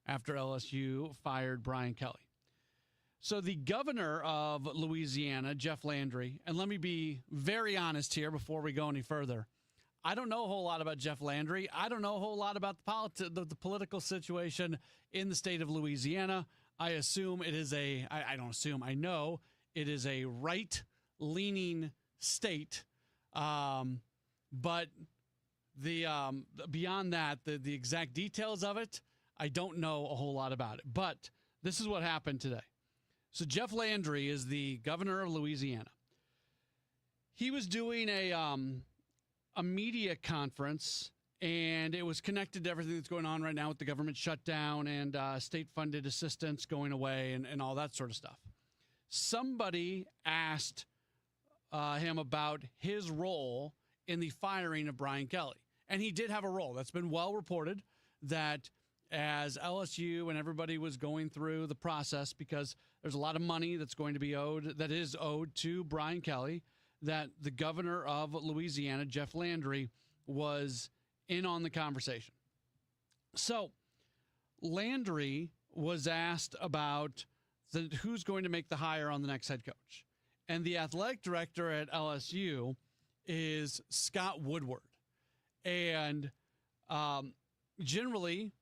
after LSU fired Brian Kelly. So the governor of Louisiana, Jeff Landry, and let me be very honest here before we go any further. I don't know a whole lot about Jeff Landry. I don't know a whole lot about the political situation in the state of Louisiana. I assume it is I don't assume, I know it is a right-leaning state. But beyond that, the exact details of it, I don't know a whole lot about it. But this is what happened today. So Jeff Landry is the governor of Louisiana. He was doing a media conference, and it was connected to everything that's going on right now with the government shutdown and state-funded assistance going away and all that sort of stuff. Somebody asked him about his role in the firing of Brian Kelly. And he did have a role. That's been well reported, that as LSU and everybody was going through the process, because there's a lot of money that's going to be owed, that is owed to Brian Kelly, that the governor of Louisiana, Jeff Landry, was in on the conversation. So Landry was asked about who's going to make the hire on the next head coach. And the athletic director at LSU is Scott Woodward. And generally,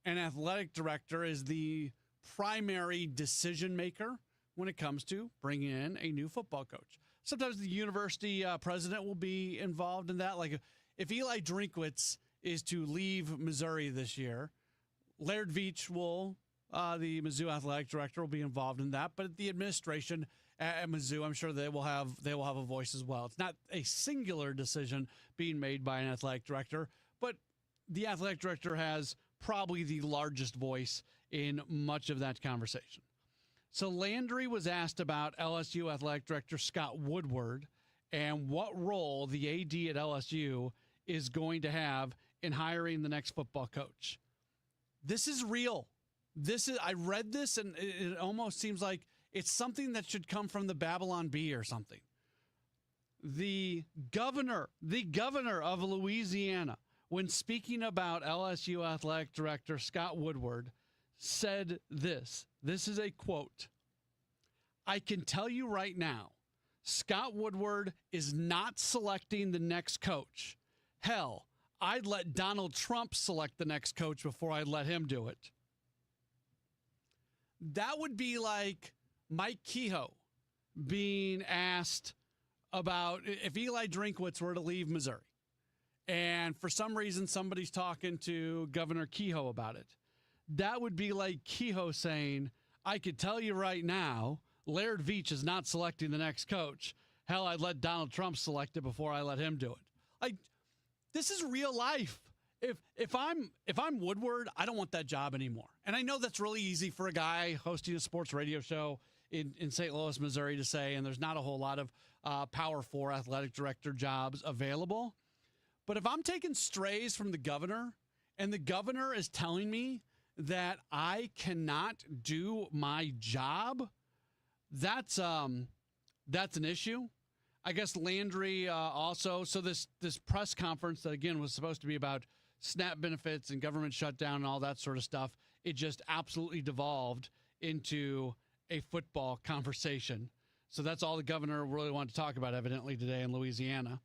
an athletic director is the primary decision maker when it comes to bringing in a new football coach. Sometimes the university president will be involved in that. Like if Eli Drinkwitz is to leave Missouri this year, Laird Veach will, the Mizzou athletic director, will be involved in that. But the administration at Mizzou, I'm sure they will have a voice as well. It's not a singular decision being made by an athletic director, but the athletic director has probably the largest voice in much of that conversation. So Landry was asked about LSU athletic director Scott Woodward and what role the AD at LSU is going to have in hiring the next football coach. This is real. I read this and it almost seems like it's something that should come from the Babylon Bee or something. The governor of Louisiana, when speaking about LSU athletic director Scott Woodward, said this. This is a quote. "I can tell you right now, Scott Woodward is not selecting the next coach. Hell, I'd let Donald Trump select the next coach before I'd let him do it." That would be like Mike Kehoe being asked about if Eli Drinkwitz were to leave Missouri. And for some reason, somebody's talking to Governor Kehoe about it. That would be like Kehoe saying, "I could tell you right now, Laird Veach is not selecting the next coach. Hell, I'd let Donald Trump select it before I let him do it." This is real life. If I'm Woodward, I don't want that job anymore. And I know that's really easy for a guy hosting a sports radio show in St. Louis, Missouri to say, and there's not a whole lot of Power 4 athletic director jobs available. But if I'm taking strays from the governor and the governor is telling me that I cannot do my job, that's an issue. I guess Landry also, so this press conference that, again, was supposed to be about SNAP benefits and government shutdown and all that sort of stuff, it just absolutely devolved into a football conversation. So that's all the governor really wanted to talk about, evidently, today in Louisiana.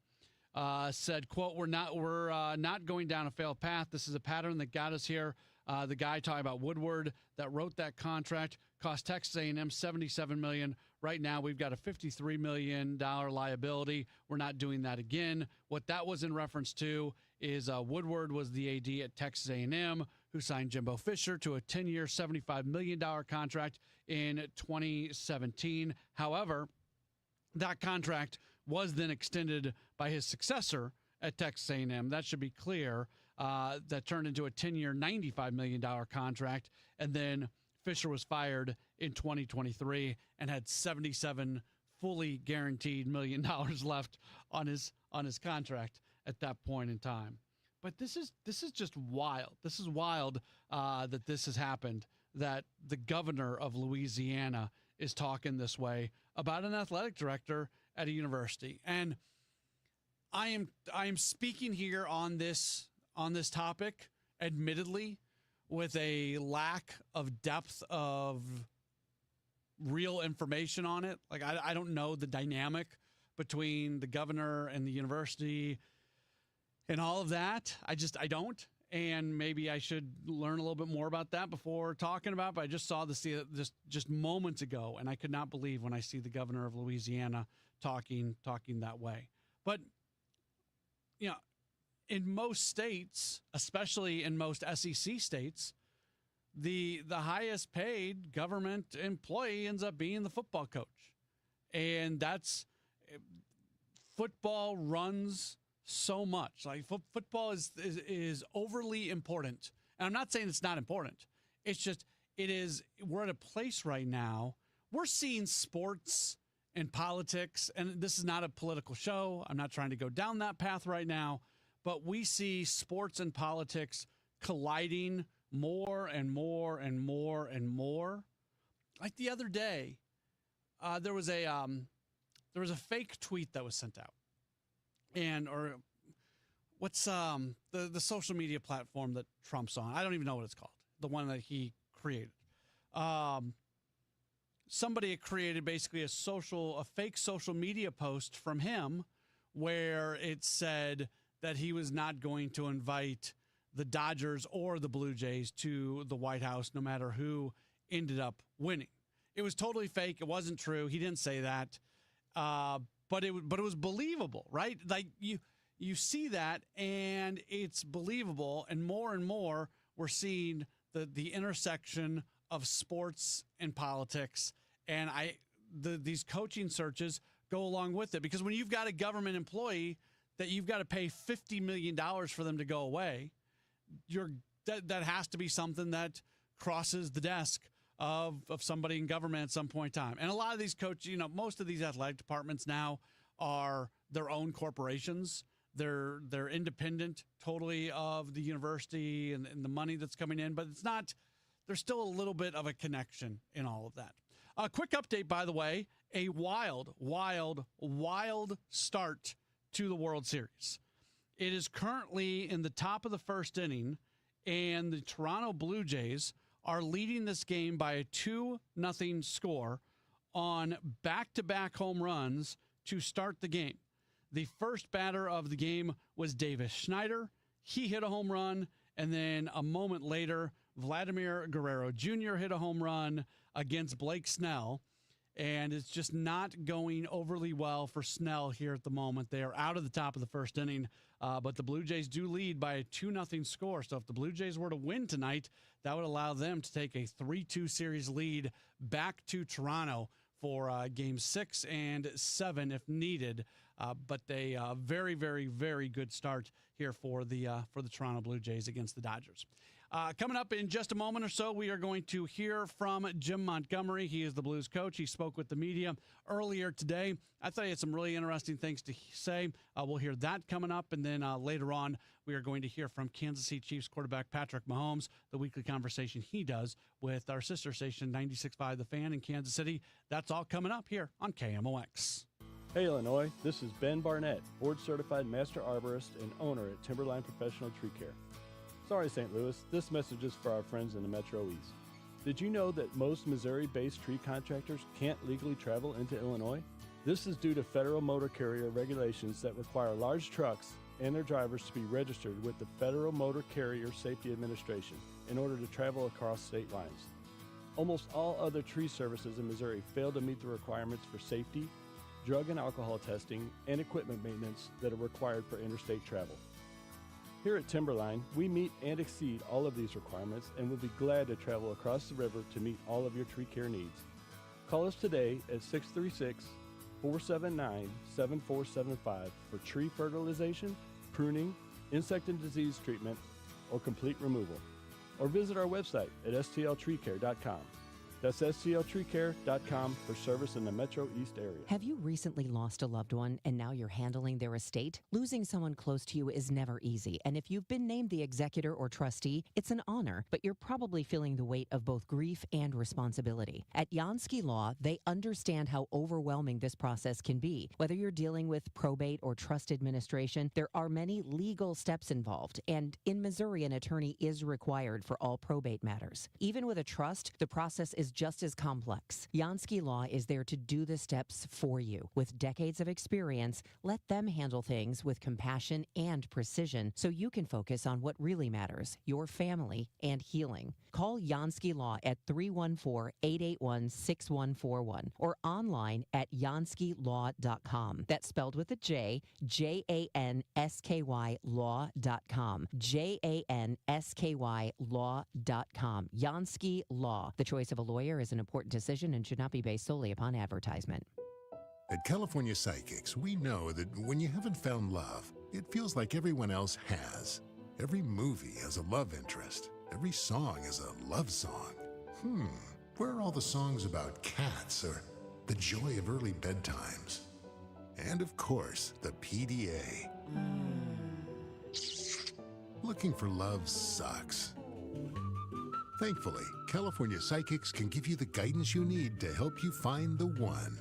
Said, quote, we're not going down a failed path. This is a pattern that got us here. The guy talking about Woodward that wrote that contract cost Texas A&M $77 million. Right now, we've got a $53 million liability. We're not doing that again. What that was in reference to is Woodward was the AD at Texas A&M who signed Jimbo Fisher to a 10-year, $75 million contract in 2017. However, that contract was then extended by his successor at Texas A&M. That should be clear. That turned into a 10-year, $95 million contract. And then Fisher was fired in 2023 and had $77 fully guaranteed $1 million left on his contract at that point in time. But this is just wild. This is wild that this has happened, that the governor of Louisiana is talking this way about an athletic director at a university. And I am speaking here on this topic, admittedly, with a lack of depth of real information on it. Like, I don't know the dynamic between the governor and the university and all of that. I don't. And maybe I should learn a little bit more about that before talking about it. But I just saw this just moments ago, and I could not believe when I see the governor of Louisiana talking that way. But, you know, in most states, especially in most SEC states, the highest paid government employee ends up being the football coach. And football runs so much. Like, football is overly important. And I'm not saying it's not important. It's just, we're at a place right now. We're seeing sports and politics, and this is not a political show. I'm not trying to go down that path right now, but we see sports and politics colliding more and more and more and more. Like the other day, there was a fake tweet that was sent out. Or what's the social media platform that Trump's on? I don't even know what it's called. The one that he created. Somebody had created basically a fake social media post from him where it said that he was not going to invite the Dodgers or the Blue Jays to the White House, no matter who ended up winning. It was totally fake. It wasn't true. He didn't say that. But it was believable, right? Like you see that and it's believable, and more we're seeing the intersection of sports and politics, and these coaching searches go along with it, because when you've got a government employee that you've got to pay $50 million for them to go away, that has to be something that crosses the desk of somebody in government at some point in time. And a lot of these coaches, most of these athletic departments now are their own corporations. They're independent totally of the university and the money that's coming in, but there's still a little bit of a connection in all of that. A quick update, by the way, a wild start to the World Series. It is currently in the top of the first inning, and the Toronto Blue Jays are leading this game by a 2-0 score on back-to-back home runs to start the game. The first batter of the game was Davis Schneider. He hit a home run, and then a moment later, Vladimir Guerrero Jr. hit a home run against Blake Snell, and it's just not going overly well for Snell here at the moment. They are out of the top of the first inning, but the Blue Jays do lead by a 2-0 score. So if the Blue Jays were to win tonight, that would allow them to take a 3-2 series lead back to Toronto for Game 6 and 7 if needed. But a very, very, very good start here for the Toronto Blue Jays against the Dodgers. Coming up in just a moment or so, we are going to hear from Jim Montgomery. He is the Blues coach. He spoke with the media earlier today. I thought he had some really interesting things to say. We'll hear that coming up. And then later on, we are going to hear from Kansas City Chiefs quarterback Patrick Mahomes, the weekly conversation he does with our sister station, 96.5 The Fan in Kansas City. That's all coming up here on KMOX. Hey Illinois, this is Ben Barnett, board-certified master arborist and owner at Timberline Professional Tree Care. Sorry, St. Louis, this message is for our friends in the Metro East. Did you know that most Missouri-based tree contractors can't legally travel into Illinois? This is due to federal motor carrier regulations that require large trucks and their drivers to be registered with the Federal Motor Carrier Safety Administration in order to travel across state lines. Almost all other tree services in Missouri fail to meet the requirements for safety, drug and alcohol testing, and equipment maintenance that are required for interstate travel. Here at Timberline, we meet and exceed all of these requirements and will be glad to travel across the river to meet all of your tree care needs. Call us today at 636-479-7475 for tree fertilization, pruning, insect and disease treatment, or complete removal. Or visit our website at stltreecare.com. That's scltreecare.com for service in the Metro East area. Have you recently lost a loved one and now you're handling their estate? Losing someone close to you is never easy, and if you've been named the executor or trustee, it's an honor, but you're probably feeling the weight of both grief and responsibility. At Jansky Law, they understand how overwhelming this process can be. Whether you're dealing with probate or trust administration, there are many legal steps involved, and in Missouri, an attorney is required for all probate matters. Even with a trust, the process is just as complex. Jansky Law is there to do the steps for you. With decades of experience, let them handle things with compassion and precision so you can focus on what really matters, your family and healing. Call Jansky Law at 314-881-6141 or online at janskylaw.com. That's spelled with a J, Jansky law.com. Jansky law.com. Jansky Law. The choice of a lawyer is an important decision and should not be based solely upon advertisement. At California Psychics, we know that when you haven't found love, it feels like everyone else has. Every movie has a love interest. Every song is a love song. Where are all the songs about cats or the joy of early bedtimes? And of course, the PDA. Looking for love sucks. Thankfully, California Psychics can give you the guidance you need to help you find the one.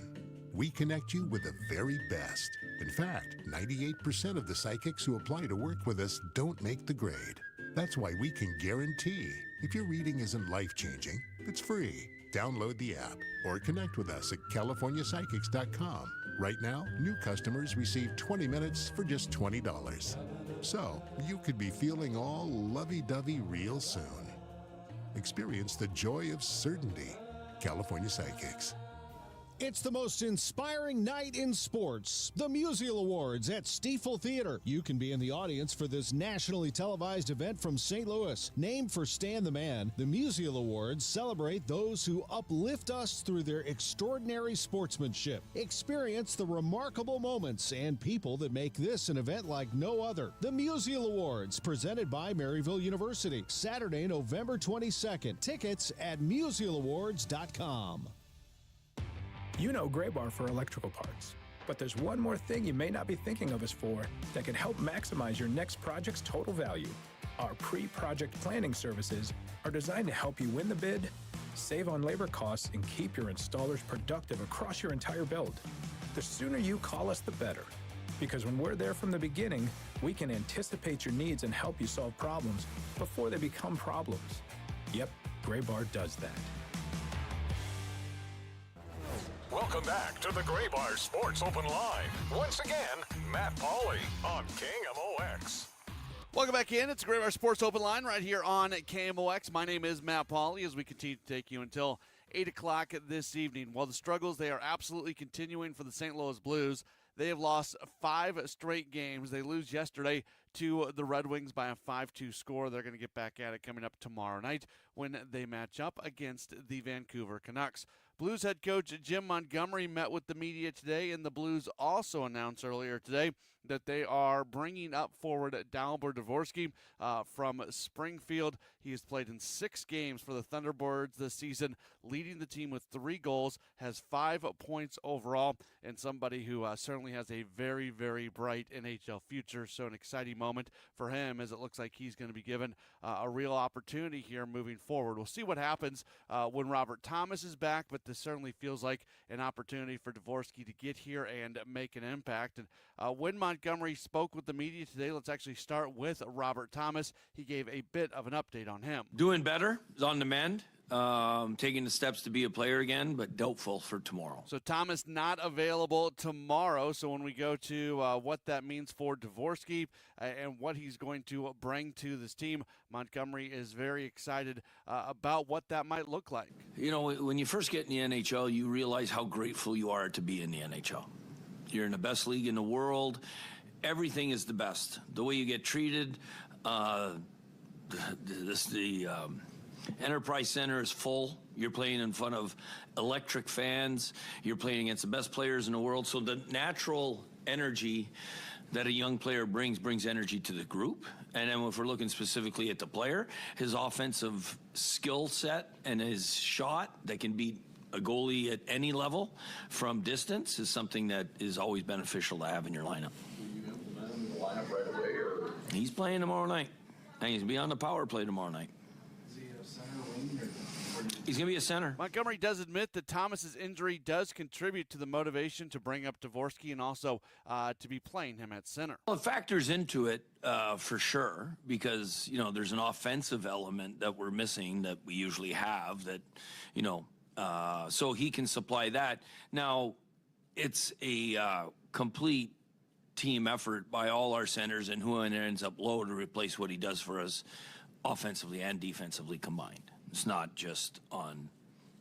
We connect you with the very best. In fact, 98% of the psychics who apply to work with us don't make the grade. That's why we can guarantee if your reading isn't life-changing, it's free. Download the app or connect with us at CaliforniaPsychics.com. Right now, new customers receive 20 minutes for just $20. So, you could be feeling all lovey-dovey real soon. Experience the joy of certainty. California Psychics. It's the most inspiring night in sports, the Musial Awards at Stiefel Theater. You can be in the audience for this nationally televised event from St. Louis. Named for Stan the Man, the Musial Awards celebrate those who uplift us through their extraordinary sportsmanship. Experience the remarkable moments and people that make this an event like no other. The Musial Awards, presented by Maryville University, Saturday, November 22nd. Tickets at musialawards.com. You know Graybar for electrical parts, but there's one more thing you may not be thinking of us for that can help maximize your next project's total value. Our pre-project planning services are designed to help you win the bid, save on labor costs, and keep your installers productive across your entire build. The sooner you call us, the better, because when we're there from the beginning, we can anticipate your needs and help you solve problems before they become problems. Yep, Graybar does that. Welcome back to the Graybar Sports Open Line. Once again, Matt Pauley on KMOX. Welcome back in. It's the Graybar Sports Open Line right here on KMOX. My name is Matt Pauley as we continue to take you until 8 o'clock this evening. While the struggles, they are absolutely continuing for the St. Louis Blues. They have lost 5 straight games. They lose yesterday to the Red Wings by a 5-2 score. They're going to get back at it coming up tomorrow night when they match up against the Vancouver Canucks. Blues head coach Jim Montgomery met with the media today, and the Blues also announced earlier today that they are bringing up forward Dalibor Dvorsky from Springfield. He has played in 6 games for the Thunderbirds this season, leading the team with 3 goals, has 5 points overall, and somebody who certainly has a very, very bright NHL future. So an exciting moment for him as it looks like he's going to be given a real opportunity here moving forward. We'll see what happens when Robert Thomas is back, but this certainly feels like an opportunity for Dvorsky to get here and make an impact. And when Montgomery spoke with the media today, let's actually start with Robert Thomas. He gave a bit of an update on him. Doing better, is on the mend, taking the steps to be a player again, but doubtful for tomorrow. So Thomas not available tomorrow. So when we go to what that means for Dvorsky and what he's going to bring to this team, Montgomery is very excited about what that might look like. You know, when you first get in the NHL, you realize how grateful you are to be in the NHL. You're in the best league in the world. Everything is the best. The way you get treated, the Enterprise Center is full. You're playing in front of electric fans. You're playing against the best players in the world. So the natural energy that a young player brings energy to the group. And then if we're looking specifically at the player, his offensive skill set and his shot that can beat a goalie at any level from distance is something that is always beneficial to have in your lineup. Will you implement him in the lineup right away? Or? He's playing tomorrow night, and he's going to be on the power play tomorrow night. Is he a center wing? He's going to be a center. Montgomery does admit that Thomas's injury does contribute to the motivation to bring up Dvorsky and also to be playing him at center. Well, it factors into it for sure because, there's an offensive element that we're missing that we usually have that, so he can supply that. Now, it's a complete team effort by all our centers and who ends up low to replace what he does for us offensively and defensively combined. It's not just on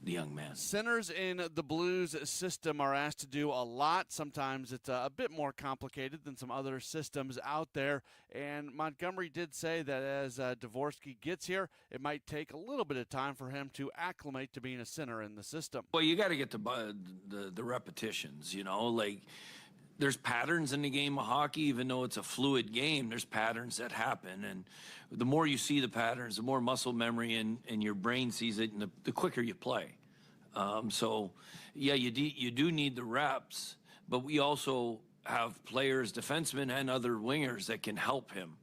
the young man. Centers in the Blues system are asked to do a lot. Sometimes it's a bit more complicated than some other systems out there. And Montgomery did say that as Dvorsky gets here, it might take a little bit of time for him to acclimate to being a center in the system. Well, you got to get the repetitions, there's patterns in the game of hockey, even though it's a fluid game, there's patterns that happen. And the more you see the patterns, the more muscle memory and your brain sees it, and the quicker you play. You do need the reps, but we also have players, defensemen and other wingers that can help him.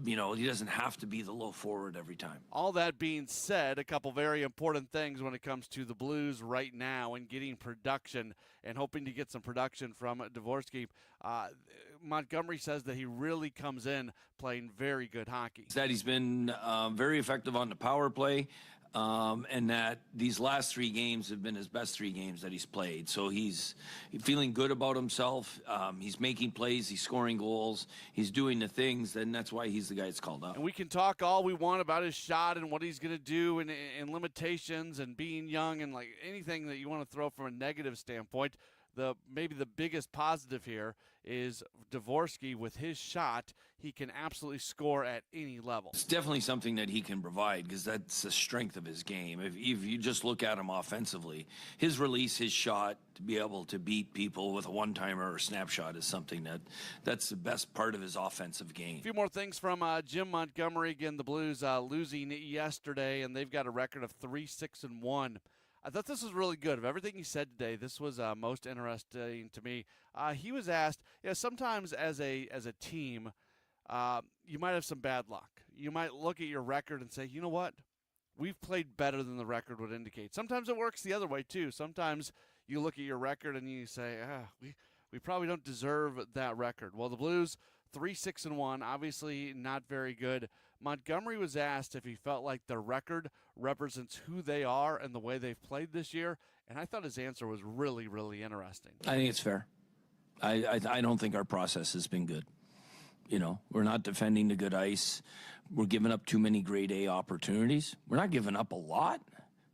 He doesn't have to be the low forward every time. All that being said, a couple very important things when it comes to the Blues right now and getting production and hoping to get some production from Dvorsky. Montgomery says that he really comes in playing very good hockey. That he's been very effective on the power play. And that these last 3 games have been his best 3 games that he's played. So he's feeling good about himself. He's making plays. He's scoring goals. He's doing the things, and that's why he's the guy that's called up. And we can talk all we want about his shot and what he's going to do and limitations and being young and anything that you want to throw from a negative standpoint. Maybe the biggest positive here is Dvorsky with his shot. He can absolutely score at any level. It's definitely something that he can provide because that's the strength of his game. If you just look at him offensively, his release, his shot, to be able to beat people with a one-timer or snapshot is something that's the best part of his offensive game. A few more things from Jim Montgomery. Again, the Blues losing yesterday, and they've got a record of 3-6-1. I thought this was really good. Of everything he said today, this was most interesting to me. He was asked, sometimes as a team, you might have some bad luck. You might look at your record and say, you know what? We've played better than the record would indicate. Sometimes it works the other way, too. Sometimes you look at your record and you say, we probably don't deserve that record. Well, the Blues, 3-6-1, obviously not very good. Montgomery was asked if he felt like their record represents who they are and the way they've played this year, and I thought his answer was really, really interesting. I think it's fair. I don't think our process has been good. We're not defending the good ice. We're giving up too many grade A opportunities. We're not giving up a lot,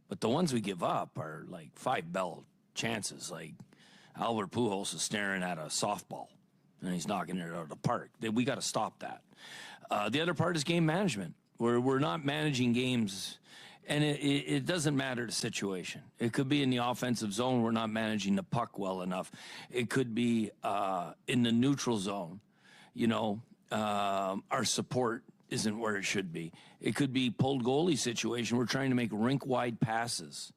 but the ones we give up are like 5 bell chances. Like Albert Pujols is staring at a softball, and he's knocking it out of the park. We got to stop that. The other part is game management. We're not managing games, and it doesn't matter the situation. It could be in the offensive zone. We're not managing the puck well enough. It could be in the neutral zone. Our support isn't where it should be. It could be pulled goalie situation. We're trying to make rink-wide passes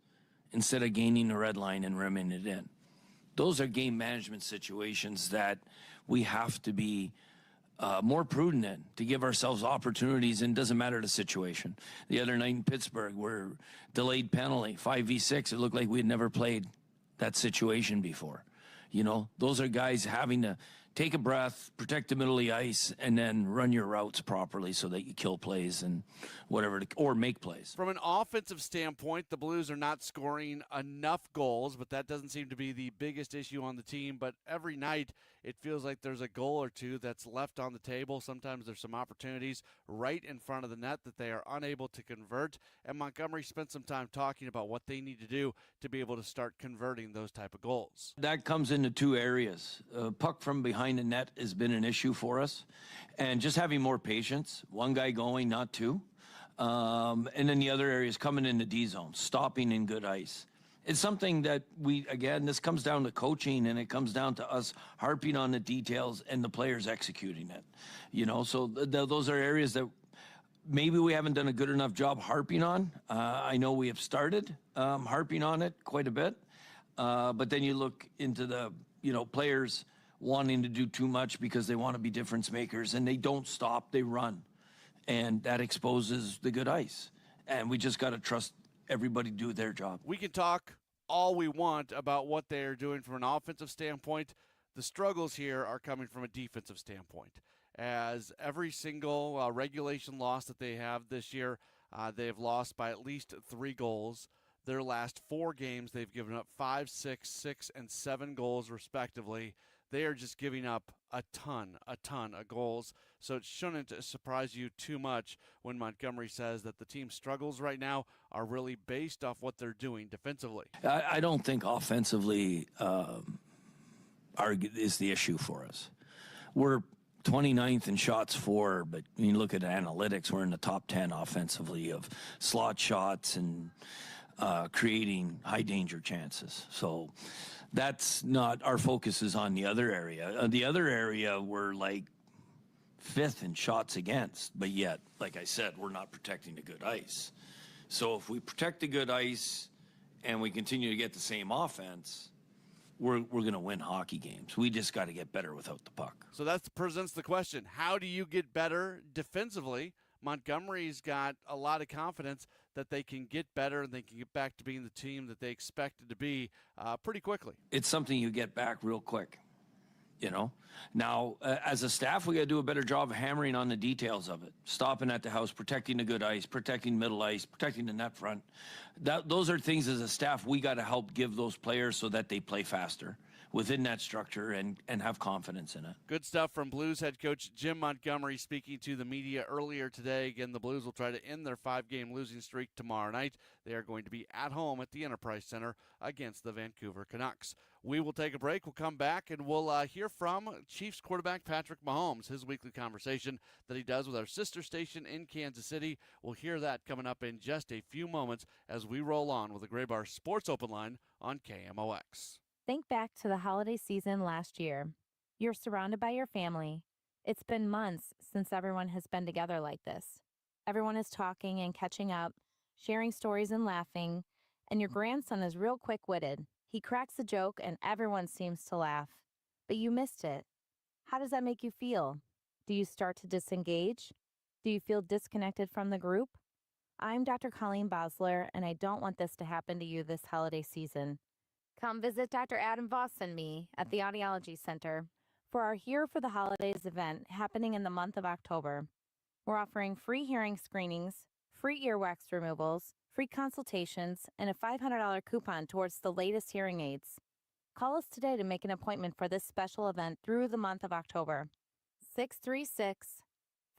instead of gaining the red line and rimming it in. Those are game management situations that we have to be more prudent in to give ourselves opportunities, and it doesn't matter the situation. The other night in Pittsburgh, we're delayed penalty, 5v6. It looked like we had never played that situation before. Those are guys having to take a breath, protect the middle of the ice, and then run your routes properly so that you kill plays and whatever, or make plays. From an offensive standpoint, the Blues are not scoring enough goals, but that doesn't seem to be the biggest issue on the team. But every night, it feels like there's a goal or two that's left on the table. Sometimes there's some opportunities right in front of the net that they are unable to convert. And Montgomery spent some time talking about what they need to do to be able to start converting those type of goals. That comes into 2 areas. Puck from behind the net has been an issue for us. And just having more patience, one guy going, not 2. And then the other area is coming in the D zone, stopping in good ice. It's something that this comes down to coaching, and it comes down to us harping on the details and the players executing it. So those are areas that maybe we haven't done a good enough job harping on. I know we have started harping on it quite a bit, but then you look into the, players wanting to do too much because they want to be difference makers, and they don't stop, they run. And that exposes the good ice. And we just got to trust everybody do their job. We can talk all we want about what they're doing from an offensive standpoint. The struggles here are coming from a defensive standpoint. As every single regulation loss that they have this year, they have lost by at least 3 goals. Their last 4 games, they've given up 5, 6, 6, and 7 goals respectively. They are just giving up a ton of goals. So it shouldn't surprise you too much when Montgomery says that the team's struggles right now are really based off what they're doing defensively. I don't think offensively is the issue for us. We're 29th in shots for, but when you look at analytics, we're in the top 10 offensively of slot shots and creating high danger chances. So that's not, our focus is on the other area. The other area, we're like 5th in shots against, but yet, like I said, we're not protecting the good ice. So if we protect the good ice and we continue to get the same offense, we're going to win hockey games. We just got to get better without the puck. So that presents the question, how do you get better defensively? Montgomery's got a lot of confidence that they can get better and they can get back to being the team that they expected to be pretty quickly. It's something you get back real quick, Now, as a staff, we got to do a better job of hammering on the details of it. Stopping at the house, protecting the good ice, protecting middle ice, protecting the net front. Those are things as a staff we got to help give those players so that they play faster within that structure and have confidence in it. Good stuff from Blues head coach Jim Montgomery speaking to the media earlier today. Again, the Blues will try to end their 5-game losing streak tomorrow night. They are going to be at home at the Enterprise Center against the Vancouver Canucks. We will take a break. We'll come back and we'll hear from Chiefs quarterback Patrick Mahomes, his weekly conversation that he does with our sister station in Kansas City. We'll hear that coming up in just a few moments as we roll on with the Gray Bar Sports Open Line on KMOX. Think back to the holiday season last year. You're surrounded by your family. It's been months since everyone has been together like this. Everyone is talking and catching up, sharing stories and laughing, and your grandson is real quick-witted. He cracks a joke and everyone seems to laugh. But you missed it. How does that make you feel? Do you start to disengage? Do you feel disconnected from the group? I'm Dr. Colleen Bosler, and I don't want this to happen to you this holiday season. Come visit Dr. Adam Voss and me at the Audiology Center for our Here for the Holidays event happening in the month of October. We're offering free hearing screenings, free earwax removals, free consultations, and a $500 coupon towards the latest hearing aids. Call us today to make an appointment for this special event through the month of October.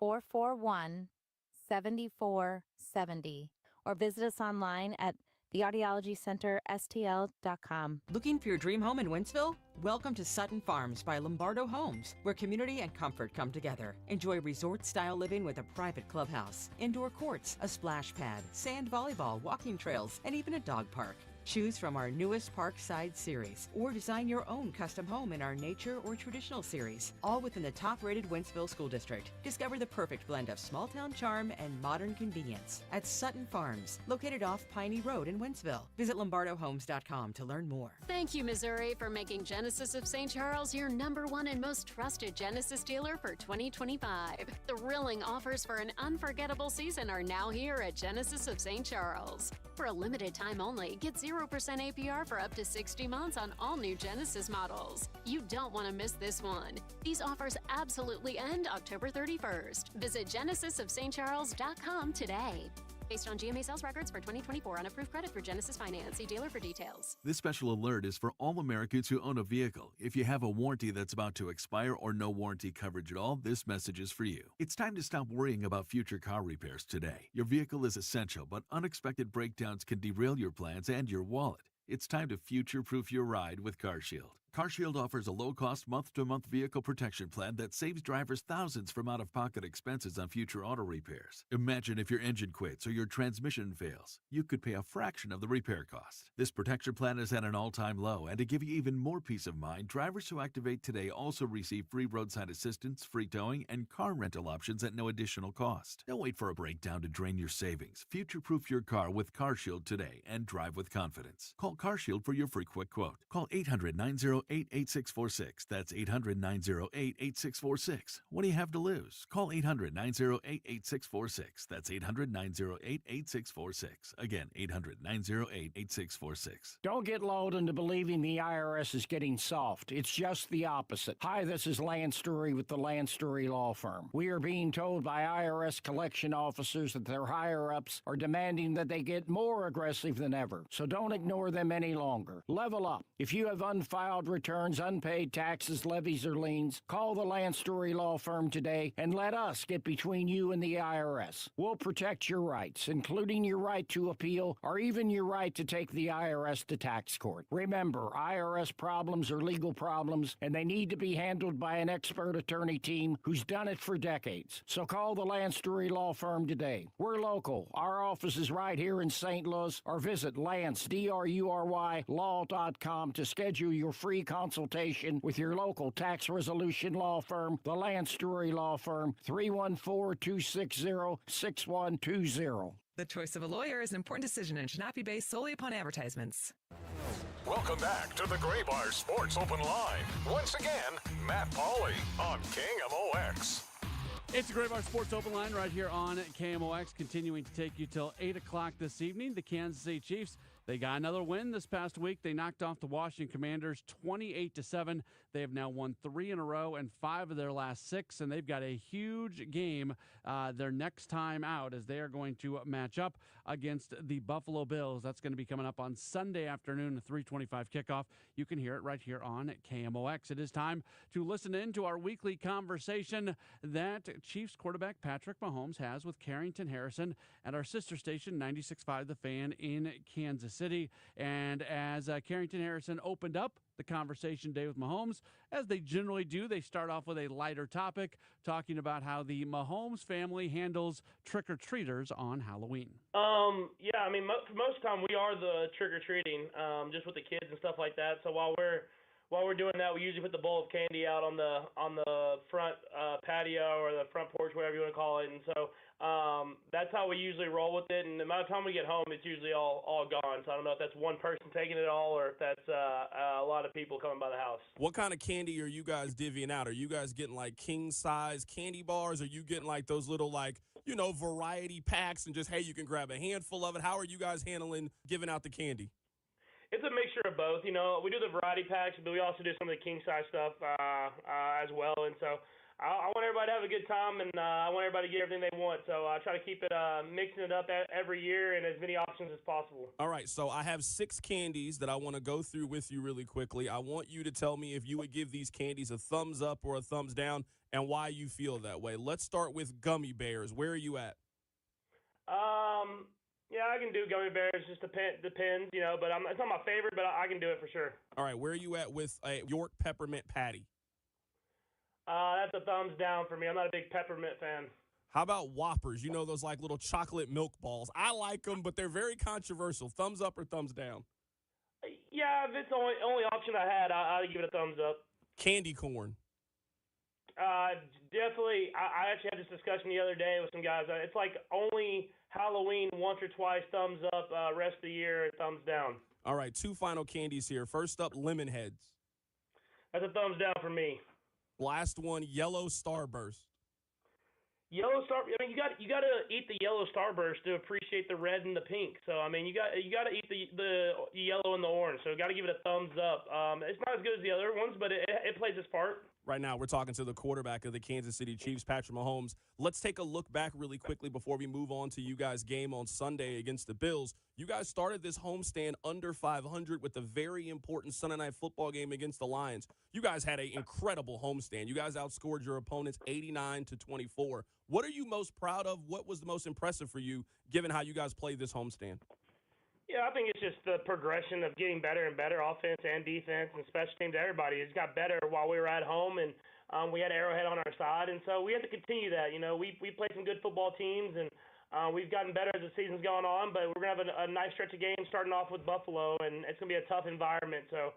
636-441-7470 or visit us online at theaudiologycenterstl.com. Looking for your dream home in Wentzville? Welcome to Sutton Farms by Lombardo Homes, where community and comfort come together. Enjoy resort-style living with a private clubhouse, indoor courts, a splash pad, sand volleyball, walking trails, and even a dog park. Choose from our newest Parkside series, or design your own custom home in our nature or traditional series, all within the top-rated Wentzville School District. Discover the perfect blend of small-town charm and modern convenience at Sutton Farms, located off Piney Road in Wentzville. Visit lombardohomes.com to learn more. Thank you, Missouri, for making Genesis of St. Charles your #1 and most trusted Genesis dealer for 2025. Thrilling offers for an unforgettable season are now here at Genesis of St. Charles. For a limited time only, get 0% APR for up to 60 months on all new Genesis models. You don't want to miss this one. These offers absolutely end October 31st. Visit genesisofstcharles.com today. Based on GMA sales records for 2024 on approved credit for Genesis Finance. See dealer for details. This special alert is for all Americans who own a vehicle. If you have a warranty that's about to expire or no warranty coverage at all, this message is for you. It's time to stop worrying about future car repairs today. Your vehicle is essential, but unexpected breakdowns can derail your plans and your wallet. It's time to future-proof your ride with CarShield. CarShield offers a low-cost month-to-month vehicle protection plan that saves drivers thousands from out-of-pocket expenses on future auto repairs. Imagine if your engine quits or your transmission fails. You could pay a fraction of the repair cost. This protection plan is at an all-time low, and to give you even more peace of mind, drivers who activate today also receive free roadside assistance, free towing, and car rental options at no additional cost. Don't wait for a breakdown to drain your savings. Future-proof your car with CarShield today and drive with confidence. Call CarShield for your free quick quote. Call 800-908-8646. That's 800-908-8646. What do you have to lose? Call 800-908-8646. That's 800-908-8646. Again, 800-908-8646. Don't get lulled into believing the IRS is getting soft. It's just the opposite. Hi, this is Lance Story with the Lance Story Law Firm. We are being told by IRS collection officers that their higher-ups are demanding that they get more aggressive than ever. So don't ignore them any longer. Level up. If you have unfiled returns, unpaid taxes, levies, or liens, call the Lance Story Law Firm today and let us get between you and the IRS. We'll protect your rights, including your right to appeal or even your right to take the IRS to tax court. Remember, IRS problems are legal problems, and they need to be handled by an expert attorney team who's done it for decades. So call the Lance Story Law Firm today. We're local. Our office is right here in St. Louis, or visit Lance, D-R-U-R-Y, law.com to schedule your free consultation with your local tax resolution law firm, the Lance Story Law Firm, 314-260-6120. The choice of a lawyer is an important decision and should not be based solely upon advertisements. Welcome back to the Gray Bar Sports Open Line. Once again, Matt Pauley on KMOX. It's the Gray Bar Sports Open Line right here on KMOX, continuing to take you till 8 o'clock this evening. The Kansas City Chiefs, they got another win this past week. They knocked off the Washington Commanders 28-7. They have now won 3 in a row and 5 of their last 6, and they've got a huge game their next time out as they are going to match up against the Buffalo Bills. That's going to be coming up on Sunday afternoon, a 3:25 kickoff. You can hear it right here on KMOX. It is time to listen in to our weekly conversation that Chiefs quarterback Patrick Mahomes has with Carrington Harrison at our sister station, 96.5 The Fan in Kansas City. And as Carrington Harrison opened up the conversation day with Mahomes, as they generally do, they start off with a lighter topic, talking about how the Mahomes family handles trick-or-treaters on Halloween. Yeah, I mean, for most of the time we are the trick-or-treating, just with the kids and stuff like that. So while we're doing that, we usually put the bowl of candy out on the front patio or the front porch, whatever you want to call it. And so that's how we usually roll with it. And by the time we get home, it's usually all gone. So I don't know if that's one person taking it all or if that's a lot of people coming by the house. What kind of candy are you guys divvying out? Are you guys getting like king-size candy bars? Are you getting like those little variety packs and just, hey, you can grab a handful of it? How are you guys handling giving out the candy? It's a mixture of both. You know, we do the variety packs, but we also do some of the king-size stuff as well. And so I want everybody to have a good time, and I want everybody to get everything they want. So I try to keep it mixing it up every year and as many options as possible. All right, so I have 6 candies that I want to go through with you really quickly. I want you to tell me if you would give these candies a thumbs up or a thumbs down and why you feel that way. Let's start with gummy bears. Where are you at? Yeah, I can do gummy bears. Just depends, you know. But it's not my favorite, but I can do it for sure. All right, where are you at with a York peppermint patty? That's a thumbs down for me. I'm not a big peppermint fan. How about Whoppers? You know those like little chocolate milk balls. I like them, but they're very controversial. Thumbs up or thumbs down? Yeah, if it's the only option I had, I'd give it a thumbs up. Candy corn. Definitely. I actually had this discussion the other day with some guys. It's like only Halloween once or twice, thumbs up. Rest of the year, thumbs down. All right, 2 final candies here. First up, lemon heads. That's a thumbs down for me. Last one, yellow starburst. Yellow star. I mean, you got to eat the yellow starburst to appreciate the red and the pink. So I mean, you got to eat the yellow and the orange. So got to give it a thumbs up. It's not as good as the other ones, but it plays its part. Right now, we're talking to the quarterback of the Kansas City Chiefs, Patrick Mahomes. Let's take a look back really quickly before we move on to you guys' game on Sunday against the Bills. You guys started this homestand under 500 with a very important Sunday night football game against the Lions. You guys had an incredible homestand. You guys outscored your opponents 89-24. What are you most proud of? What was the most impressive for you, given how you guys played this homestand? Yeah, I think it's just the progression of getting better and better, offense and defense and special teams. Everybody has got better while we were at home, and we had Arrowhead on our side, and so we have to continue that. You know, we played some good football teams, and we've gotten better as the season's gone on. But we're gonna have a nice stretch of games starting off with Buffalo, and it's gonna be a tough environment. So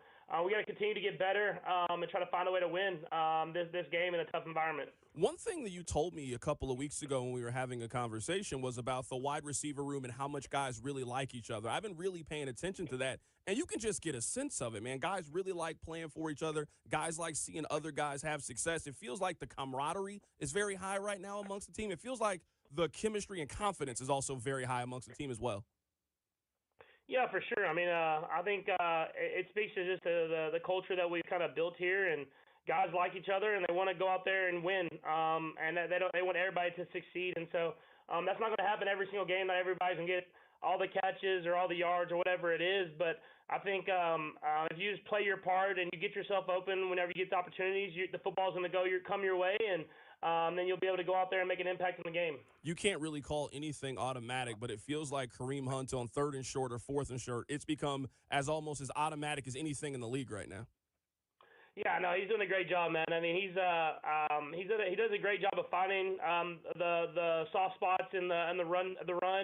we got to continue to get better and try to find a way to win this game in a tough environment. One thing that you told me a couple of weeks ago when we were having a conversation was about the wide receiver room and how much guys really like each other. I've been really paying attention to that, and you can just get a sense of it, man. Guys really like playing for each other. Guys like seeing other guys have success. It feels like the camaraderie is very high right now amongst the team. It feels like the chemistry and confidence is also very high amongst the team as well. Yeah, for sure. I mean, I think it speaks to just the culture that we've kind of built here, and guys like each other, and they want to go out there and win, and they want everybody to succeed. And so that's not going to happen every single game. Not everybody's going to get all the catches or all the yards or whatever it is. But I think if you just play your part and you get yourself open whenever you get the opportunities, the football's going to come your way, and then you'll be able to go out there and make an impact in the game. You can't really call anything automatic, but it feels like Kareem Hunt on 3rd and short or 4th and short, it's become almost as automatic as anything in the league right now. Yeah, no, he's doing a great job, man. I mean, he does a great job of finding the soft spots in the run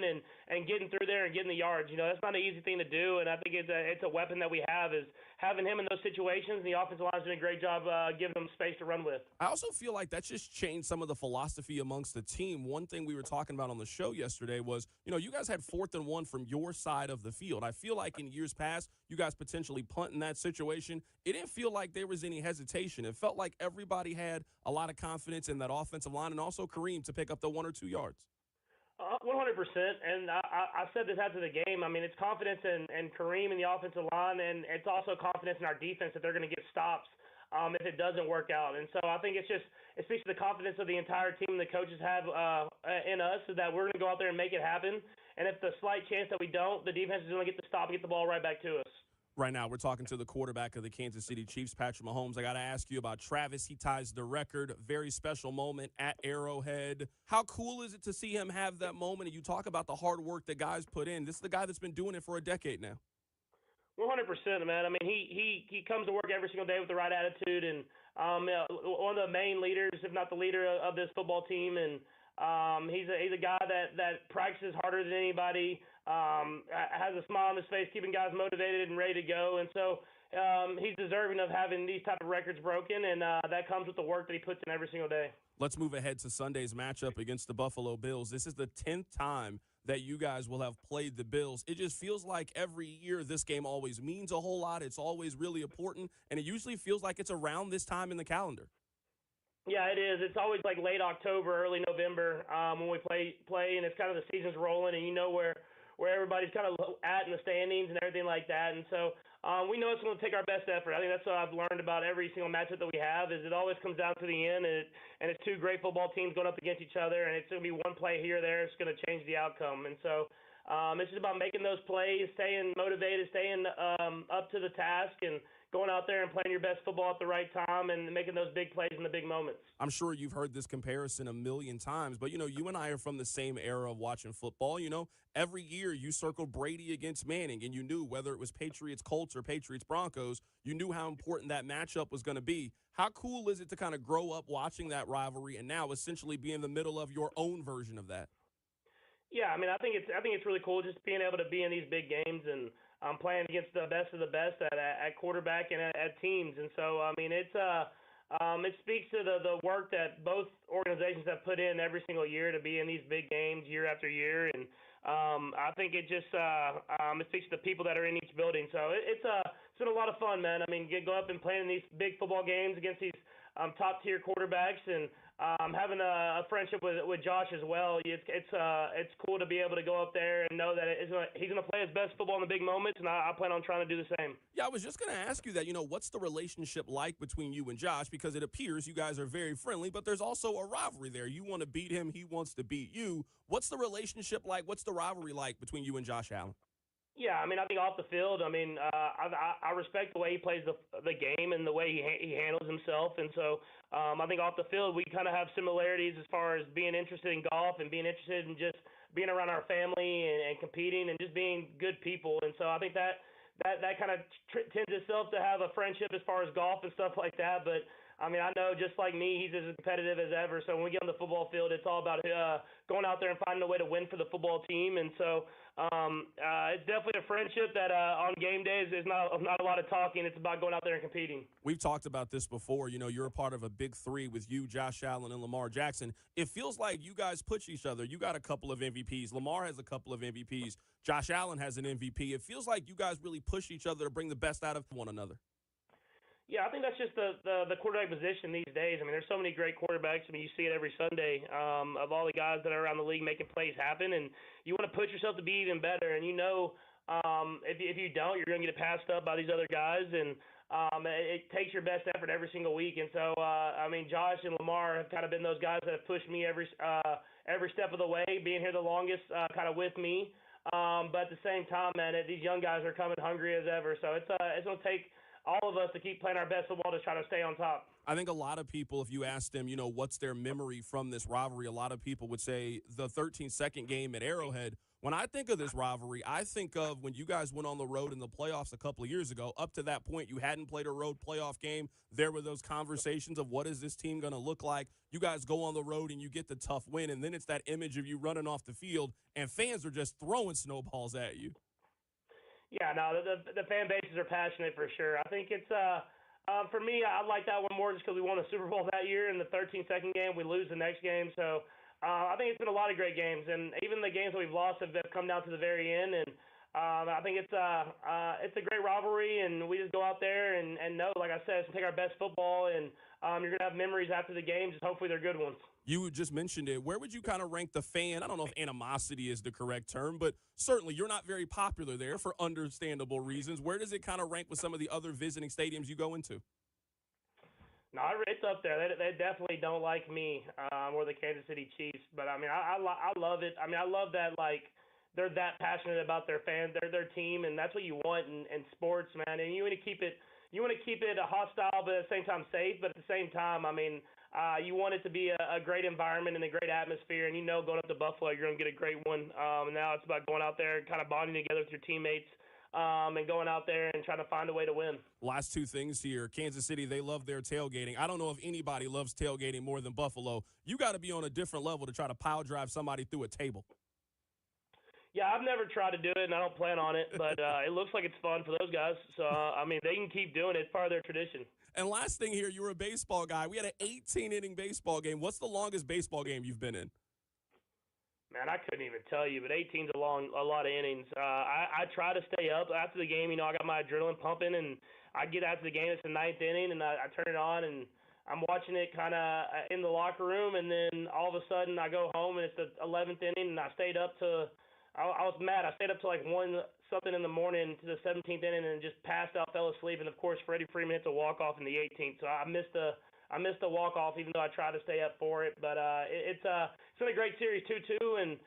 and getting through there and getting the yards. You know, that's not an easy thing to do, and I think it's a weapon that we have is having him in those situations. And the offensive line's doing a great job giving him space to run with. I also feel like that just changed some of the philosophy amongst the team. One thing we were talking about on the show yesterday was, you know, you guys had 4th and 1 from your side of the field. I feel like in years past, you guys potentially punt in that situation. It didn't feel like there was any hesitation. It felt like everybody had a lot of confidence in that offensive line and also Kareem to pick up the 1 or 2 yards. 100%, and I said this after the game. I mean, it's confidence in Kareem and the offensive line, and it's also confidence in our defense that they're going to get stops if it doesn't work out. And so I think it speaks to the confidence of the entire team the coaches have in us, is that we're going to go out there and make it happen. And if the slight chance that we don't, the defense is going to get the stop and get the ball right back to us. Right now, we're talking to the quarterback of the Kansas City Chiefs, Patrick Mahomes. I got to ask you about Travis. He ties the record. Very special moment at Arrowhead. How cool is it to see him have that moment? And you talk about the hard work that guys put in. This is the guy that's been doing it for a decade now. 100%, man. I mean, he comes to work every single day with the right attitude, and one of the main leaders, if not the leader, of this football team. And he's a guy that practices harder than anybody. Has a smile on his face, keeping guys motivated and ready to go. And so he's deserving of having these type of records broken, and that comes with the work that he puts in every single day. Let's move ahead to Sunday's matchup against the Buffalo Bills. This is the 10th time that you guys will have played the Bills. It just feels like every year this game always means a whole lot. It's always really important, and it usually feels like it's around this time in the calendar. Yeah, it is. It's always like late October, early November when we play, and it's kind of the season's rolling, and you know where everybody's kind of at in the standings and everything like that. And so we know it's going to take our best effort. I think that's what I've learned about every single matchup that we have is it always comes down to the end, and it's two great football teams going up against each other, and it's going to be one play here or there. It's going to change the outcome. And so it's just about making those plays, staying motivated, staying up to the task, and going out there and playing your best football at the right time and making those big plays in the big moments. I'm sure you've heard this comparison a million times, but, you know, you and I are from the same era of watching football. You know, every year you circled Brady against Manning, and you knew whether it was Patriots Colts or Patriots Broncos, you knew how important that matchup was going to be. How cool is it to kind of grow up watching that rivalry and now essentially be in the middle of your own version of that? Yeah, I mean, I think it's really cool just being able to be in these big games and playing against the best of the best at quarterback and at teams. And so, I mean, it speaks to the work that both organizations have put in every single year to be in these big games year after year. And I think it just it speaks to the people that are in each building. So it's been a lot of fun, man. I mean, go up and playing these big football games against these top-tier quarterbacks, and having a friendship with Josh as well. It's cool to be able to go up there and know that he's going to play his best football in the big moments, and I plan on trying to do the same. Yeah, I was just going to ask you that. You know, what's the relationship like between you and Josh? Because it appears you guys are very friendly, but there's also a rivalry there. You want to beat him, he wants to beat you. What's the relationship like? What's the rivalry like between you and Josh Allen? Yeah, I mean, I think off the field, I mean, I respect the way he plays the game and the way he handles himself. And so I think off the field, we kind of have similarities as far as being interested in golf and being interested in just being around our family and competing and just being good people. And so I think that kind of tends itself to have a friendship as far as golf and stuff like that. But I mean, I know just like me, he's as competitive as ever. So when we get on the football field, it's all about going out there and finding a way to win for the football team. And so it's definitely a friendship that on game days there's not a lot of talking. It's about going out there and competing. We've talked about this before. You know, you're a part of a big three with you, Josh Allen, and Lamar Jackson. It feels like you guys push each other. You got a couple of MVPs. Lamar has a couple of MVPs. Josh Allen has an MVP. It feels like you guys really push each other to bring the best out of one another. Yeah, I think that's just the quarterback position these days. I mean, there's so many great quarterbacks. I mean, you see it every Sunday of all the guys that are around the league making plays happen, and you want to push yourself to be even better. And you know, if you don't, you're going to get passed up by these other guys, and it takes your best effort every single week. And so, I mean, Josh and Lamar have kind of been those guys that have pushed me every step of the way, being here the longest, kind of with me. But at the same time, man, these young guys are coming hungry as ever. So it's going to take all of us to keep playing our best football to try to stay on top. I think a lot of people, if you ask them, you know, what's their memory from this rivalry, a lot of people would say the 13-second game at Arrowhead. When I think of this rivalry, I think of when you guys went on the road in the playoffs a couple of years ago. Up to that point, you hadn't played a road playoff game. There were those conversations of what is this team going to look like. You guys go on the road and you get the tough win, and then it's that image of you running off the field, and fans are just throwing snowballs at you. Yeah, no, the fan bases are passionate for sure. I think it's for me, I like that one more just because we won the Super Bowl that year. In the 13-second game, we lose the next game. So I think it's been a lot of great games, and even the games that we've lost have come down to the very end. And I think it's a great rivalry, and we just go out there and know, like I said, it's take our best football, and you're gonna have memories after the game. Just hopefully they're good ones. You just mentioned it. Where would you kind of rank the fan? I don't know if animosity is the correct term, but certainly you're not very popular there for understandable reasons. Where does it kind of rank with some of the other visiting stadiums you go into? No, it's up there. They definitely don't like me or the Kansas City Chiefs. But, I mean, I love it. I mean, I love that, like, they're that passionate about their fans, their team, and that's what you want in sports, man. And you want to keep it hostile, but at the same time safe. But at the same time, I mean, you want it to be a great environment and a great atmosphere. And you know, going up to Buffalo, you're going to get a great one. And now it's about going out there and kind of bonding together with your teammates and going out there and trying to find a way to win. Last two things here. Kansas City, they love their tailgating. I don't know if anybody loves tailgating more than Buffalo. You got to be on a different level to try to pile drive somebody through a table. Yeah, I've never tried to do it, and I don't plan on it, but it looks like it's fun for those guys. So, I mean, they can keep doing it. It's part of their tradition. And last thing here, you were a baseball guy. We had an 18-inning baseball game. What's the longest baseball game you've been in? Man, I couldn't even tell you, but 18's a lot of innings. I try to stay up after the game. You know, I got my adrenaline pumping, and I get after the game. It's the ninth inning, and I turn it on, and I'm watching it kind of in the locker room, and then all of a sudden I go home, and it's the 11th inning, and I stayed up to – I was mad. I stayed up to like 1-something in the morning to the 17th inning and just passed out, fell asleep. And, of course, Freddie Freeman hits a walk-off in the 18th. So I missed the walk-off even though I tried to stay up for it. But it's been a great series, 2-2, and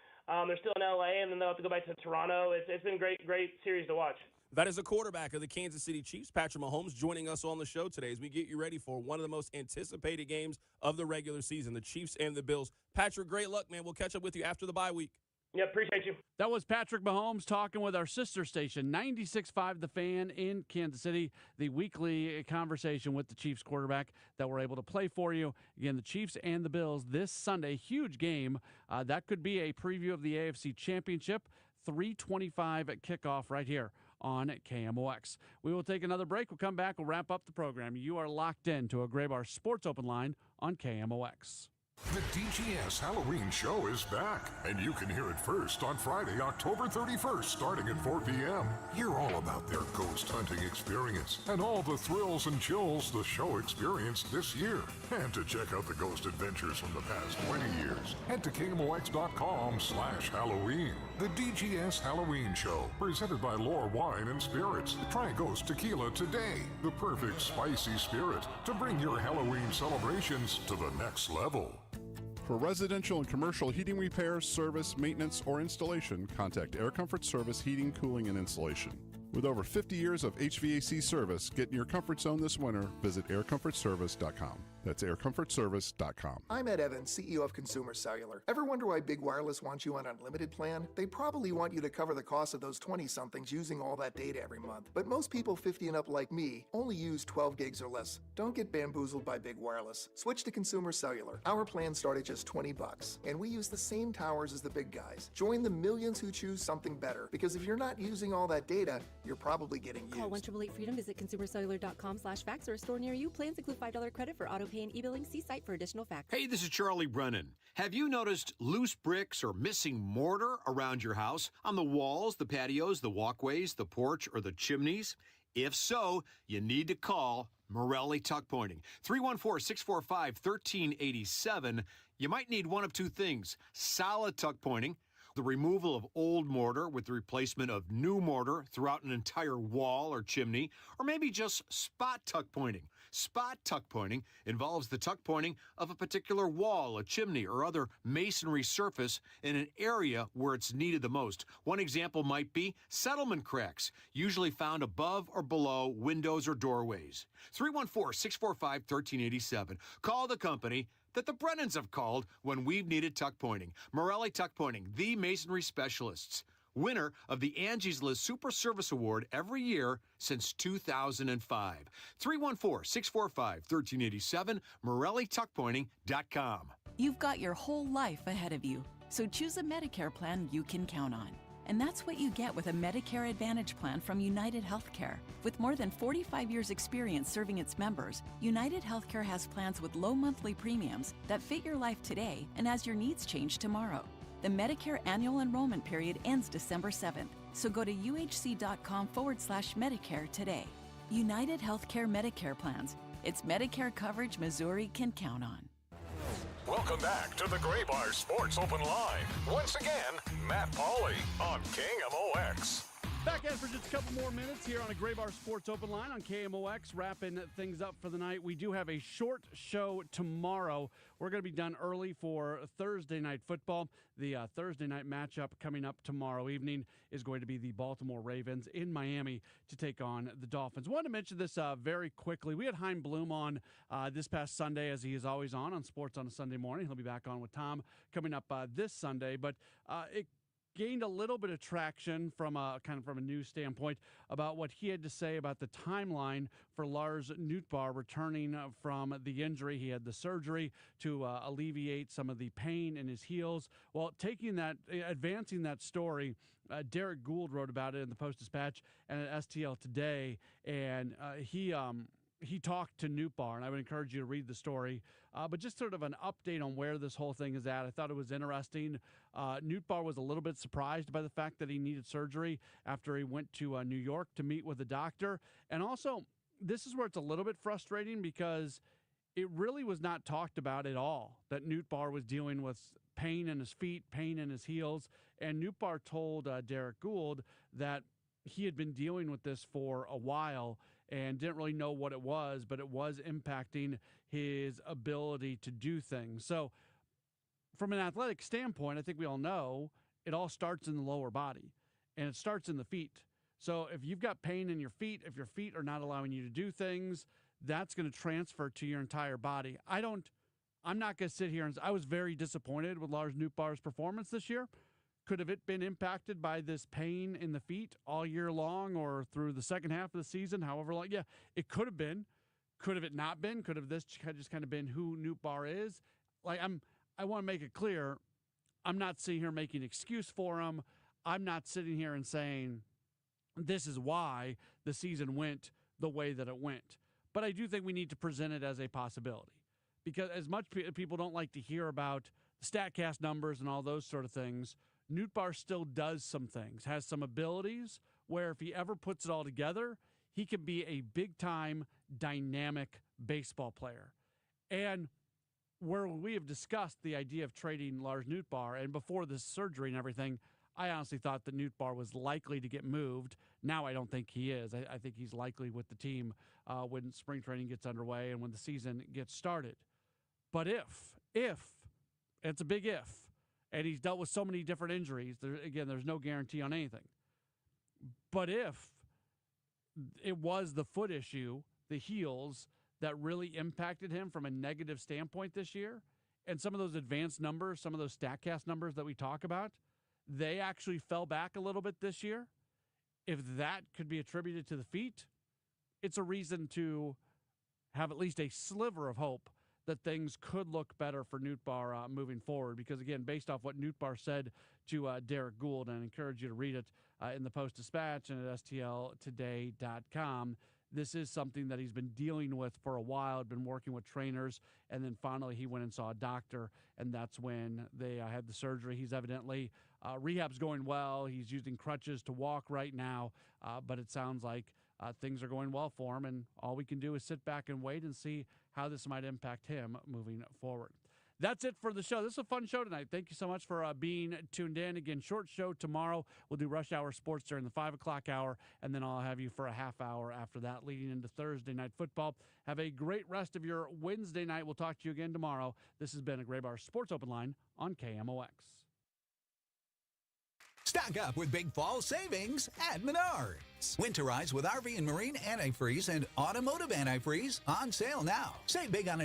they're still in L.A., and then they'll have to go back to Toronto. It's been a great series to watch. That is the quarterback of the Kansas City Chiefs, Patrick Mahomes, joining us on the show today as we get you ready for one of the most anticipated games of the regular season, the Chiefs and the Bills. Patrick, great luck, man. We'll catch up with you after the bye week. Yeah, appreciate you. That was Patrick Mahomes talking with our sister station, 96.5 The Fan in Kansas City, the weekly conversation with the Chiefs quarterback that we're able to play for you. Again, the Chiefs and the Bills this Sunday, huge game. That could be a preview of the AFC Championship, 3:25 at kickoff right here on KMOX. We will take another break. We'll come back. We'll wrap up the program. You are locked in to a Gray Bar Sports Open Line on KMOX. The DGS Halloween show is back, and you can hear it first on Friday, October 31st, starting at 4 p.m. Hear all about their ghost hunting experience and all the thrills and chills the show experienced this year. And to check out the ghost adventures from the past 20 years, head to KMOX.com/Halloween. The DGS Halloween show, presented by Lore Wine and Spirits. Try Ghost Tequila today, the perfect spicy spirit to bring your Halloween celebrations to the next level. For residential and commercial heating repairs, service, maintenance, or installation, contact Air Comfort Service Heating, Cooling, and Installation. With over 50 years of HVAC service, get in your comfort zone this winter. Visit aircomfortservice.com. That's aircomfortservice.com. I'm Ed Evans, CEO of Consumer Cellular. Ever wonder why Big Wireless wants you on an unlimited plan? They probably want you to cover the cost of those 20-somethings using all that data every month. But most people 50 and up like me only use 12 gigs or less. Don't get bamboozled by Big Wireless. Switch to Consumer Cellular. Our plans start at just $20, and we use the same towers as the big guys. Join the millions who choose something better, because if you're not using all that data, you're probably getting used. Call 1-888-FREEDOM, visit consumercellular.com/fax or a store near you. Plans include $5 credit for auto pay and e-billing. See site for additional facts. Hey, this is Charlie Brennan. Have you noticed loose bricks or missing mortar around your house? On the walls, the patios, the walkways, the porch, or the chimneys? If so, you need to call Morelli Tuck Pointing. 314-645-1387. You might need one of two things: solid tuck pointing, the removal of old mortar with the replacement of new mortar throughout an entire wall or chimney, or maybe just spot tuck pointing. Spot tuck pointing involves the tuck pointing of a particular wall, a chimney, or other masonry surface in an area where it's needed the most. One example might be settlement cracks, usually found above or below windows or doorways. 314-645-1387. Call the company that the Brennans have called when we've needed tuck pointing. Morelli Tuck Pointing, the masonry specialists. Winner of the Angie's List Super Service Award every year since 2005. 314-645-1387, MorelliTuckPointing.com. You've got your whole life ahead of you, so choose a Medicare plan you can count on. And that's what you get with a Medicare Advantage plan from United Healthcare. With more than 45 years' experience serving its members, United Healthcare has plans with low monthly premiums that fit your life today and as your needs change tomorrow. The Medicare annual enrollment period ends December 7th, so go to uhc.com/Medicare today. United Healthcare Medicare plans. It's Medicare coverage Missouri can count on. Welcome back to the Gray Bar Sports Open Line. Once again, Matt Pauley on KMOX. Back in for just a couple more minutes here on a Gray Bar Sports Open Line on KMOX, wrapping things up for the night. We do have a short show tomorrow. We're going to be done early for Thursday night football. The Thursday night matchup coming up tomorrow evening is going to be the Baltimore Ravens in Miami to take on the Dolphins. Wanted to mention this very quickly. We had Chaim Bloom on this past Sunday, as he is always on Sports on a Sunday morning. He'll be back on with Tom coming up this Sunday, but it gained a little bit of traction from a news standpoint about what he had to say about the timeline for Lars Nootbaar returning from the injury. He had the surgery to alleviate some of the pain in his heels. Well, advancing that story, Derek Gould wrote about it in the Post-Dispatch and at STL Today, and he talked to Nootbaar, and I would encourage you to read the story. But just sort of an update on where this whole thing is at. I thought it was interesting. Nootbaar was a little bit surprised by the fact that he needed surgery after he went to New York to meet with a doctor. And also, this is where it's a little bit frustrating because it really was not talked about at all that Nootbaar was dealing with pain in his feet, pain in his heels. And Nootbaar told Derek Gould that he had been dealing with this for a while and didn't really know what it was, but it was impacting his ability to do things. So from an athletic standpoint, I think we all know it all starts in the lower body, and it starts in the feet. So if you've got pain in your feet, if your feet are not allowing you to do things, that's going to transfer to your entire body. I'm not going to sit here and I was very disappointed with Lars Nootbaar's performance this year. Could have it been impacted by this pain in the feet all year long or through the second half of the season, however long? Yeah, it could have been. Could have it not been? Could have this just kind of been who Nootbaar is? I want to make it clear, I'm not sitting here making an excuse for him. I'm not sitting here and saying this is why the season went the way that it went. But I do think we need to present it as a possibility. Because as much people don't like to hear about the StatCast numbers and all those sort of things, Nootbaar still does some things, has some abilities where if he ever puts it all together, he can be a big-time, dynamic baseball player. And where we have discussed the idea of trading Lars Nootbaar, and before this surgery and everything, I honestly thought that Nootbaar was likely to get moved. Now I don't think he is. I think he's likely with the team when spring training gets underway and when the season gets started. But if, it's a big if, and he's dealt with so many different injuries, there's no guarantee on anything. But if it was the foot issue, the heels, that really impacted him from a negative standpoint this year. And some of those advanced numbers, some of those StatCast numbers that we talk about, they actually fell back a little bit this year. If that could be attributed to the feet, it's a reason to have at least a sliver of hope that things could look better for Nootbaar moving forward. Because, again, based off what Nootbaar said to Derek Gould, and I encourage you to read it in the Post-Dispatch and at stltoday.com, this is something that he's been dealing with for a while, been working with trainers, and then finally he went and saw a doctor, and that's when they had the surgery. He's evidently, rehab's going well. He's using crutches to walk right now, but it sounds like things are going well for him, and all we can do is sit back and wait and see how this might impact him moving forward. That's it for the show. This is a fun show tonight. Thank you so much for being tuned in. Again, short show tomorrow. We'll do Rush Hour Sports during the 5 o'clock hour, and then I'll have you for a half hour after that, leading into Thursday Night Football. Have a great rest of your Wednesday night. We'll talk to you again tomorrow. This has been a Graybar Sports Open Line on KMOX. Stock up with big fall savings at Menards. Winterize with RV and Marine antifreeze and automotive antifreeze on sale now. Save big on an